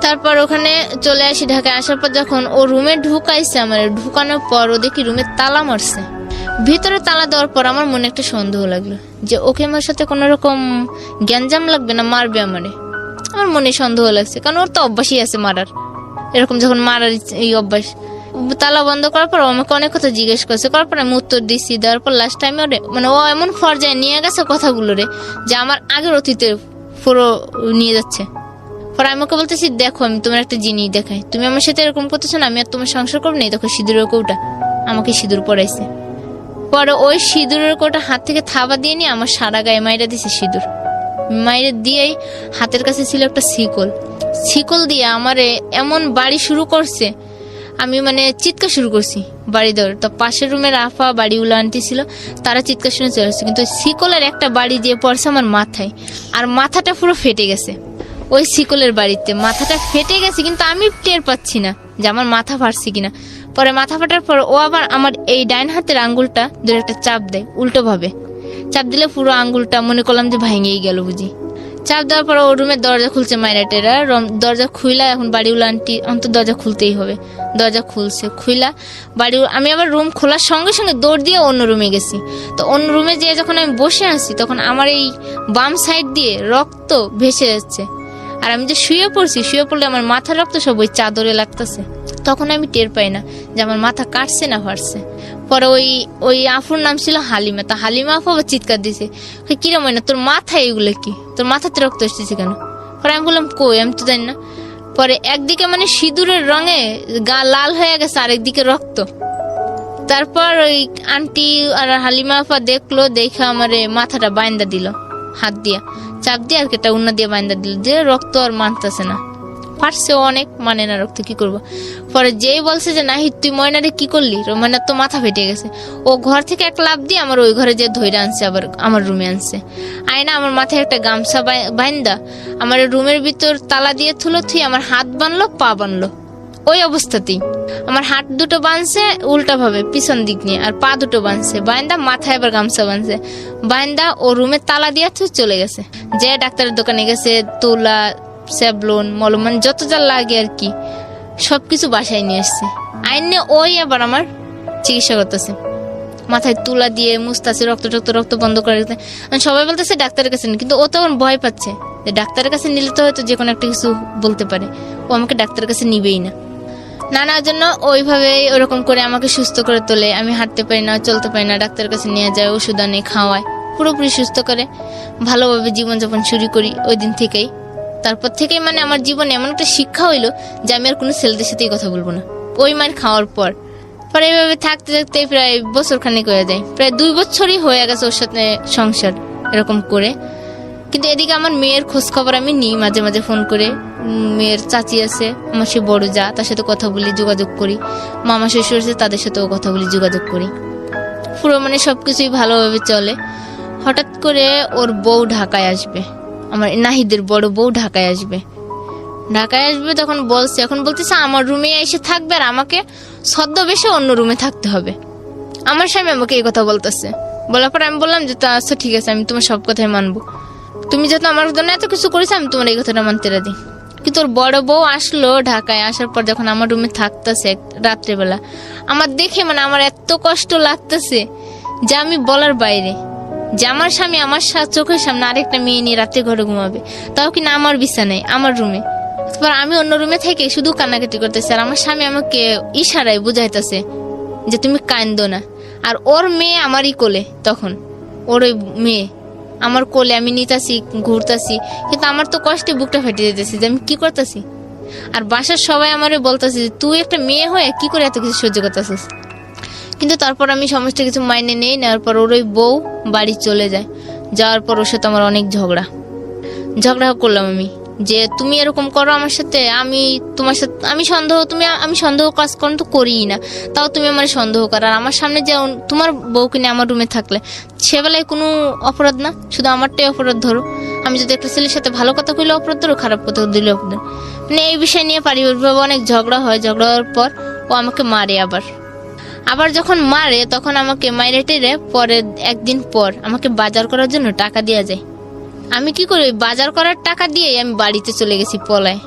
তারপর ওখানে চলে আসি, ঢাকায় আসার পর যখন ও রুমে ঢুকাইছে, আমার ঢুকানোর পর ও দেখি রুমে তালা মারছে। ভিতরে তালা দেওয়ার পর আমার মনে একটা সন্দেহ লাগলো যে ওকে আমার সাথে কোনো রকম গ্যাঞ্জাম লাগবে না, মারবে আমারে। আমার মনে সন্দেহ লাগছে, কারণ ওর তো অভ্যাসই আছে মারার, এরকম যখন মারার এই অভ্যাস। তালা বন্ধ করার পর আমাকে অনেক কথা জিজ্ঞেস করছে, করার পর আমি উত্তর দিচ্ছি। দেওয়ার পর লাস্ট টাইমে ওরে মানে ও এমন পর্যায়ে নিয়ে গেছে কথাগুলো রে, যে আমার আগের অতীতের পুরো নিয়ে যাচ্ছে। পরে আমি ওকে বলতেছি, দেখো আমি তোমার একটা জিনিস দেখাই, তুমি আমার সাথে এরকম করতেছো না, আমি আর তোমার সংসার করবো না। দেখো সিঁদুরের কৌটা, আমাকে সিঁদুর পরাইছে। পরে ওই সিঁদুরের কৌটা হাত থেকে থাবা দিয়ে নিয়ে আমার সারা গায়ে মাইরা দিছে সিঁদুর। মাইরে দিয়েই হাতের কাছে ছিল একটা শিকল দিয়ে আমারে এমন বাড়ি শুরু করছে, আমি মানে চিৎকার শুরু করছি বাড়ি দেওয়ার। তো পাশের রুমের আফা বাড়িগুলো আনটি ছিল, তারা চিৎকার শুনে চলে আসছে, কিন্তু শিকলের একটা বাড়ি দিয়ে পড়ছে আমার মাথায়, আর মাথাটা পুরো ফেটে গেছে। ওই শিকলের বাড়িতে মাথাটা ফেটে গেছে, কিন্তু আমি টের পাচ্ছি না যে আমার মাথা ফাটছে কিনা। পরে মাথা ফাটার পর ও আবার আমার এই ডাইন হাতের আঙ্গুলটা ধরে একটা চাপ দেয় উল্টো ভাবে। চাপ দিলে পুরো আঙ্গুলটা মনে করলাম যে ভেঙেই গেল বুঝি। চাপ দেওয়ার পর ও রুমের দরজা খুলছে, মাইরাটেরা দরজা খুইলা, এখন বাড়িওয়ালা আন্টি অন্ত দরজা খুলতেই হবে, দরজা খুলছে, খুইলা বাড়ি আমি আবার রুম খোলার সঙ্গে সঙ্গে দৌড় দিয়ে অন্য রুমে গেছি। তো অন্য রুমে যেয়ে যখন আমি বসে আছি তখন আমার এই বাম সাইড দিয়ে রক্ত ভেসে যাচ্ছে, আর আমি যে শুয়ে পড়ছি, শুয়ে পড়লে আমার মাথার রক্ত সব ওই চাদরে লাগতেছে। তখন আমি টের পাই না যে আমার মাথা কাটছে না ফাটছে। পরে ওই আফুর নাম ছিল হালিমা, তা হালিমা আপু আবার চিৎকার দিছে, কিরম হয় না তোর মাথায় এগুলো কি, তোর মাথাতে রক্ত আসতেছে কেন? পরে আমি বললাম কই, আমি তো জানি না। পরে একদিকে মানে সিঁদুরের রঙে গা লাল হয়ে গেছে, আরেকদিকে রক্ত। তারপর ওই আন্টি আর হালিমা আপা দেখলো, দেখে আমারে মাথাটা বাইন্দা দিল, হাত দিয়া চাপ দিয়ে আর কেটা উন্না দিয়ে বাইন্দা দিল, যে রক্ত আর মানতেছে না, পারছে অনেক, মানে না রক্ত, কি করবো। পরে যেই বলছে যে নাহি তুই ময়নারে কি করলি, ময়নার তো মাথা ফেটে গেছে, ও ঘর থেকে এক লাফ দিয়ে আমার ওই ঘরে যে ধইরা আনছে, আবার আমার রুমে আনছে, আয়না আমার মাথায় একটা গামছা বাইন্দা আমার রুমের ভিতর তালা দিয়ে থুলো, থুই আমার হাত বানলো, পা বানলো। ওই অবস্থাতেই আমার হাত দুটো বানছে উল্টা ভাবে পিছন দিক নিয়ে, আর পা দুটো বানছে বাইন্দা, মাথায় আবার গামছা বানছে বাইন্দা, ও রুমে তালা দিয়ে চলে গেছে। যে ডাক্তারের দোকানে গেছে, তুলা, স্যাবলন, মলম, মানে যত যা লাগে আর কি সবকিছু বাসায় নিয়ে এসছে। আইনে ওই আবার আমার চিকিৎসা করতেছে, মাথায় তুলা দিয়ে মুছতেছে, রক্ত বন্ধ করে রেখেছে। সবাই বলতেছে ডাক্তারের কাছে নিয়ে, কিন্তু ও তো আমার ভয় পাচ্ছে যে ডাক্তারের কাছে নিলে তো হয়তো যে কোনো একটা কিছু বলতে পারে, ও আমাকে ডাক্তারের কাছে নিবেই না। নানার জন্য ওইভাবে ওরকম করে আমাকে সুস্থ করে তোলে। আমি হাঁটতে পারি না, চলতে পারি না, ডাক্তারের কাছে নিয়ে যায়, ওষুধ আনে, খাওয়ায়, পুরোপুরি সুস্থ করে ভালোভাবে জীবনযাপন শুরু করি ওই দিন থেকেই। তারপর থেকেই মানে আমার জীবনে এমন একটা শিক্ষা হইলো যে আমি আর কোনো ছেলেদের সাথেই কথা বলবো না ওই মার খাওয়ার পর। পরে এইভাবে থাকতে থাকতে প্রায় বছর খানেক হয়ে যায়, প্রায় 2 বছরই হয়ে গেছে ওর সাথে সংসার এরকম করে। কিন্তু এদিকে আমার মেয়ের খোঁজ খবর আমি নিই মাঝে মাঝে ফোন করে। মেয়ের চাচি আছে, আমার সে বড় যা, তার সাথে কথা বলি, যোগাযোগ করি। মামা শ্বশুর আছে, তাদের সাথেও কথা বলি, যোগাযোগ করি। পুরো মানে সবকিছুই ভালোভাবে চলে। হঠাৎ করে ওর বউ ঢাকায় আসবে, আমার নাহিদের বড় বউ ঢাকায় আসবে। তখন বলছে, এখন বলতেছে আমার রুমে এসে থাকবে, আর আমাকে ছদ্মবেশে অন্য রুমে থাকতে হবে। আমার স্বামী আমাকে এই কথা বলতেছে। বলার পর আমি বললাম যে তা আচ্ছা ঠিক আছে, আমি তোমার সব কথাই মানবো, তুমি যেহেতু আমার জন্য এত কিছু করেছো, আমি তোমার এই কথাটা মানতে রাজি। কিন্তু ওর বড় বউ আসলো ঢাকায়, আসার পর যখন আমার রুমে থাকতেছে রাত্রেবেলা, আমার দেখে মানে আমার এত কষ্ট লাগতেছে যে আমি বলার বাইরে, যে আমার স্বামী আমার চোখের সামনে আরেকটা মেয়ে নিয়ে রাত্রে ঘরে ঘুমাবে, তাও কিনা আমার বিছানায়, আমার রুমে। তারপর আমি অন্য রুমে থেকে শুধু কান্নাকাটি করতেছি, আর আমার স্বামী আমাকে ইশারায় বুঝাইতেছে যে তুমি কান্দো না। আর ওর মেয়ে আমারই কোলে, তখন ওর ওই মেয়ে আমার কোলে, আমি নিতাছি, ঘুরতাছি, কিন্তু আমার তো কষ্টে বুকটা ফেটে যেতেছে যে আমি কি করতেছি। আর বাসার সবাই আমারে বলতেছে যে তুই একটা মেয়ে হয়ে কি করে এত কিছু সহ্য করতেছিস। কিন্তু তারপর আমি সমস্ত কিছু মাইনে নেওয়ার পর ওর ওই বউ বাড়ি চলে যায়। যাওয়ার পর ওর সাথে আমার অনেক ঝগড়া করলাম আমি, যে তুমি এরকম করো আমার সাথে, আমি তোমার সাথে আমি সন্দেহ কাজ করুন তো করিই না, তাও তুমি আমার সন্দেহ করো। আর আমার সামনে যে তোমার বউকে নিয়ে আমার রুমে থাকলে সেবেলায় কোনো অপরাধ না, শুধু আমারটাই অপরাধ ধরো। আমি যদি একটা ছেলের সাথে ভালো কথা কইলে অপরাধ ধরো, খারাপ কথা দিলে অপরাধ। মানে এই বিষয় নিয়ে পারিবারিকভাবে অনেক ঝগড়া হয়। ঝগড়া হওয়ার পর ও আমাকে মারে। আবার যখন মারে তখন আমাকে মাইরে টেরে পরে একদিন পর আমাকে বাজার করার জন্য টাকা দেওয়া যায়। আমি কি করি, বাজার করার টাকা দিয়ে আমি বাড়িতে চলে গেছি পলায়।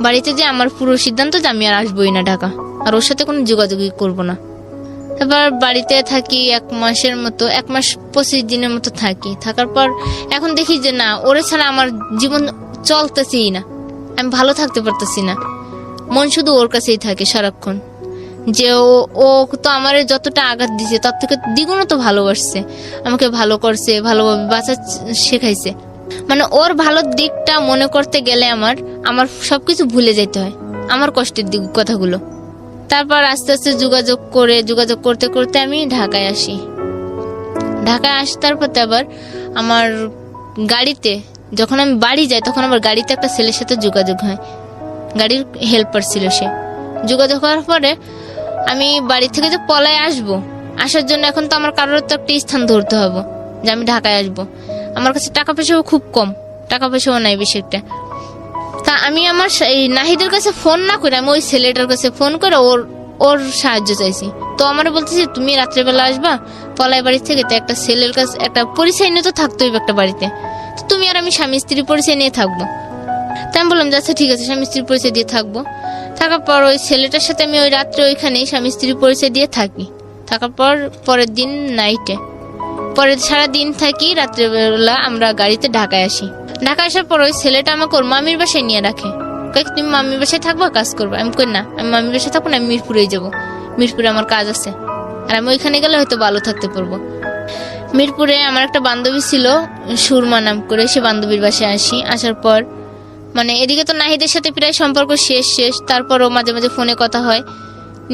বাড়িতে যে আমার পুরো সিদ্ধান্ত যে আমি আর আসবোই না ঢাকা, আর ওর সাথে কোনো যোগাযোগই করবো না। এবার বাড়িতে থাকি 1 মাসের মতো, 1 মাস 25 দিনের মতো থাকি। থাকার পর এখন দেখি যে না, ওরে ছাড়া আমার জীবন চলতেছেই না, আমি ভালো থাকতে পারতেছি না। মন শুধু ওর কাছেই থাকে সারাক্ষণ। যে ও তো আমার যতটা আঘাত দিছে তার থেকে দ্বিগুণ তো ভালোবাসছে, আমাকে ভালো করছে, ভালোভাবে বাঁচা শেখাইছে। মানে ওর ভালো দিকটা মনে করতে গেলে আমার সবকিছু ভুলে যেতে হয়, আমার কষ্টের দিক কথাগুলো। তারপর আস্তে আস্তে যোগাযোগ করতে করতে আমি ঢাকায় আসি। ঢাকায় আসার পর আবার আমার গাড়িতে যখন আমি বাড়ি যাই, তখন আমার গাড়িতে একটা ছেলের সাথে যোগাযোগ হয়, গাড়ির হেল্পার ছিল সে। যোগাযোগ হওয়ার পরে আমি বাড়ি থেকে যে পলায় আসার জন্য এখন তো আমার কারোর তো একটা স্থান ধরতে হবে যে আমি ঢাকায় আসবো। আমার কাছে টাকা পয়সাও খুব কম, টাকা পয়সাও নাই বেশি একটা। তা আমি আমার এই নাহিদের কাছে ফোন না করে আমি ওই ছেলেটার কাছে ফোন করে ওর সাহায্য চাইছি। তো আমার বলতেছি তুমি রাত্রেবেলা আসবা পলাই বাড়ি থেকে, তো একটা ছেলের কাছে একটা পরিচয় নিয়ে তো থাকতে হইবে একটা বাড়িতে, তো তুমি আর আমি স্বামী স্ত্রী পরিচয় নিয়ে থাকবো। তাই আমি বললাম যে আচ্ছা ঠিক আছে, স্বামী স্ত্রীর পরিচয় দিয়ে থাকবো। থাকার পর ওই ছেলেটার সাথে আমি ওই রাত্রে ওইখানেই স্বামী স্ত্রীর পরিচয় দিয়ে থাকি। থাকার পর পরের দিন নাইটে পরের সারাদিন থাকি, রাত্রেবেলা আমরা গাড়িতে ঢাকায় আসি। ঢাকা আসার পর ওই ছেলেটা আমাকে ওর মামির বাসায় নিয়ে রাখে, কয়েক তুমি মামির বাসায় থাকবো কাজ করবো। আমি কই না, আমি মামির বাসায় থাকবো না, আমি মিরপুরেই যাবো, মিরপুরে আমার কাজ আছে, আর আমি ওইখানে গেলে হয়তো ভালো থাকতে পারবো। মিরপুরে আমার একটা বান্ধবী ছিল সুরমা নাম করে, সে বান্ধবীর বাসায় আসি। আসার পর মানে এদিকে তো নাহিদের সাথে প্রায় সম্পর্ক শেষ, তারপরও মাঝে মাঝে ফোনে কথা হয়।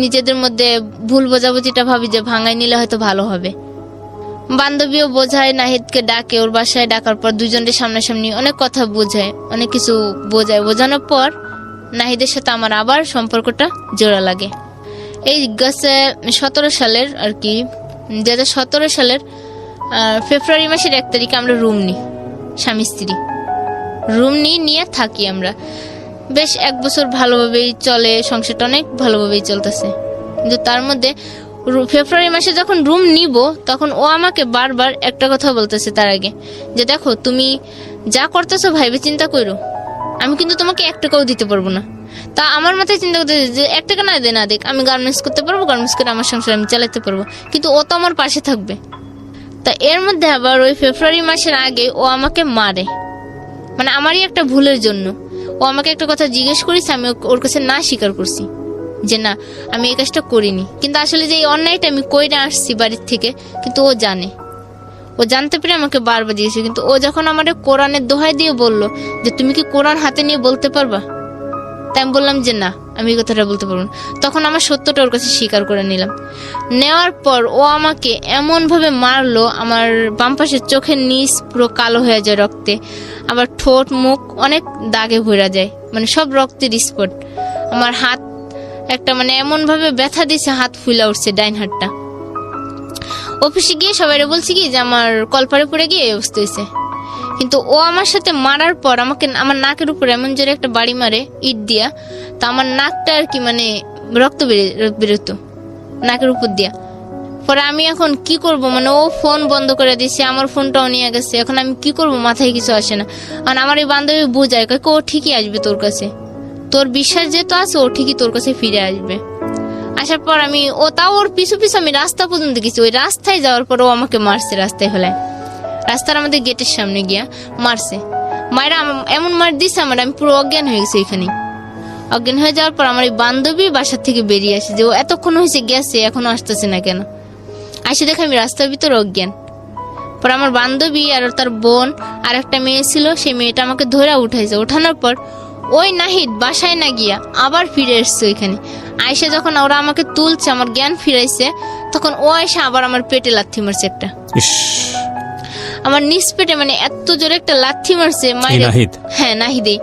নিজেদের মধ্যে ভুল বোঝাবুঝিটা ভাবি যে ভাঙাই নিলে হয়তো ভালো হবে। বান্ধবীও বোঝায়, নাহিদকে ডাকে ওর বাসায়, ডাকার পর দুজনের সামনাসামনি অনেক কথা বোঝায়, অনেক কিছু বোঝানোর পর নাহিদের সাথে আমার আবার সম্পর্কটা জোড়া লাগে। এই গেছে 17 সালের আর কি, 2017 সালের ফেব্রুয়ারি মাসের 1 তারিখে আমরা রুম নিই, স্বামী স্ত্রী রুম নিয়ে থাকি আমরা। বেশ 1 বছর ভালোভাবেই চলে, সংসারটা অনেক ভালোভাবেই চলতেছে। কিন্তু তার মধ্যে ফেব্রুয়ারি মাসে যখন রুম নিব তখন ও আমাকে বারবার একটা কথা বলতেছে তার আগে, যে দেখো তুমি যা করতেছো ভাইবে চিন্তা করো, আমি কিন্তু তোমাকে 1 টাকাও দিতে পারবো না। তা আমার মাথায় চিন্তা করতে যে 1 টাকা না দেখ, আমি গার্মেন্টস করতে পারবো, গার্মেন্টস করে আমার সংসার আমি চালাতে পারবো, কিন্তু ও তো আমার পাশে থাকবে। তা এর মধ্যে আবার ওই ফেব্রুয়ারি মাসের আগে ও আমাকে মারে, মানে আমারই একটা ভুলের জন্য। ও আমাকে একটা কথা জিজ্ঞেস করেছে, আমি ওর কাছে না স্বীকার করছি যে না আমি এই কাজটা করিনি, কিন্তু আসলে যে এই অন্যায়টা আমি কইরা আসছি বাড়ির থেকে, কিন্তু ও জানে, ও জানতে পেরে আমাকে বারবার দিয়েছে। কিন্তু ও যখন আমাদের কোরআনের দোহাই দিয়ে বলল যে তুমি কি কোরআন হাতে নিয়ে বলতে পারবা, তাই আমি বললাম যে না আমি এই কথাটা বলতে পারবো না। তখন আমার সত্যটা ওর কাছে স্বীকার করে নিলাম। নেওয়ার পর ও আমাকে এমন ভাবে মারলো, আমার বাম পাশের চোখের নিচ পুরো কালো হয়ে যায় রক্তে, আবার ঠোঁট মুখ অনেক দাগে ভরা যায়, মানে সব রক্তের স্পট। আমার হাত একটা মানে এমন ভাবে ব্যথা দিছে, হাত ফুলা উঠছে ডাইন হাতটা। অফিসে গিয়ে সবাই বলছি কি যে আমার কলপারে পড়ে গিয়ে এই অবস্থা হয়েছে। কিন্তু ও আমার সাথে মারার পর আমাকে আমার নাকের উপরে এমন জোরে একটা বাড়ি মারে ইট দিয়া, তা আমার নাকটা আর কি মানে রক্ত বেরোতো নাকের উপর দিয়া। পরে আমি এখন কি করব, মানে ও ফোন বন্ধ করে দিয়েছে, আমার ফোনটাও নিয়ে গেছে, এখন আমি কি করব মাথায় কিছু আসে না। কারণ আমার এই বান্ধবী বুঝায় ও ঠিকই আসবে তোর কাছে, তোর বিশ্বাস যেহেতু আছে ও ঠিকই তোর কাছে ফিরে আসবে। আসার পর আমি ওর পিছু আমি রাস্তা পর্যন্ত গেছি, ওই রাস্তায় যাওয়ার পর ও আমাকে মারছে, রাস্তায় হলে রাস্তার আমাদের গেটের সামনে গিয়া মারছে। মায়েরা এমন মার দিছে আমার, আমি পুরো অজ্ঞান হয়ে গেছি এখানে। অজ্ঞান হয়ে যাওয়ার পর আমার এই বান্ধবী বাসার থেকে বেরিয়ে আসে যে ও এতক্ষণ হয়েছে গেছে এখনো আসতেছে না কেন। আসে দেখে আমি রাস্তার ভিতরে অজ্ঞান। পর আমার বান্ধবী আর তার বোন আর একটা মেয়ে ছিল, সেই মেয়েটা আমাকে ধরে উঠাইছে। ওঠানোর পর ওই নাহিদ বাসায় না গিয়া আবার ফিরে এসছে ওইখানে। আয়সা যখন ওরা আমাকে তুলছে, আমার জ্ঞান ফিরাইছে, তখন ও আয়সা আবার আমার পেটে লাথি মারছে একটা, আমার নিচ পেটে, মানে এত জোরে একটা লাথি মারছে মায়েরা। হ্যাঁ নাহিদে,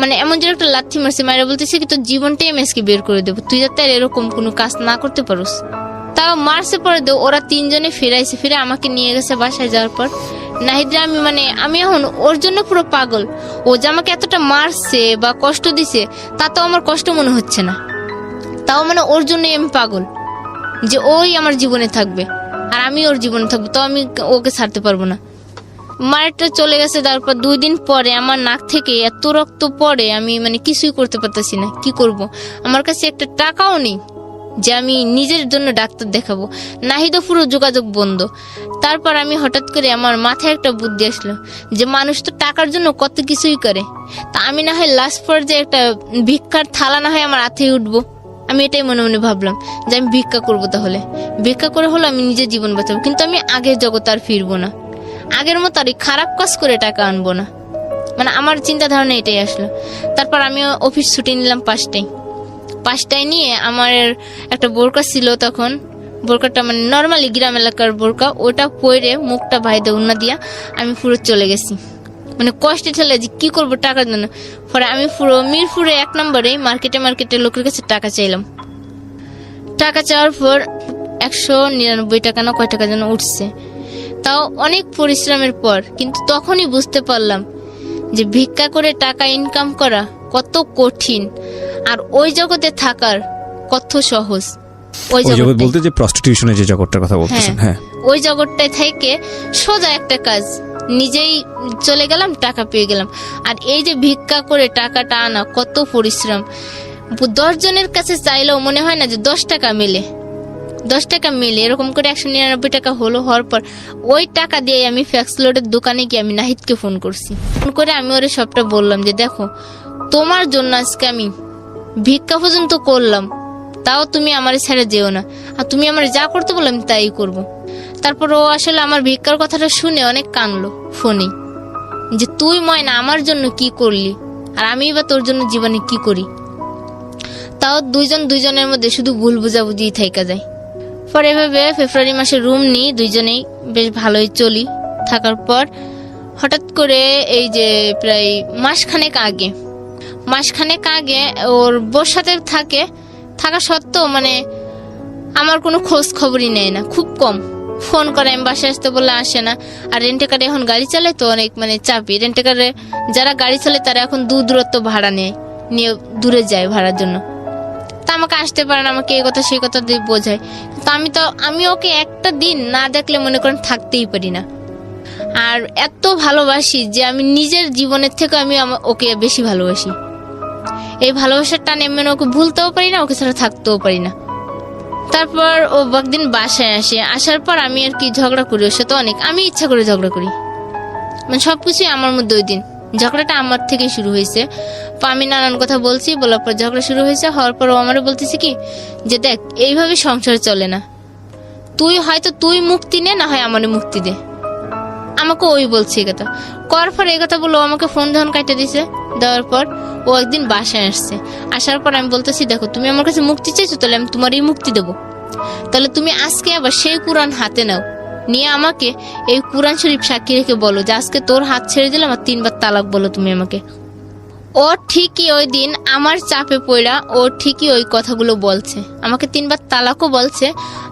মানে এমন জোরে একটা লাথি মারছে, মায়েরা বলতেছে কি তোর জীবনটাই আমি আজকে বের করে দেবো, তুই যাতে এরকম কোনো কাজ না করতে পারোস। তাও মারছে পরে ওরা 3 জনে ফিরাইছে, ফিরে আমাকে নিয়ে গেছে বাসায়। যাওয়ার পর নাহিদরা আমি এখন ওর জন্য পুরো পাগল। ও যে আমাকে এতটা মারছে বা কষ্ট দিছে তাতেও আমার কষ্ট মনে হচ্ছে না, তাও মানে ওর জন্যই আমি পাগল যে ওই আমার জীবনে থাকবে আর আমি ওর জীবনে থাকবো, তো আমি ওকে ছাড়তে পারবো না। মায়েরটা চলে গেছে, তারপর 2 দিন পরে আমার নাক থেকে এত রক্ত পড়ে, আমি মানে কিছুই করতে পারতেছি না, কি করব। আমার কাছে একটা টাকাও নেই যে আমি নিজের জন্য ডাক্তার দেখাবো। নাহিদও পুরো যোগাযোগ বন্ধ। তারপর আমি হঠাৎ করে আমার মাথায় একটা বুদ্ধি আসলো যে মানুষ তো টাকার জন্য কত কিছুই করে, তা আমি না হয় লাস্ট পর্যায়ে একটা ভিক্ষার থালা না হয় আমার হাতে উঠবো। আমি এটাই মনে মনে ভাবলাম যে আমি ভিক্ষা করবো, তাহলে ভিক্ষা করে হলো আমি নিজের জীবন বাঁচাবো, কিন্তু আমি আগের জগতে আর ফিরবো না, আগের মতো আর খারাপ কাজ করে টাকা আনবো না, মানে আমার চিন্তা ধারণা এটাই আসলো। তারপর আমি অফিস ছুটি নিলাম 5টায় নিয়ে আমার একটা বোরকা ছিল তখন, বোরকাটা মানে নর্মালি গ্রাম এলাকার বোরকা, ওটা পরে মুখটা ভাইদে উন্না দিয়া আমি পুরো চলে গেছি, মানে কষ্টে ঠেলে যে কি করবো টাকার জন্য। পরে আমি পুরো মিরপুরে 1 নম্বরে মার্কেটে লোকের কাছে টাকা চাইলাম। টাকা চাওয়ার পর 199 টাকা না কয় টাকা যেন উঠছে, তাও অনেক পরিশ্রমের পর। কিন্তু তখনই বুঝতে পারলাম যে ভিক্ষা করে টাকা ইনকাম করা কত কঠিন আর ওই জগতে থাকার কত সহজ। ওই জগৎ বলতে যে প্রস্টিটিউশনের যে জগৎটার কথা বলতেছেন, হ্যাঁ ওই জগৎটায় থেকে সোজা একটা কাজ, নিজেই চলে গেলাম, টাকা পেয়ে গেলাম। আর এই যে ভিক্ষা করে টাকাটা আনা, কত পরিশ্রম। 10 জনের কাছে চাইলেও মনে হয় না যে 10 টাকা মেলে, 10 টাকা মেলে। এরকম করে 199 টাকা হওয়ার পর ওই টাকা দিয়ে আমি ফ্যাক্স লোডের দোকানে গিয়ে আমি নাহিদকে ফোন করছি। ফোন করে আমি ওরে সবটা বললাম যে দেখো, তোমার জন্য আজকে আমি ভিক্ষা পর্যন্ত করলাম, তাও তুমি আমার ছেড়ে যেও না, আর তুমি আমার যা করতে বললাম আমি তাই করবো। তারপর ও আসলে আমার ভিক্ষার কথাটা শুনে অনেক কানলো ফোনে, যে তুই ময়না আমার জন্য কি করলি, আর আমি বা তোর জন্য জীবনে কি করি। তাও দুইজনের মধ্যে শুধু ভুল বুঝাবুঝি থাকা যায়। পরে এভাবে ফেব্রুয়ারি মাসে রুম নিই, দুইজনেই বেশ ভালোই চলি। থাকার পর হঠাৎ করে এই যে প্রায় মাসখানেক আগে ওর বোর সাথে থাকা সত্ত্বেও মানে আমার কোনো খোঁজ খবরই নেয় না, খুব কম ফোন করে। আমি বাসায় আসতে বললে আসে না। আর রেন্টে কারে এখন গাড়ি চালায় তো অনেক মানে চাপি। রেন্টে কারে যারা গাড়ি চালায় তারা এখন দূরত্ব ভাড়া নিয়ে দূরে যায় ভাড়ার জন্য। তা আমাকে আসতে পারে না, আমাকে এই কথা সেই কথা দিয়ে বোঝায়। তো আমি ওকে একটা দিন না দেখলে মনে করেন থাকতেই পারি না। আর এত ভালোবাসি যে আমি নিজের জীবনের থেকে আমি ওকে বেশি ভালোবাসি। এই ভালোবাসার টানে আমি ওকে ভুলতেও পারি না, ওকে ছাড়া থাকতেও পারি না। তারপর ও একদিন বাসায় আসার পর আমি আর কি ঝগড়া করি ওর সাথে অনেক। আমি ইচ্ছা করে ঝগড়া করি, মানে সবকিছুই আমার মধ্যে। ওই দিন ঝগড়াটা আমার থেকে শুরু হয়েছে। তো আমি নানান কথা বলছি, বলার পর ঝগড়া শুরু হয়েছে। হওয়ার পর ও আমারও বলতেছে কি যে দেখ, এইভাবে সংসার চলে না, তুই মুক্তি নে, না হয় আমারে মুক্তি দে। আমাকে ওই বলছে এই কথা। করার পর এই কথা বলে ও আমাকে ফোন ধন কাটে দিছে। দেওয়ার পর ও একদিন বাসায় আসার পর আমি বলতেছি দেখো, তুমি আমার কাছে মুক্তি চাইছো, তাহলে আমি তোমারই মুক্তি দেবো। তাহলে তুমি আজকে আবার সেই কুরআন হাতে নাও, নিয়ে আমাকে এই কুরআন শরীফ সাক্ষী রেখে বলো যে আজকে তোর হাত ছেড়ে দিলাম, আর 3 বার তালাক বলো তুমি আমাকে। ও ঠিকই ওই দিন আমার চাপে পড়া ও ঠিকই ওই কথাগুলো বলছে, আমাকে 3 বার তালাকও বলছে।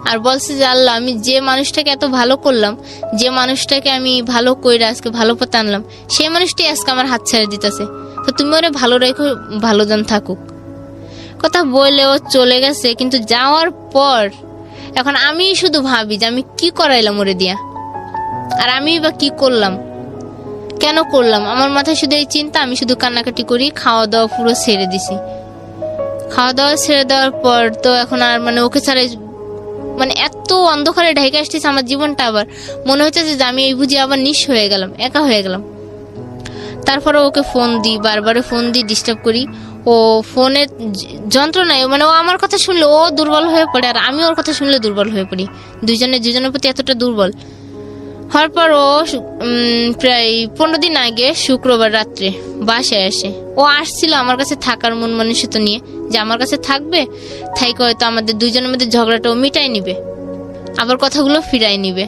আর বলছে যে আল্লাহ, আমি যে মানুষটাকে এত ভালো করলাম, যে মানুষটাকে আমি ভালো কইরা আজকে ভালো পথে আনলাম, সেই মানুষটাই আজকে আমার হাত ছেড়ে দিতেছে। তো তুমি ওরে ভালো রেখো, ভালো জন থাকুক। কথা বলে ও চলে গেছে। কিন্তু যাওয়ার পর এখন আমি শুধু ভাবি যে আমি কি করাইলাম ওরে দিয়া, আর আমি বা কি করলাম, কেন করলাম। আমার মাথায় শুধু এই চিন্তা, আমি শুধু কান্নাকাটি করি। খাওয়া দাওয়া পুরো ছেড়ে দিছি। খাওয়া দাওয়া ছেড়ে দেওয়ার পর তো এখন আর মানে ওকে ছাড়া মানে এত অন্ধকারে ঢেকে আসতেছে আমার জীবনটা। আবার মনে হচ্ছে যে আমি এই বুঝি আবার নিঃস্ব হয়ে গেলাম, একা হয়ে গেলাম। তারপরে ওকে ফোন দিই, বারবার ফোন দিই, ডিস্টার্ব করি। ও ফোনের যন্ত্রণায় মানে ও আমার কথা শুনলে ও দুর্বল হয়ে পড়ে, আর আমি ওর কথা শুনলে দুর্বল হয়ে পড়ি। দুজনের প্রতি এতটা দুর্বল হওয়ার পর ও প্রায় 15 দিন আগে শুক্রবার রাত্রে বাসায় আসে। ও আসছিল আমার কাছে থাকার মন মানসিকতা নিয়ে, যে আমার কাছে থাকবে, থাইকে হয়তো আমাদের দুইজনের মধ্যে ঝগড়াটা ও মিটাই নিবে, আবার কথাগুলো ফিরাই নিবে।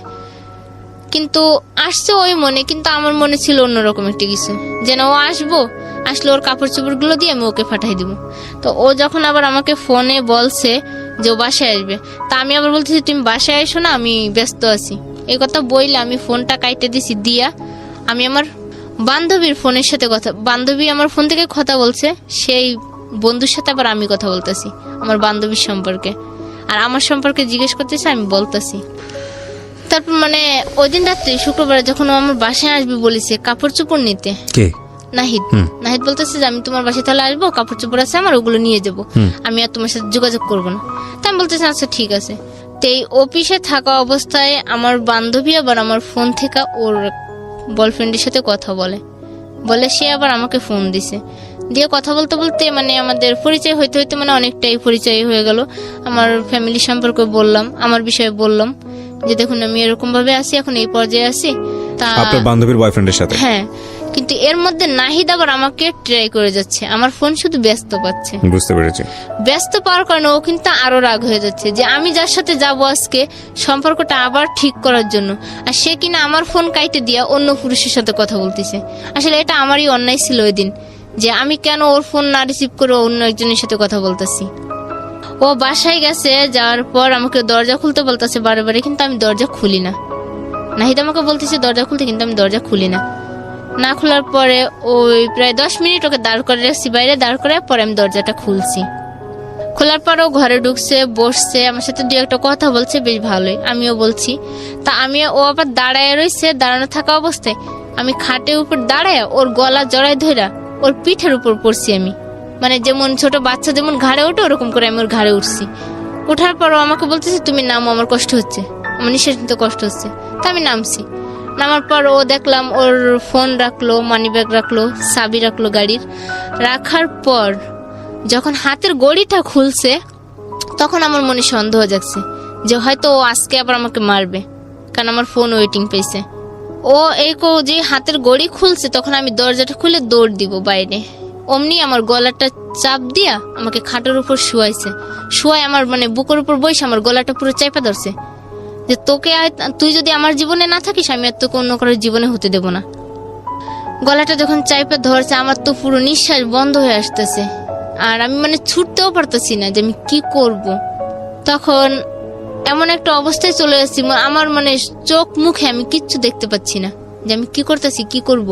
কিন্তু আসছে ওই মনে, কিন্তু আমার মনে ছিল অন্যরকম একটা কিছু, যেন ও আসলে ওর কাপড় চোপড় গুলো দিয়ে আমি ওকে পাঠাই দিব। তো ও যখন আবার আমাকে ফোনে বলছে যে ও বাসায় আসবে, তা আমি আবার বলতেছি তুমি বাসায় এসো না, আমি ব্যস্ত আছি। এই কথা বইলে আমি ফোনটা কাইটে দিছি। দিয়া আমি আমার বান্ধবীর ফোনের সাথে বান্ধবী আমার ফোন থেকে কথা বলছে, সেই বন্ধুর সাথে আবার আমি কথা বলতেছি আমার বান্ধবীর সম্পর্কে, আর আমার সম্পর্কে জিজ্ঞেস করতেছে, আমি বলতেছি। তারপর মানে ওই দিন রাত্রে শুক্রবার যখন ও আমার বাসায় আসবে বলেছে কাপড় চোপড় নিতে, নাহিদ বলতেছে যে আমি তোমার বাসায় তাহলে আসবো, কাপড় চোপড় আছে আমার, ওগুলো নিয়ে যাবো, আমি আর তোমার সাথে যোগাযোগ করবো না। তাই আমি বলতেছি আচ্ছা ঠিক আছে। তো এই অফিসে থাকা অবস্থায় আমার বান্ধবী আবার আমার ফোন থেকে ওর বয়ফ্রেন্ডের সাথে কথা বলে সে আবার আমাকে ফোন দিছে। দিয়ে কথা বলতে বলতে মানে আমাদের পরিচয় হইতে হইতে মানে অনেকটাই পরিচয় হয়ে গেল। আমার ফ্যামিলি সম্পর্কে বললাম, আমার বিষয়ে বললাম যে দেখুন আমি এরকম ভাবে আছি, এখন এই পর্যায়ে আছি। তা আপনার বান্ধবীর বয়ফ্রেন্ডের সাথে? হ্যাঁ, কিন্তু এর মধ্যে নাহিদ আবার আমাকে ট্রাই করে যাচ্ছে, আমার ফোন শুধু ব্যস্ত পাচ্ছে। বুঝতে পেরেছি। ব্যস্ত পাওয়ার কারণে ও কিন্তু আরো রাগ হয়ে যাচ্ছে যে আমি যার সাথে যাবো আজকে সম্পর্কটা আবার ঠিক করার জন্য, আর সে কিনা আমার ফোন কাইটে দিয়া অন্য পুরুষের সাথে কথা বলতেছে। আসলে এটা আমারই অন্যায় ছিল ওই দিন, যে আমি কেন ওর ফোন না রিসিভ করে অন্য একজনের সাথে কথা বলতেছি। ও বাসায় গেছে, যাওয়ার পর আমাকে দরজা খুলতে বলতেছে বারে, কিন্তু আমি দরজা খুলি না। নাহিদ আমাকে বলতেছে দরজা খুলতে, কিন্তু আমি দরজা খুলি না। না খোলার পরে ওই প্রায় 10 মিনিট ওকে দাঁড় করে রাখছি বাইরে, দাঁড় করে পরে আমি দরজাটা খুলছি। খোলার পরেও ঘরে ঢুকছে, বসছে, আমার সাথে দু একটা কথা বলছে, বেশ ভালোই, আমিও বলছি। তা ও আবার দাঁড়ায় রয়েছে, দাঁড়ানো থাকা অবস্থায় আমি খাটের উপর দাঁড়ায় ওর গলা জড়ায় ধরা ওর পিঠের উপর পড়ছি আমি, মানে যেমন ছোট বাচ্চা যেমন ঘাড়ে ওঠে ওরকম করে আমি ওর ঘাড়ে উঠছি। ওঠার পরও আমাকে বলতেছে তুমি নামো, আমার কষ্ট হচ্ছে, আমার নিঃশ্বাস নিতে কষ্ট হচ্ছে। তা আমি নামছি। নামার পর ও দেখলাম ওর ফোন রাখলো, মানি ব্যাগ রাখলো, চাবি রাখলো গাড়ির। রাখার পর যখন হাতের গড়িটা খুলছে তখন আমার মনে সন্দেহ জাগছে যে হয়তো ও আজকে আবার আমাকে মারবে, কারণ আমার ফোন ওয়েটিং পেয়েছে। ও যে হাতের গড়ি খুলছে তখন আমি দরজাটা খুলে দৌড় দিব বাইরে, অমনি আমার গলাটা চাপ দিয়া আমাকে খাটের উপর শুয়াইছে। শুয়াই আমার মানে বুকের উপর বসে আমার গলাটা পুরো চাপা ধরছে যে তুই যদি আমার জীবনে না থাকিস আমি আর তোকে অন্য কারোর জীবনে হতে দেব না। গলাটা যখন চাপা ধরছে আমার তো পুরো নিঃশ্বাস বন্ধ হয়ে আসতেছে, আর আমি মানে ছুটতেও পারতেছি না যে আমি কি করব। তখন এমন একটা অবস্থায় চলে আসছি, আমার মানে চোখ মুখে আমি কিচ্ছু দেখতে পাচ্ছি না যে আমি কি করতেছি, কি করব।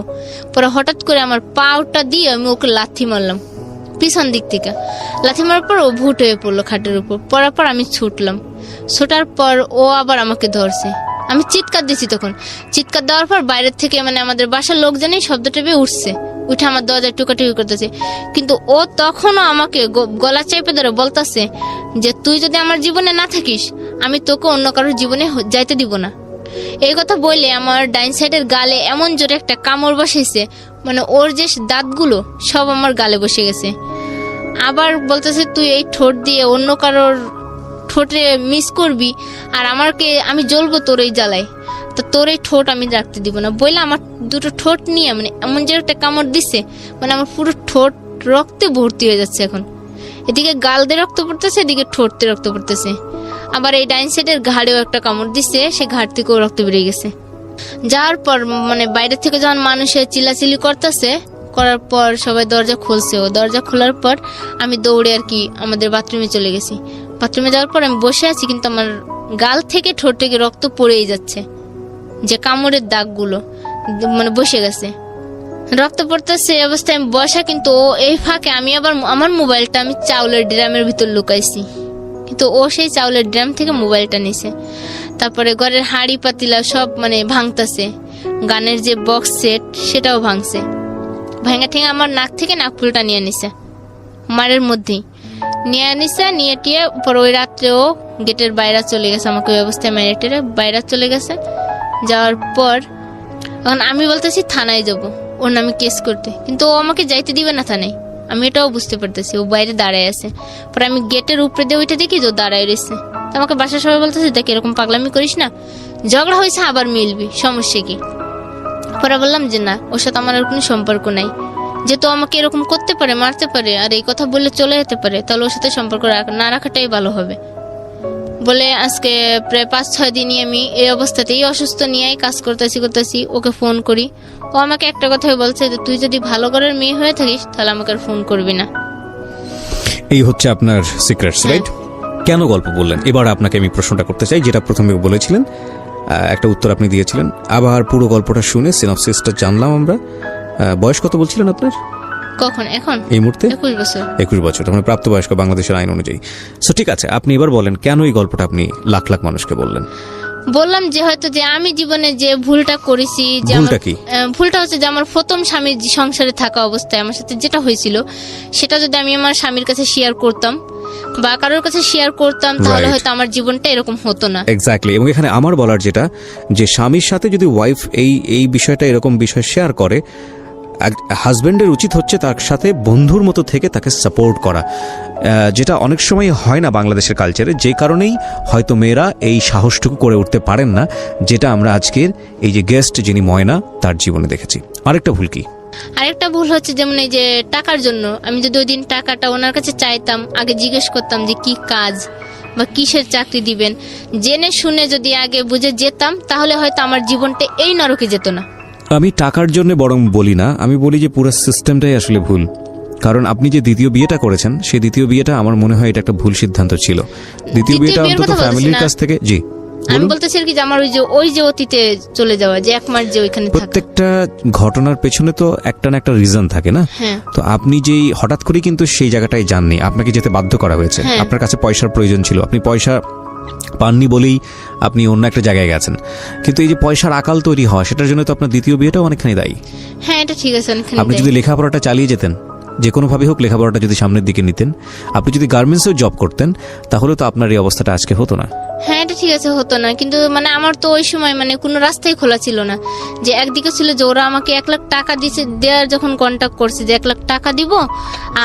পরে হঠাৎ করে আমার পাউটা দিয়ে আমি ওকে লাথি মারলাম পিছন দিক থেকে। লাথি মারার পর ও ভুট হয়ে পড়লো খাটের উপর। পড়ার পর আমি ছুটার পর ও আবার আমাকে ধরছে। আমি চিৎকার দিছি, তখন চিৎকার দেওয়ার পর বাইরের থেকে মানে আমাদের বাসার লোকজনই শব্দটা পেয়ে উঠছে, উঠে আমার দরজায় টুকাটুকি করতেছে। কিন্তু ও তখনও আমাকে গলা চেপে ধরে বলতেছে যে তুই যদি আমার জীবনে না থাকিস আমি তোকে অন্য কারোর জীবনে যাইতে দিব না। এই কথা বলে আমার ডাইন সাইডের গালে এমন জোরে একটা কামড় বসেছে, মানে ওর যে দাঁতগুলো সব আমার গালে বসে গেছে। আবার বলতেছে তুই এই ঠোঁট দিয়ে অন্য কারোর ঠোঁটে মিস করবি আর আমি জ্বলবো তোর এই জ্বালায়, তো তোর এই ঠোঁট আমি রাখতে দিব না। বললে আমার দুটো ঠোঁট নিয়ে মানে এমন যে একটা কামড় দিচ্ছে, মানে আমার পুরো ঠোঁট রক্তে ভর্তি হয়ে যাচ্ছে। এখন এদিকে গাল দিয়ে রক্ত পড়তেছে, এদিকে ঠোঁট দিয়ে রক্ত পড়তেছে। আবার এই ডাইন সাইডের ঘাড়েও একটা কামড় দিচ্ছে, সে ঘাড় থেকেও রক্ত বেরিয়ে গেছে। যাওয়ার পর মানে বাইরে থেকে যখন মানুষের চিল্লাচিল্লি করতেছে, করার পর সবাই দরজা খুলছে। ও দরজা খোলার পর আমি দৌড়ে আর কি আমাদের বাথরুমে চলে গেছি। বাথরুমে যাওয়ার পর আমি বসে আছি, কিন্তু আমার গাল থেকে ঠোঁট থেকে রক্ত পড়েই যাচ্ছে, যে কামড়ের দাগগুলো মানে বসে গেছে, রক্ত পড়তেছে। এই অবস্থায় আমি বসা, কিন্তু ও এই ফাঁকে আমি আবার আমার মোবাইলটা আমি চাউলের ড্রামের ভিতর লুকাইছি, কিন্তু ও সেই চাউলের ড্রাম থেকে মোবাইলটা নিছে। তারপরে ঘরের হাঁড়ি পাতিলা সব মানে ভাঙতেছে, গানের যে বক্স সেট সেটাও ভাঙছে। ভাঙা ঠেঙে আমার নাক থেকে নাকফুলটা নিয়ে নিছে, মারের মধ্যেই নিয়ে টিয়ে পর ওই রাত্রেও গেটের বাইরে চলে গেছে, আমাকে ওই অবস্থায় মেরে বাইরে চলে গেছে। যাওয়ার পর এখন আমি বলতেছি থানায় যাব ওর নামে কেস করতে, কিন্তু ও আমাকে যাইতে দিবে না থানায়, আমি এটাও বুঝতে পারতেছি। ও বাইরে দাঁড়ায় আছে, পরে আমি গেটের উপরে দিয়ে উঠে দেখি যে ও দাঁড়ায় রয়েছে। আমাকে বাসার সবাই বলতেছে দেখ এরকম পাগলামি করিস না, ঝগড়া হয়েছে আবার মিলবি, সমস্যা কি। পরে বললাম যে না, ওর সাথে আমার আর কোনো সম্পর্ক নাই, যেহেতু আমাকে এরকম করতে পারে, মারতে পারে, আর এই কথা বললে চলে যেতে পারে, তাহলে ওর সাথে সম্পর্ক না রাখাটাই ভালো হবে বলে আজকে প্রায় 5-6 দিনই আমি এই অবস্থাতেই অসুস্থ নিয়েই কাজ করতেছি। ওকে ফোন করি, ও আমাকে একটা কথাই বলছে যে তুই যদি ভালো ঘরের মেয়ে হয়ে থাকিস তাহলে আমাকে আর ফোন করবি না। এই হচ্ছে আপনার সিক্রেটস, রাইট? কেন গল্প বললেন? এবার আপনাকে আমি প্রশ্নটা করতে চাই, যেটা প্রথমে বলেছিলেন, একটা উত্তর আপনি দিয়েছিলেন। আবার পুরো গল্পটা শুনে সিনপসিসটা জানলাম আমরা। বয়স কত বলছিলেন আপনার? কখন? এখন এই মুহূর্তে 21 বছর, মানে প্রাপ্তবয়স্ক বাংলাদেশের আইন অনুযায়ী। সো ঠিক আছে, আপনি এবার বলেন কেন এই গল্পটা আপনি লাখ লাখ মানুষকে বললেন? বললাম যে হয়তো যে আমি জীবনে যে ভুলটা করেছি, যে ভুলটা হচ্ছে যে আমার প্রথম স্বামীর সংসারে থাকা অবস্থায় আমার সাথে যেটা হয়েছিল সেটা যদি আমি আমার স্বামীর কাছে শেয়ার করতাম বা কারোর কাছে শেয়ার করতাম তাহলে হয়তো আমার জীবনটা এরকম হতো না। এক্স্যাক্টলি। এবং এখানে আমার বলার যেটা, যে স্বামীর সাথে যদি ওয়াইফ এই বিষয়টা এরকম বিষয় শেয়ার করে, হাজবেন্ডের উচিত হচ্ছে তার সাথে বন্ধুর মতো থেকে তাকে সাপোর্ট করা, যেটা অনেক সময় হয় না বাংলাদেশের কালচারে, যে কারণেই হয়তো মেয়েরা এই সাহসটুকু করে উঠতে পারেন না, যেটা আমরা আজকের এই যে গেস্ট যিনি ময়না তার জীবনে দেখেছি। আরেকটা ভুল কি? আরেকটা ভুল হচ্ছে যেমন এই যে টাকার জন্য আমি যদি ওই দিন টাকাটা ওনার কাছে চাইতাম, আগে জিজ্ঞেস করতাম যে কি কাজ বা কিসের চাকরি দিবেন, জেনে শুনে যদি আগে বুঝে যেতাম তাহলে হয়তো আমার জীবনটা এই নরকে যেত না। আমি টাকার জন্য বরং বলি না, আমি বলি যে পুরো সিস্টেমটাই আসলে ভুল। কারণ আপনি যে দ্বিতীয় বিয়েটা করেছেন, সেই দ্বিতীয় বিয়েটা আমার মনে হয় এটা একটা ভুল সিদ্ধান্ত ছিল। দ্বিতীয় বিয়েটা অন্তত ফ্যামিলির কাছ থেকে, জি আমি বলতেছি আর কি যে আমার ওই যে অতীতে চলে যাওয়া, যে 1 মাস যে ওইখানে থাকা। প্রত্যেকটা ঘটনার পেছনে তো একটা না একটা রিজন থাকে না? হ্যাঁ। তো আপনি যেই হঠাৎ করে কিন্তু সেই জায়গাটায় যাননি, আপনাকে যেতে বাধ্য করা হয়েছে। হ্যাঁ। আপনার কাছে পয়সার প্রয়োজন ছিল, আপনি পয়সা পাননি বলেই আপনি অন্য একটা জায়গায় গেছেন। কিন্তু এই যে পয়সার আকাল তৈরি হয়, সেটার জন্য তো আপনার দ্বিতীয় বিয়েটাও অনেকখানি দায়ী। হ্যাঁ, এটা ঠিক আছে, অনেকখানি আপনি যদি লেখাপড়াটা চালিয়ে যেতেন, যে কোনোভাবে হোক লেখাপড়াটা যদি সামনের দিকে নিতেন, আপনি যদি গার্মেন্টসেও জব করতেন, তাহলে তো আপনার এই অবস্থাটা আজকে হতো না। হ্যাঁ, এটা ঠিক আছে, হতো না। কিন্তু মানে আমার তো ওই সময় মানে কোনো রাস্তাই খোলা ছিল না। যে একদিকে ছিল যে ওরা আমাকে 1 লাখ টাকা দেওয়ার যখন কন্ট্যাক্ট করছে যে 1 লাখ টাকা দিব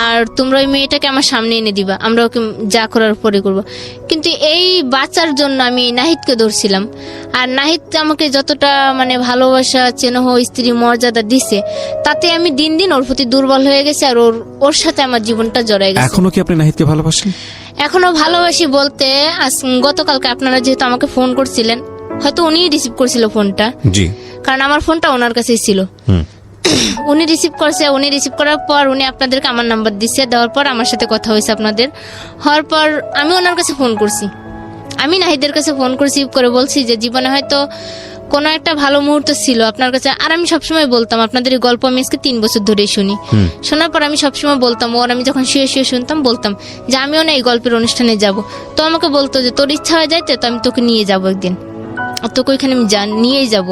আর তোমরা ওই মেয়েটাকে আমার সামনে এনে দিবা, আমরা ওকে যা করার পরে করবো। কিন্তু এই বাঁচার জন্য আমি নাহিদকে ধরছিলাম। আর নাহিদ আমাকে যতটা মানে ভালোবাসা, চেনহ, স্ত্রী মর্যাদা দিছে, তাতে আমি দিন দিন ওর প্রতি দুর্বল হয়ে গেছে। আর ওর সাথে আমার জীবনটা জড়াই গেছে। এখনো কি আপনি নাহিদকে ভালোবাসেন? এখনো ভালোবাসি বলতে গতকালকে আপনারা যেহেতু আমাকে ফোন করছিলেন, হয়তো উনিই রিসিভ করছিল ফোনটা। জি। কারণ আমার ফোনটা ওনার কাছেই ছিল। উনি রিসিভ করছে, উনি রিসিভ করার পর উনি আপনাদেরকে আমার নাম্বার দিচ্ছে, দেওয়ার পর আমার সাথে কথা হয়েছে আপনাদের। হওয়ার পর আমি ওনার কাছে ফোন করছি, আমি নাহিদের কাছে ফোন করছি, করে বলছি যে জীবনে হয়তো কোনো একটা ভালো মুহূর্ত ছিল আপনার কাছে। আর আমি সবসময় বলতাম আপনাদের এই গল্প আমি আজকে 3 বছর ধরেই শুনি। শোনার পর আমি সবসময় বলতাম, ওর আমি যখন শুয়ে শুয়ে শুনতাম বলতাম যে আমিও না এই গল্পের অনুষ্ঠানে যাব। তো আমাকে বলতো যে তোর ইচ্ছা হয়ে যায় তো আমি তোকে নিয়ে যাবো একদিন, তোকে ওইখানে আমি নিয়েই যাব।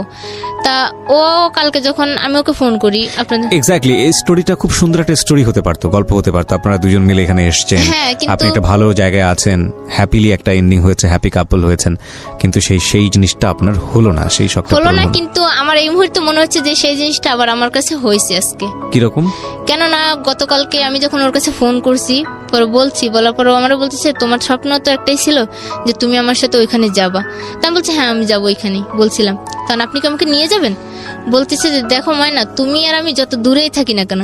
তা ও কালকে যখন আমি ওকে ফোন করি আপনাদের, এক্স্যাক্টলি এই স্টোরিটা খুব সুন্দর একটা স্টোরি হতে পারতো, গল্প হতে পারতো। আপনারা দুজন মিলে এখানে এসেছেন, হ্যাঁ, কিন্তু আপনি একটা ভালো জায়গায় আছেন, হ্যাপিলি একটা এন্ডিং হয়েছে, হ্যাপি কাপল হয়েছেন। কিন্তু সেই জিনিসটা আপনার হলো না, সেই শখটা হলো না। কিন্তু আমার এই মুহূর্তে মনে হচ্ছে যে সেই জিনিসটা আবার আমার কাছে হয়েছে আজকে। কিরকম? কেননা গতকালকে আমি যখন ওর কাছে ফোন করছি, পরে বলার পর আমার বলতেছে তোমার স্বপ্ন তো একটাই ছিল যে তুমি আমার সাথে ওইখানে যাবা। তা আমি বলছি হ্যাঁ আমি যাবো ওইখানে, বলছিলাম। তখন আপনি কি আমাকে নিয়ে যাবেন? বলতেছে যে দেখো ময়না, তুমি আর আমি যত দূরেই থাকি না কেন,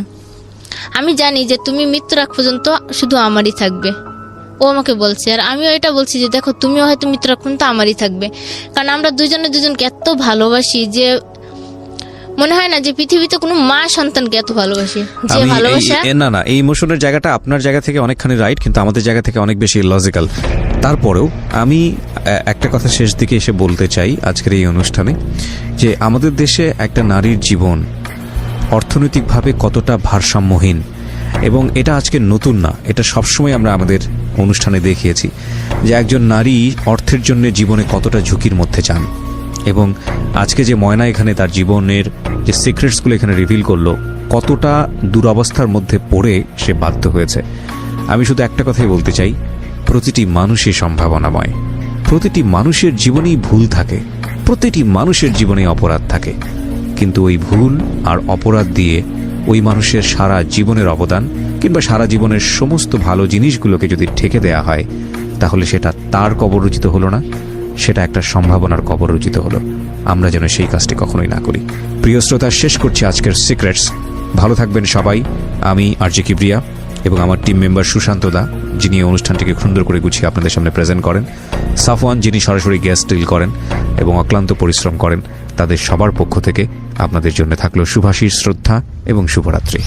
আমি জানি যে তুমি মৃত্যুর আগ পর্যন্ত শুধু আমারই থাকবে। ও আমাকে বলছে, আর আমিও এটা বলছি যে দেখো তুমিও হয়তো মৃত্যুর আগ পর্যন্ত আমারই থাকবে। কারণ আমরা দুজনকে এত ভালোবাসি যে মনে হয় না যে পৃথিবীতে কোনো মা সন্তানকে এত ভালোবাসে যে ভালোবাসা। না, এই ইমোশনের জায়গাটা আপনার জায়গা থেকে অনেকখানি রাইট, কিন্তু আমাদের জায়গা থেকে অনেক বেশি লজিক্যাল। তারপরেও আমি একটা কথা শেষ দিকে এসে বলতে চাই আজকের এই অনুষ্ঠানে, যে আমাদের দেশে একটা নারীর জীবন অর্থনৈতিকভাবে কতটা ভারসাম্যহীন, এবং এটা আজকে নতুন না, এটা সবসময় আমরা আমাদের অনুষ্ঠানে দেখিয়েছি যে একজন নারী অর্থের জন্য জীবনে কতটা ঝুঁকির মধ্যে যান। এবং আজকে যে ময়না এখানে তার জীবনের যে সিক্রেটসগুলো এখানে রিভিল করলো, কতটা দুরবস্থার মধ্যে পড়ে সে বাধ্য হয়েছে। আমি শুধু একটা কথাই বলতে চাই, প্রতিটি মানুষই সম্ভাবনাময়, প্রতিটি মানুষের জীবনেই ভুল থাকে, প্রতিটি মানুষের জীবনেই অপরাধ থাকে। কিন্তু ওই ভুল আর অপরাধ দিয়ে ওই মানুষের সারা জীবনের অবদান কিংবা সারা জীবনের সমস্ত ভালো জিনিসগুলোকে যদি ঠেকে দেয়া হয়, তাহলে সেটা তার কবররচিত হলো না, সেটা একটা সম্ভাবনার কবররচিত হলো। আমরা যেন সেই কাজটি কখনোই না করি। প্রিয় শ্রোতা, শেষ করছি আজকের সিক্রেটস। ভালো থাকবেন সবাই। আমি আরজে কিবরিয়া এবং আমার টিম মেম্বার সুশান্ত দা, যিনি এই অনুষ্ঠানটিকে সুন্দর করে গুছিয়ে আপনাদের সামনে প্রেজেন্ট করেন, সাফওয়ান, যিনি সরাসরি গেস্ট ডিল করেন এবং অক্লান্ত পরিশ্রম করেন, তাদের সবার পক্ষ থেকে আপনাদের জন্য থাকলো শুভাশীষ, শ্রদ্ধা এবং শুভরাত্রি।